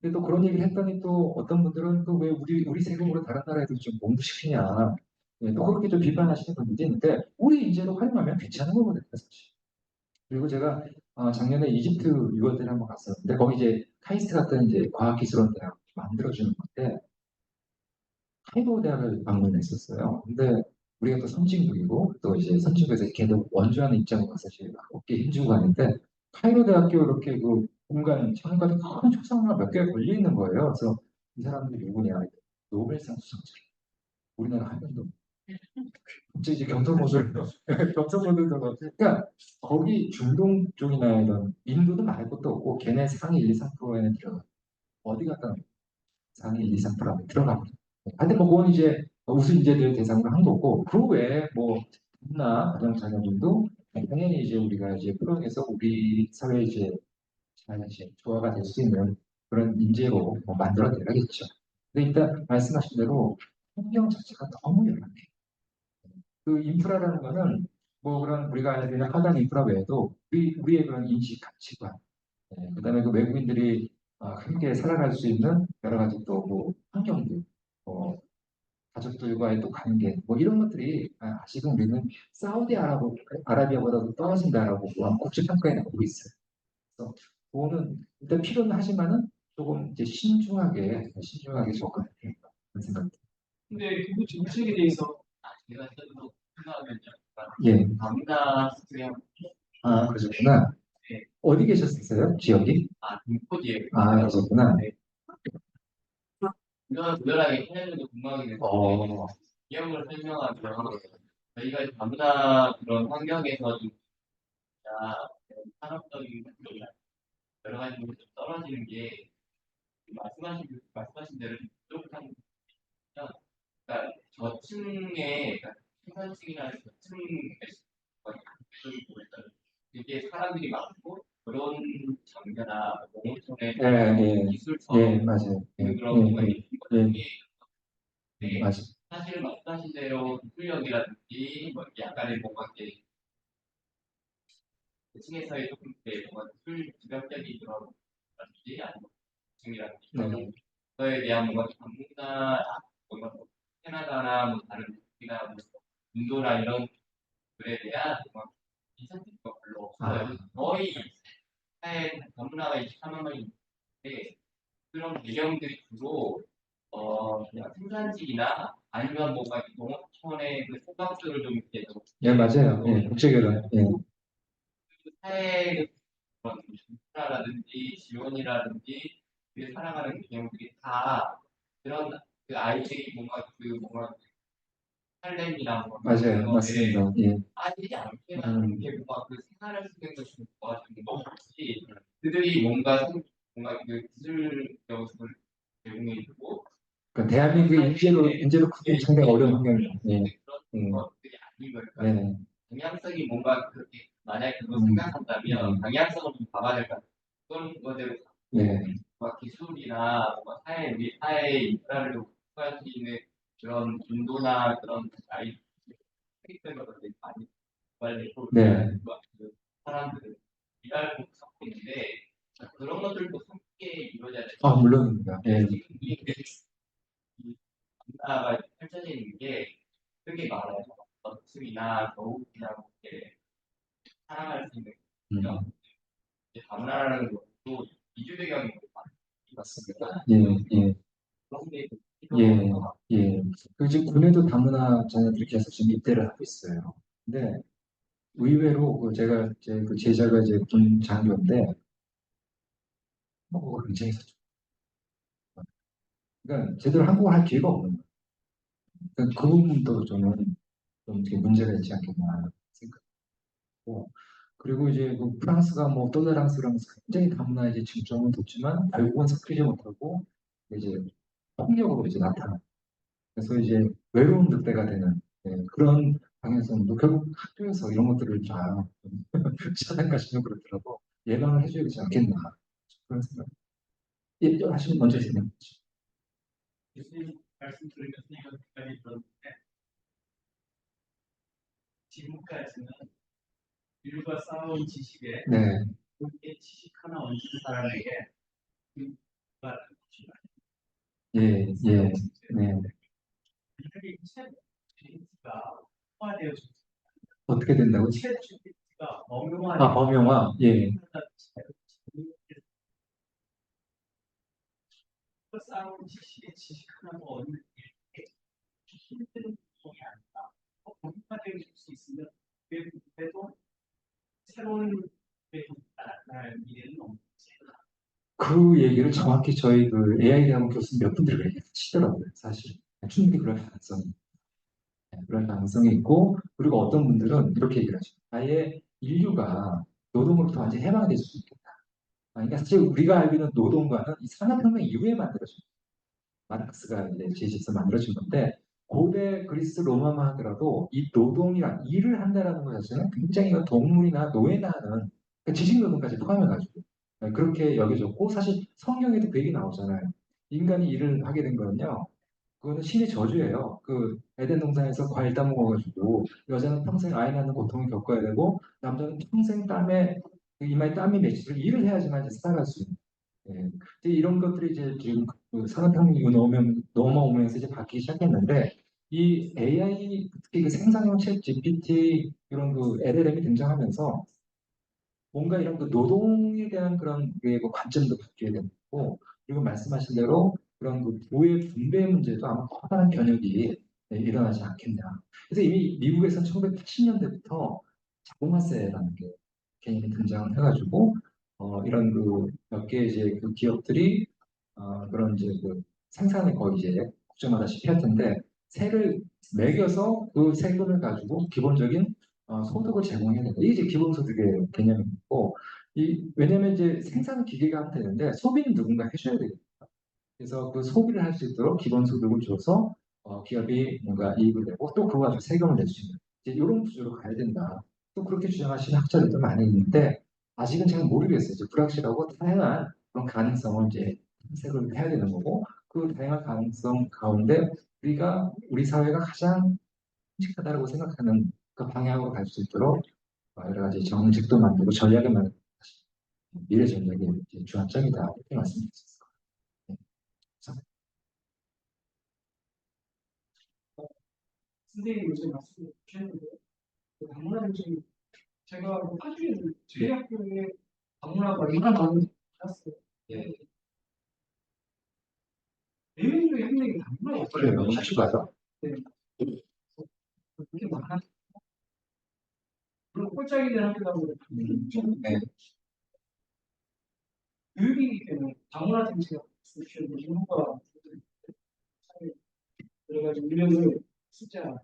근데 또 그런 얘기를 했더니 또 어떤 분들은 그 왜 우리 세금으로 다른 나라 애들 좀 공부시키냐. 또 그렇게 좀 비판하시는 분들이 있는데 우리 인재로 활용하면 괜찮은 거거든요, 사실. 그리고 제가 작년에 이집트 유월대를 한번 갔었는데 거기 이제 카이스트 같은 이제 과학기술원 대학 만들어주는 건데 카이로 대학을 방문했었어요. 근데 우리가 또 선진국이고 또 이제 선진국에서 걔도 원주하는 입장으로 사실 어깨에 힘주고 가는데 카이로 대학교 이렇게 그 공간 창가에 큰 초상화가 몇 개가 걸려 있는 거예요. 그래서 이 사람들이 누구냐? 노벨상 수상자. 우리나라 한 명도 갑자기 이제 경상도들 경상도들 그러니까 거기 중동 쪽이나 이런 인도도 말할 것도 없고 걔네 상위 1, 2, 3%에는 들어가 어디 갔다 상위 1, 2, 3% 안에 들어갑니다. 근데 뭐 그건 이제 우수인재들 대상으로 한 거고 그 외에 뭐 나 가정 자녀들도 당연히 이제 우리가 이제 끌어내서 우리 사회 이제 잘 이제 조화가 될 수 있는 그런 인재로 뭐 만들어 내야겠죠. 근데 일단 말씀하신 대로 환경 자체가 너무 열악해. 그 인프라라는 거는 뭐 그런 우리가 알고 있는 하단 인프라 외에도 우리의 그런 인식 가치관, 그다음에 그 외국인들이 함께 살아갈 수 있는 여러 가지 또 뭐 환경들, 가족들과의 또 관계, 뭐 이런 것들이 아직은 우리는 아라비아보다도 떨어진다라고 국제 평가에 나오고 있어요. 그래서 그거는 일단 필요는 하지만은 조금 이제 신중하게 접근해야 된다 그런 생각입니다. 근데 그 정책에 대해서 제가 좀 생각하면요. 예, 아무나 그냥 그러셨구나. 네. 어디 계셨어요? 지역이? 공포지에 그러셨구나. 네. 이건 무열하게 해내는 궁금하게 됐는데 어, 기업을 설명하면 저희가 아무나 그런 환경에서 진짜 산업적인 여러 가지 좀 떨어지는 게 말씀하신 대로 부족한 그러니까 저층에 그러니까 생산층이나 저층에 되게 사람들이 많고 그런 장르나 농어촌의 기술성 맞아요. 그런 거가 있는 거지. 맞아요. 사실 말씀하신 대로 기술력이라든지 뭐 약간의 뭔가 이렇게 층에서의 조금 뭔가 기술 지적적인 그런 라든지 아니면 층이라든지 그런 거에 대한 뭔가 전문가 뭔가 뭐 캐나다나 뭐 다른 국이나 뭐 인도나 이런 것들에 대한 뭔가 인센티브가 별로 없어요. 거의 사회 전문화가 23만 명인데 그런 배경들이 주로 그냥 생산직이나 아니면 뭔가 농어촌의 그 소각수를 좀 이렇게 좀 맞아요. 국제결혼. 사회 그런 인프라라든지 지원이라든지 그 살아가는 배경들이 다 그런 그 아이들이 뭔가 살림이랑 뭐 맞아요. 그런 맞습니다. 거에 예. 빠지지 않게 만드는 게 뭔가 그 생활을 쓰는 것이 도와주는 것이지 그들이 뭔가 그 기술력을 제공해주고 그러니까 대한민국의 인재로 크기 상당히 어려운 환경이에요. 그런 것들이 아니면 네네. 방향성이 뭔가 그렇게 만약에 그거 음, 생각한다면 방향성을 좀 봐봐야 될 것 같아요. 그런 거대로 네. 뭔가 기술이나 뭔가 우리 사회의 인프라를 좀 확보할 수 있는 그런 인도나 그런 아이 스펙들과 되게 많이 발달되고 네. 그 사람들은 일할 곳 찾고 있는데 그런 것들도 함께 이루어져야 될 것 같아요. 물론입니다. 지금 이 문화가 펼쳐져 있는 게 되게 많아요. 어층이나 겨울이나 이렇게 살아갈 수 있는 그런 다문화라는 것도 이주 배경이 맞습니다. 예. 그런데 지금 군에도 다문화 자녀들이 계속 지금 입대를 하고 있어요. 근데 의외로 제가 그 제자가 이제 군 장교인데 한국어가 굉장히 좋아요. 그러니까 제대로 한국어 할 기회가 없는 거예요. 그러니까 그 부분도 저는 좀 되게 문제가 있지 않겠나 생각하고 그리고 이제 그 프랑스가 뭐 똘레랑스라면서 굉장히 다문화에 이제 중점을 뒀지만 결국은 섞이지 못하고 이제 폭력으로 이제 나타나. 그래서 이제 외로운 늑대가 되는 그런 방향성도 결국 학교에서 이런 것들을 다 차단하시면 그렇더라도 예방을 해줘야 되지 않겠나 그런 생각. 예, 하시면 먼저 진행. 교수님 말씀 들으면서 이런 생각이 들었는데 지금까지는 인류가 쌓아온 지식에 네, 그렇게 지식 하나 얹은 사람에게 그가 예, 예, 네. 이들이 챗 GPT가 통화되어 어떻게 된다고? 챗 GPT가 아, 엄용화되어 범용화, 예, 쌓아온 지식에 지식 하나 더 얻는 게 힘든 부분이 아닌가. 범용화되어 있을 수 있으면 그래도 새로운 날 미래는 없는 그 얘기를 정확히 저희 그 AI 대학원 교수 몇 분들이 그렇게 치더라고요, 사실. 충분히 그럴 가능성이 있고, 그리고 어떤 분들은 이렇게 얘기를 하죠. 아예 인류가 노동으로부터 완전히 해방될 수 있겠다. 그러니까 사실 우리가 알고 있는 노동과는 이 산업혁명 이후에 만들어진 마르크스가 이제 제시해서 만들어진 건데 고대 그리스 로마만 하더라도 이 노동이란 일을 한다라는 것 자체는 굉장히 동물이나 노예나 하는 그 지식 노동까지 포함해가지고 그렇게 여겨졌고 사실 성경에도 그 얘기 나오잖아요. 인간이 일을 하게 된 거는요. 그거는 신의 저주예요. 그 에덴 동산에서 과일 따먹어가지고 여자는 평생 아이 낳는 고통을 겪어야 되고 남자는 평생 땀에 그 이마에 땀이 맺히도록 일을 해야지만 이제 살아갈 수 있는. 예. 이제 이런 것들이 이제 지금 그 산업혁명이 넘어오면서 이제 바뀌기 시작했는데 이 AI 특히 그 생성형 챗 GPT 이런 그 LLM이 등장하면서 뭔가 이런 그 노동에 대한 그런 그 관점도 바뀌게 되고 그리고 말씀하신 대로 그런 그 부의 분배 문제도 아마 커다란 변혁이 일어나지 않겠냐. 그래서 이미 미국에서는 1980년대부터 자동화세라는 게 개념이 등장을 해가지고 이런 그 몇 개 이제 그 기업들이 그런 이제 그 생산을 거의 이제 국정화다시피 할 텐데 세를 매겨서 그 세금을 가지고 기본적인 소득을 제공해야 된다. 이게 이제 기본소득의 개념이고 왜냐면 이제 생산 기계가 하면 되는데 소비는 누군가 해줘야 되거든요. 그래서 그 소비를 할 수 있도록 기본소득을 줘서 기업이 뭔가 이익을 내고 또 그거 가지고 세금을 낼 수 있는 이제 이런 구조로 가야 된다. 또 그렇게 주장하시는 학자들도 많이 있는데 아직은 잘 모르겠어요. 이제 불확실하고 다양한 그런 가능성을 이제 탐색을 해야 되는 거고 그 다양한 가능성 가운데 우리 사회가 가장 끔찍하다고 생각하는 그 방향으로 갈 수 있도록 여러 가지 정책도 만들고 전략을 만들고 미래 전략의 이제 주안점이다 이렇게 말씀드릴 수 있을 것 같아요. 선생님이 요즘 말씀 주셨는데 다문화를 좀 제가 나중에 저희 학교에 다문화가 얼마나 많은지 몰랐어요. 예, 네명 중에 한 명이 다문화였어요. 그래요. 같이 가서. 네. 그렇게 많아. 물론 꼴짝이 되는 학교다 보니까 좀 네. 교육이기 때문에 다문화 정책을 주시는 정부가 그래가지고 이름을 숫자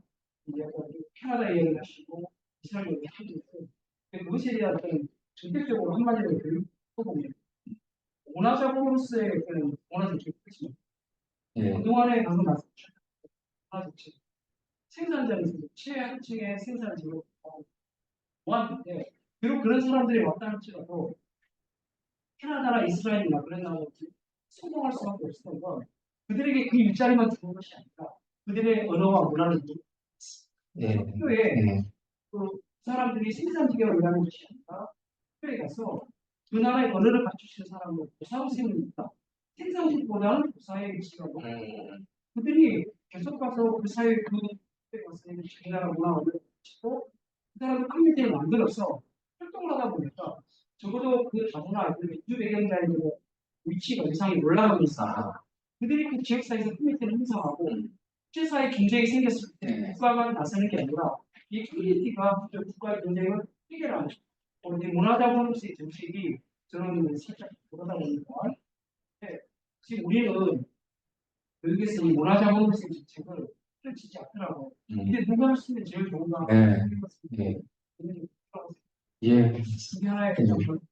이제 약간 캐나다 이야기를 하시고 이스라엘 이야기를 하시고 그것에 대한 어떤 전격적으로 한마디로 교육해보면 문화자본으로서의 그런 문화정책이 크지만 예, 그동안에 방금 말씀하신 문화정책 생산자에서 최하층의 생산자로 모았는데 비록 그런 사람들이 왔다 할지라도 캐나다나 이스라엘이나 그런 나라들이 성공할 수밖에 없었던 건 그들에게 그 일자리만 주는 것이 아니라 그들의 언어와 문화를 예, 학교에 예, 그 사람들이 생산직으로 일하는 것이 아니라 학교에 가서 그 나라의 언어를 갖추시는 사람은 교사선생님입니다. 생산직보다는 교사의 위치가 높고 그들이 계속 가서 그 사회 그 학교에 가서 자기 나라 문화 언어를 갖추고 그 사람들 커뮤니티를 만들어서 활동을 하다 보니까 적어도 그 다문화 아이들 민주 배경자들의 위치가 위상이 올라가면서 그들이 그 지역사회에서 커뮤니티를 형성하고 국제사회 경쟁이 생겼을 때 국가가 나서는 게 아니라 이 커뮤니티가 국가의 경쟁을 해결하는 문화자본으로서의 정책이 저는 살짝 그러다 보니까 지금 우리는 교육에서 이 문화자본으로서의 정책을 펼치지 않더라고요. 근데 누가 할 수 있는 제일 좋은가? 예, 예, 예, 이게 하나의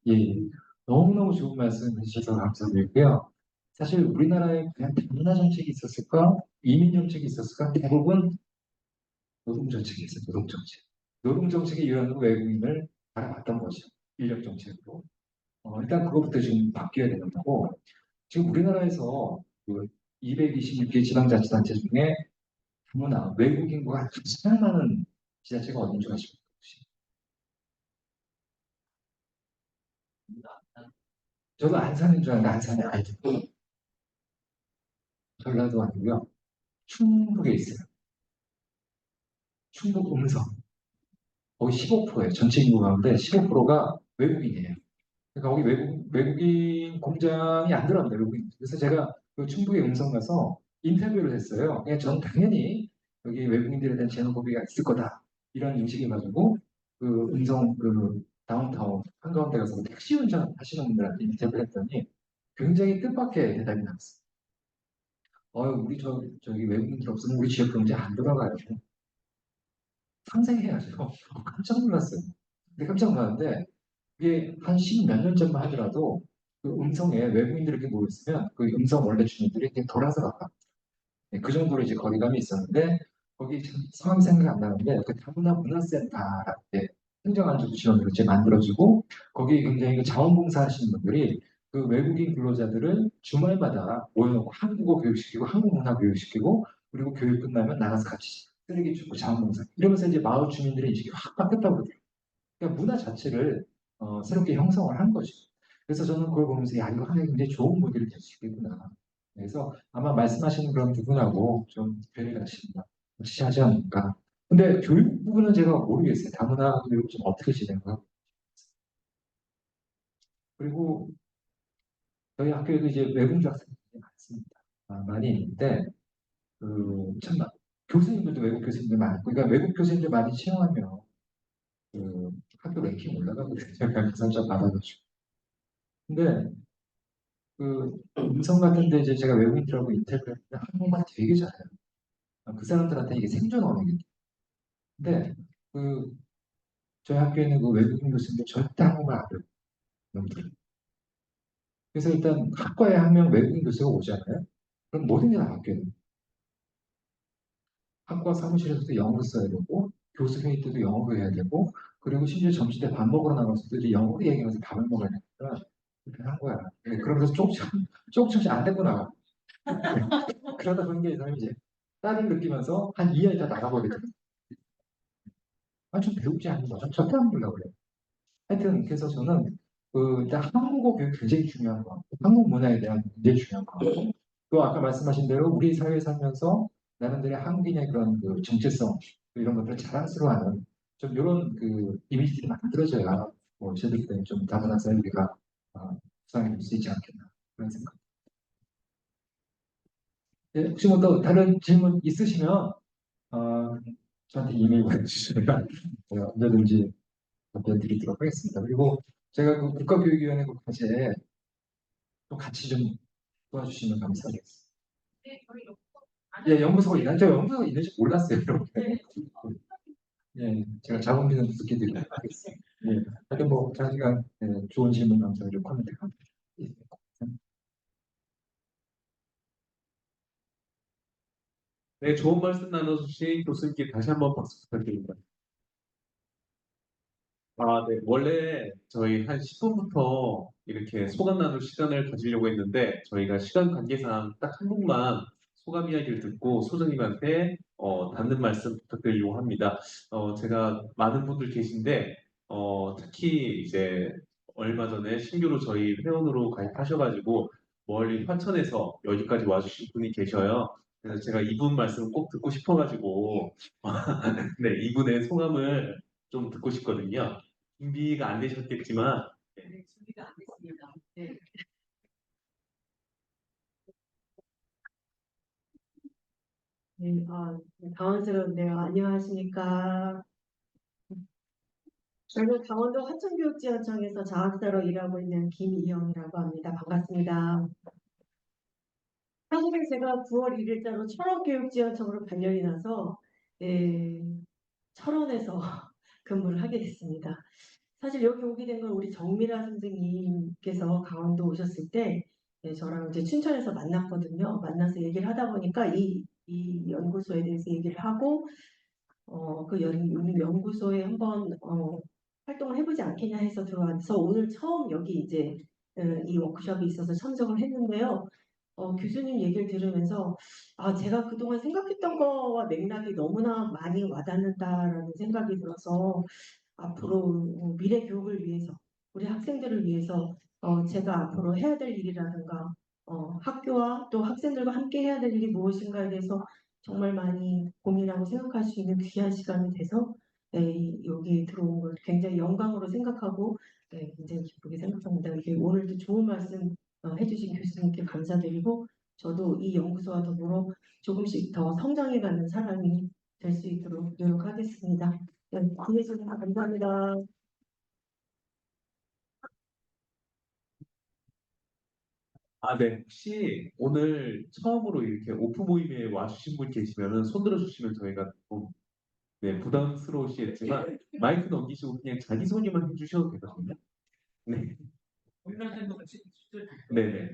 예, 예. 너무너무 좋은 말씀 해주셔서 감사드리고요. 사실 우리나라에 그냥 다문화 정책이 있었을까? 이민 정책이 있었을까? 대부분 노동 정책이 있어요. 노동 정책. 노동 정책의 일환으로 외국인을 바라봤던 거죠. 인력 정책으로. 일단 그것부터 지금 바뀌어야 되는 거고, 지금 우리나라에서 그 226개 지방자치단체 중에 다문화 외국 인구가 가장 많은 지자체가 어딘지 아십니까? 혹시? 저도 안산인 줄 알았는데 안산이 아니고 전라도 아니고요. 충북에 있어요. 충북 음성. 거기 15%예요. 전체 인구 가운데 15%가 외국인이에요. 그러니까 거기 외국인 공장이 안 들어갑니다. 외국인. 그래서 제가 그 충북의 음성 가서 인터뷰를 했어요. 그냥 전 당연히 여기 외국인들에 대한 제노고비가 있을 거다. 이런 인식을 가지고 그 음성 그 다운타운 한가운데 가서 그 택시 운전 하시는 분들한테 인터뷰를 했더니 굉장히 뜻밖의 대답이 나왔어요. 우리 저기 외국인들 없으면 우리 지역 경제 안 돌아가요. 상생해야죠. 깜짝 놀랐어요. 근데 깜짝 놀랐는데 그게 한 10몇 년 전만 하더라도 그 음성에 외국인들이 이렇게 모였으면 그 음성 원래 주민들이 이렇게 돌아서 나가. 그 정도로 이제 거리감이 있었는데 거기 참 성함이 생각이 안 나는데 그 다문화 문화센터라고 행정안전부 지원으로 이제 만들어지고 거기 굉장히 그 자원봉사 하시는 분들이 그 외국인 근로자들을 주말마다 모여놓고 한국어 교육시키고 한국 문화 교육시키고 그리고 교육 끝나면 나가서 같이 쓰레기 줍고 자원봉사 이러면서 이제 마을 주민들의 인식이 확 바뀌었다고 그러더라고요. 그러니까 문화 자체를 새롭게 형성을 한 거죠. 그래서 저는 그걸 보면서 야 이거 하나의 굉장히 좋은 모델이 될 수 있겠구나. 그래서 아마 말씀하시는 그런 부분하고 좀 배를 같이 하지 않을까. 근데 교육 부분은 제가 모르겠어요. 다문화 교육 좀 어떻게 진행하고. 그리고 저희 학교에도 이제 외국인 학생들이 많습니다. 많이 있는데 참 교수님들도 외국 교수님들 많고, 그러니까 외국 교수님들 많이 채용하면 그 학교 랭킹 올라가거든요. 그냥 가산점 받아가지고. 근데 그 음성 같은 데 이제 제가 외국인들하고 인터뷰할 때 한국말 되게 잘해요. 그 사람들한테 이게 생존 언어거든요. 근데 그 저희 학교에는 그 외국인 교수님들 절대 한국말 안 배워요. 놈들. 그래서 일단 학과에 한 명 외국인 교수가 오잖아요. 그럼 모든 게 다 바뀌어요. 학과 사무실에서도 영어로 써야 되고 교수 회의 때도 영어로 해야 되고 그리고 심지어 점심 때 밥 먹으러 나가서도 이제 영어로 얘기하면서 밥을 먹어야 되니까 불편한 거야. 그러면서 조금씩 안 되고 나가. 그러다 보니까 이 사람이 이제 딸을 느끼면서 한 2년 있다 나가버리더라고요. 좀 배우지 않는 거죠. 절대 안 보려고 그래요. 하여튼 그래서 저는 일단 한국어 교육 굉장히 중요한 거, 한국 문화에 대한 굉장히 중요한 거. 또 아까 말씀하신 대로 우리 사회에 살면서 나름대로 한국인의 그런 그 정체성 이런 것들을 자랑스러워하는 좀 이런 그 이미지들이 만들어져야 저들 때는 좀 다문화 사회가 구성이 될 수 있지 않겠나 그런 생각. 예, 혹시 뭐 또 다른 질문 있으시면 저한테 이메일 보내주시면 제가 언제든지 답변 드리도록 하겠습니다. 그리고 제가 그 국가교육위원회 그 과제에 또 같이 좀 도와주시면 감사하겠습니다. 네, 저희 예, 연구소가 있나? 저 연구소가 있는지 몰랐어요. 이렇게. 네. 예, 제가 자본비는 듣게 드리도록 하겠습니다. 예, 하여튼 뭐 장시간 좋은 질문 감사드리고 코멘트 감사드립니다. 예. 네, 좋은 말씀 나눠주신 교수님께 다시 한번 박수 부탁드립니다. 네. 원래 저희 한 10분부터 이렇게 소감 나눌 시간을 가지려고 했는데 저희가 시간 관계상 딱 한 분만 소감 이야기를 듣고 소장님한테 닿는 말씀 부탁드리려고 합니다. 제가 많은 분들 계신데 특히 이제 얼마 전에 신규로 저희 회원으로 가입하셔가지고 멀리 화천에서 여기까지 와주신 분이 계셔요. 그래서 제가 이분 말씀 꼭 듣고 싶어가지고 네, 이분의 소감을 좀 듣고 싶거든요. 준비가 안 되셨겠지만 네, 준비가 안 됐습니다. 네. 네, 당황스러운데요. 안녕하십니까. 저는 강원도 화천교육지원청에서 장학사로 일하고 있는 김이영이라고 합니다. 반갑습니다. 사실은 제가 9월 1일자로 철원교육지원청으로 발령이 나서 예, 철원에서 근무를 하게 됐습니다. 사실 여기 오게 된 건 우리 정미라 선생님께서 강원도 오셨을 때 네, 저랑 이제 춘천에서 만났거든요. 만나서 얘기를 하다 보니까 이 연구소에 대해서 얘기를 하고 연구소에 한번 활동을 해보지 않겠냐 해서 들어와서 오늘 처음 여기 이제 이 워크숍이 있어서 참석을 했는데요. 교수님 얘기를 들으면서 제가 그동안 생각했던 거와 맥락이 너무나 많이 와닿는다라는 생각이 들어서 앞으로 미래 교육을 위해서 우리 학생들을 위해서 제가 앞으로 해야 될 일이라든가 학교와 또 학생들과 함께 해야 될 일이 무엇인가에 대해서 정말 많이 고민하고 생각할 수 있는 귀한 시간이 돼서 여기 들어온 걸 굉장히 영광으로 생각하고 굉장히 기쁘게 생각합니다. 이게 오늘도 좋은 말씀 해주신 교수님께 감사드리고 저도 이 연구소와 더불어 조금씩 더 성장해가는 사람이 될 수 있도록 노력하겠습니다. 네, 기회 주셔서 감사합니다. 네. 혹시 오늘 처음으로 이렇게 오프 모임에 와주신 분 계시면은 손 들어주시면 저희가 좀, 네, 부담스러우시겠지만 마이크 넘기시고 그냥 자기소개만 해주셔도 되거든요. 네. 혼란된 거 진짜 네네.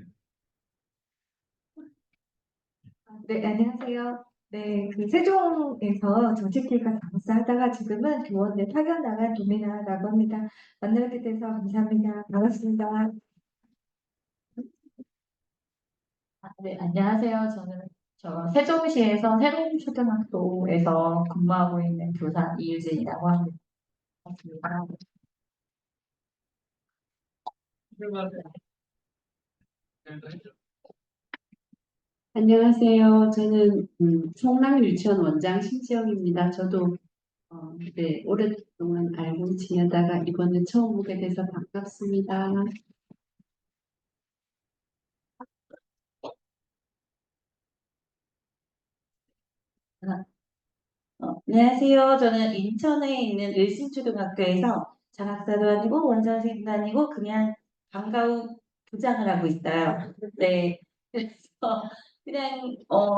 네, 안녕하세요. 네, 그 세종에서 정책기획과 사무사 하다가 지금은 교원대 파견 나간 도미나라고 합니다. 만나게 돼서 감사합니다. 반갑습니다. 네, 안녕하세요. 저는 세종시에서 새로운초등학교에서 근무하고 있는 교사 이유진이라고 합니다. 반갑습니다. 안녕하세요. 저는 성남 유치원 원장 신지영입니다. 저도 네, 오랫동안 알고 지내다가 이번에 처음 보게 돼서 반갑습니다. 안녕하세요. 저는 인천에 있는 을신초등학교에서 장학사도 아니고 원장 선생님도 아니고 그냥 방과 후 부장을 하고 있어요. 네. 그래서 그냥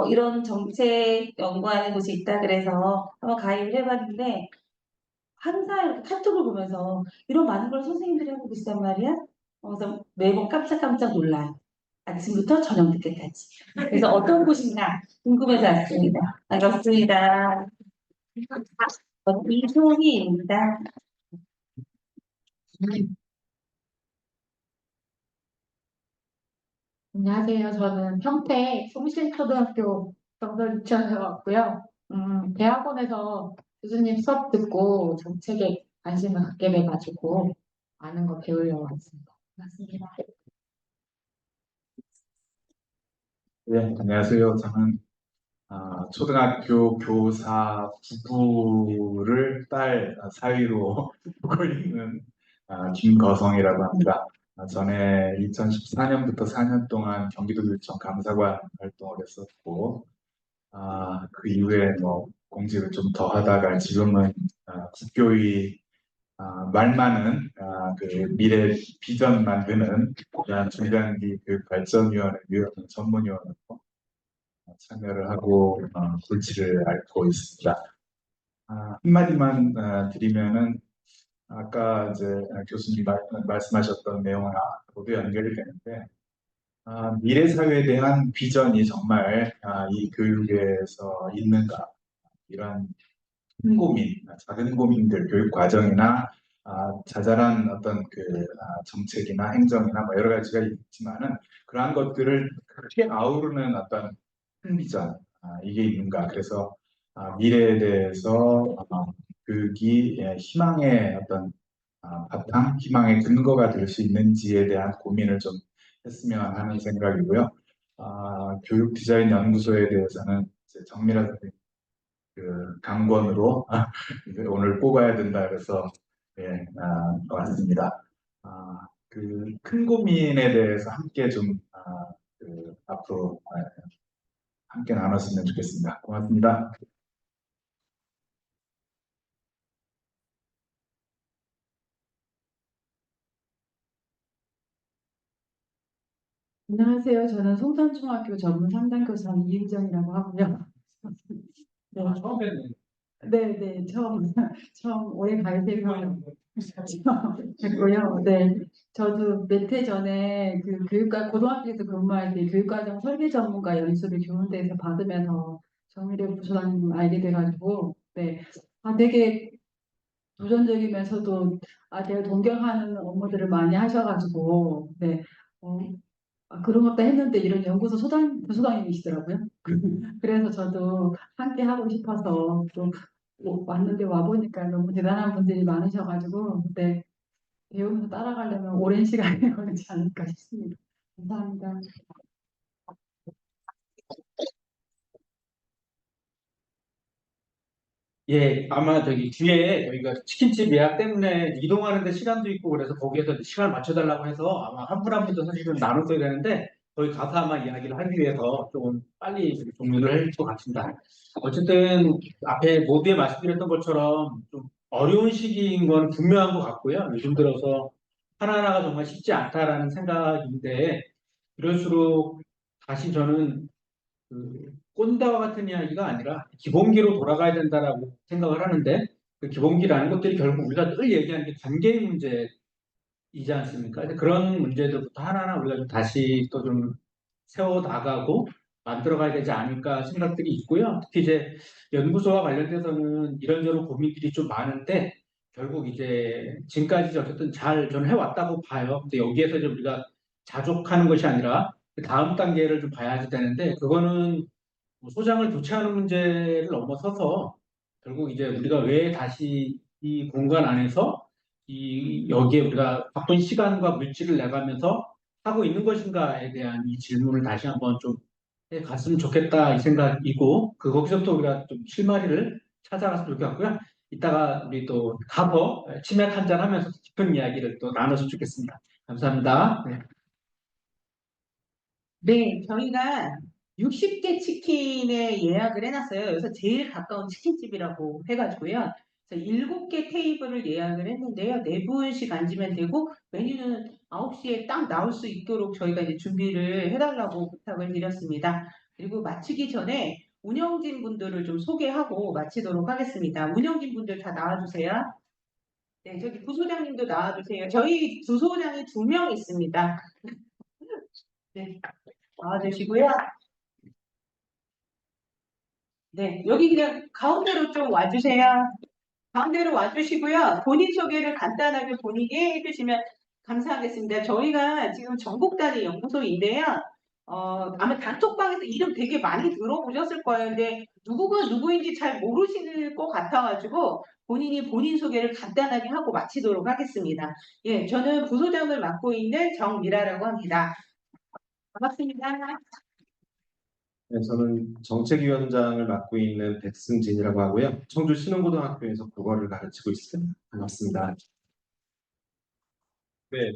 이런 정책 연구하는 곳이 있다 그래서 한번 가입을 해봤는데 항상 이렇게 카톡을 보면서 이런 많은 걸 선생님들이 하고 계시단 말이야. 그래서 매번 깜짝깜짝 놀라요. 아침부터 저녁 늦게까지. 그래서 어떤 곳인가 궁금해서 왔습니다. 반갑습니다. 이소희입니다. 안녕하세요. 저는 평택 송실초등학교 정서 유치원에 왔고요. 대학원에서 교수님 수업 듣고 정책에 관심을 갖게 돼가지고 많은 거 배우려고 왔습니다. 반갑습니다. 네, 안녕하세요. 저는 초등학교 교사 부부를 딸 사위로 보고 있는 김거성이라고 합니다. 전에 2014년부터 4년 동안 경기도교육청 감사관 활동을 했었고, 그 이후에 뭐 공직을 좀 더 하다가 지금은 국교위 말 많은 그 미래 비전 만드는 중장기 교육발전위원회 전문위원으로 참여를 하고 골치를 앓고 있습니다. 한마디만 드리면은 아까 이제 교수님 말씀하셨던 내용하고도 연결이 되는데 미래 사회에 대한 비전이 정말 이 교육에서 있는가 이런 큰 고민, 작은 고민들, 교육 과정이나 자잘한 어떤 정책이나 행정이나 뭐 여러 가지가 있지만은 그러한 것들을 크게 아우르는 어떤 큰 비전 이게 있는가. 그래서 미래에 대해서 교육이 희망의 어떤 바탕, 희망의 근거가 될 수 있는지에 대한 고민을 좀 했으면 하는 생각이고요. 교육 디자인 연구소에 대해서는 이제 정밀한 강권으로 오늘 뽑아야 된다 그래서 예, 왔습니다. 그 큰 고민에 대해서 함께 좀 앞으로 함께 나눴으면 좋겠습니다. 고맙습니다. 안녕하세요. 저는 송산중학교 전문 상담교사 이유정이라고 하고요. 네, 처음 뵙네. 네, 처음 올해 가입해서 됐고요. 네. 저도 몇 해 전에 그 교육과 고등학교에서 근무할 때 교육과정 설계 전문가 연수를 교원대에서 받으면서 정미래 부소장님 알게 돼가지고 네. 되게 도전적이면서도 제가 존경하는 업무들을 많이 하셔가지고 네. 어, 그런 것도 했는데 이런 연구소 부소장님이시더라고요. 그래서 저도 함께 하고 싶어서 또 왔는데 와보니까 너무 대단한 분들이 많으셔가지고 네. 배우면서 따라가려면 오랜 시간이 걸리지 않을까 싶습니다. 감사합니다. 예, 아마 저기 뒤에 저희가 치킨집 예약 때문에 이동하는데 시간도 있고 그래서 거기에서 시간을 맞춰달라고 해서 아마 한 분 한 분도 사실은 나눴어야 되는데 거기 가서 아마 이야기를 하기 위해서 조금 빨리 종료를 할 것 같습니다. 어쨌든 앞에 모두에 말씀드렸던 것처럼 좀 어려운 시기인 건 분명한 것 같고요. 요즘 들어서 하나하나가 정말 쉽지 않다라는 생각인데 이럴수록 다시 저는 그 꼰대와 같은 이야기가 아니라 기본기로 돌아가야 된다라고 생각을 하는데 그 기본기라는 것들이 결국 우리가 늘 얘기하는 게 관계의 문제이지 않습니까? 근데 그런 문제들부터 하나하나 우리가 좀 다시 또 좀 세워 나가고 만들어 가야 되지 않을까 생각들이 있고요. 특히 이제 연구소와 관련돼서는 이런저런 고민들이 좀 많은데 결국 이제 지금까지 어쨌든 잘 저는 해왔다고 봐요. 근데 여기에서 이제 우리가 자족하는 것이 아니라 그 다음 단계를 좀 봐야지 되는데 그거는 뭐 소장을 교체하는 문제를 넘어서서 결국 이제 우리가 왜 다시 이 공간 안에서 이 여기에 우리가 바쁜 시간과 물질을 내가면서 하고 있는 것인가에 대한 이 질문을 다시 한번 좀 해갔으면 좋겠다 이 생각이고 그 거기서부터 우리가 좀 실마리를 찾아갔으면 좋겠고요. 이따가 우리 또 가서 치맥 한잔 하면서 깊은 이야기를 또 나눴으면 좋겠습니다. 감사합니다. 네. 네, 저희가 60개 치킨에 예약을 해놨어요. 여기서 제일 가까운 치킨집이라고 해가지고요. 그래서 7개 테이블을 예약을 했는데요. 4분씩 앉으면 되고 메뉴는 9시에 딱 나올 수 있도록 저희가 이제 준비를 해달라고 부탁을 드렸습니다. 그리고 마치기 전에 운영진 분들을 좀 소개하고 마치도록 하겠습니다. 운영진 분들 다 나와주세요. 네, 저기 부소장님도 나와주세요. 저희 부소장이 2명 있습니다. 네, 나와주시고요. 네, 여기 그냥 가운데로 좀 와주세요. 가운데로 와주시고요. 본인 소개를 간단하게 본인이 해주시면 감사하겠습니다. 저희가 지금 전국 단위 연구소인데요. 아마 단톡방에서 이름 되게 많이 들어보셨을 거예요. 근데 누구가 누구인지 잘 모르실 것 같아가지고 본인이 본인 소개를 간단하게 하고 마치도록 하겠습니다. 예, 저는 부소장을 맡고 있는 정미라라고 합니다. 반갑습니다. 네, 저는 정책위원장을 맡고 있는 백승진이라고 하고요. 청주 신흥고등학교에서 국어를 가르치고 있습니다. 반갑습니다. 네,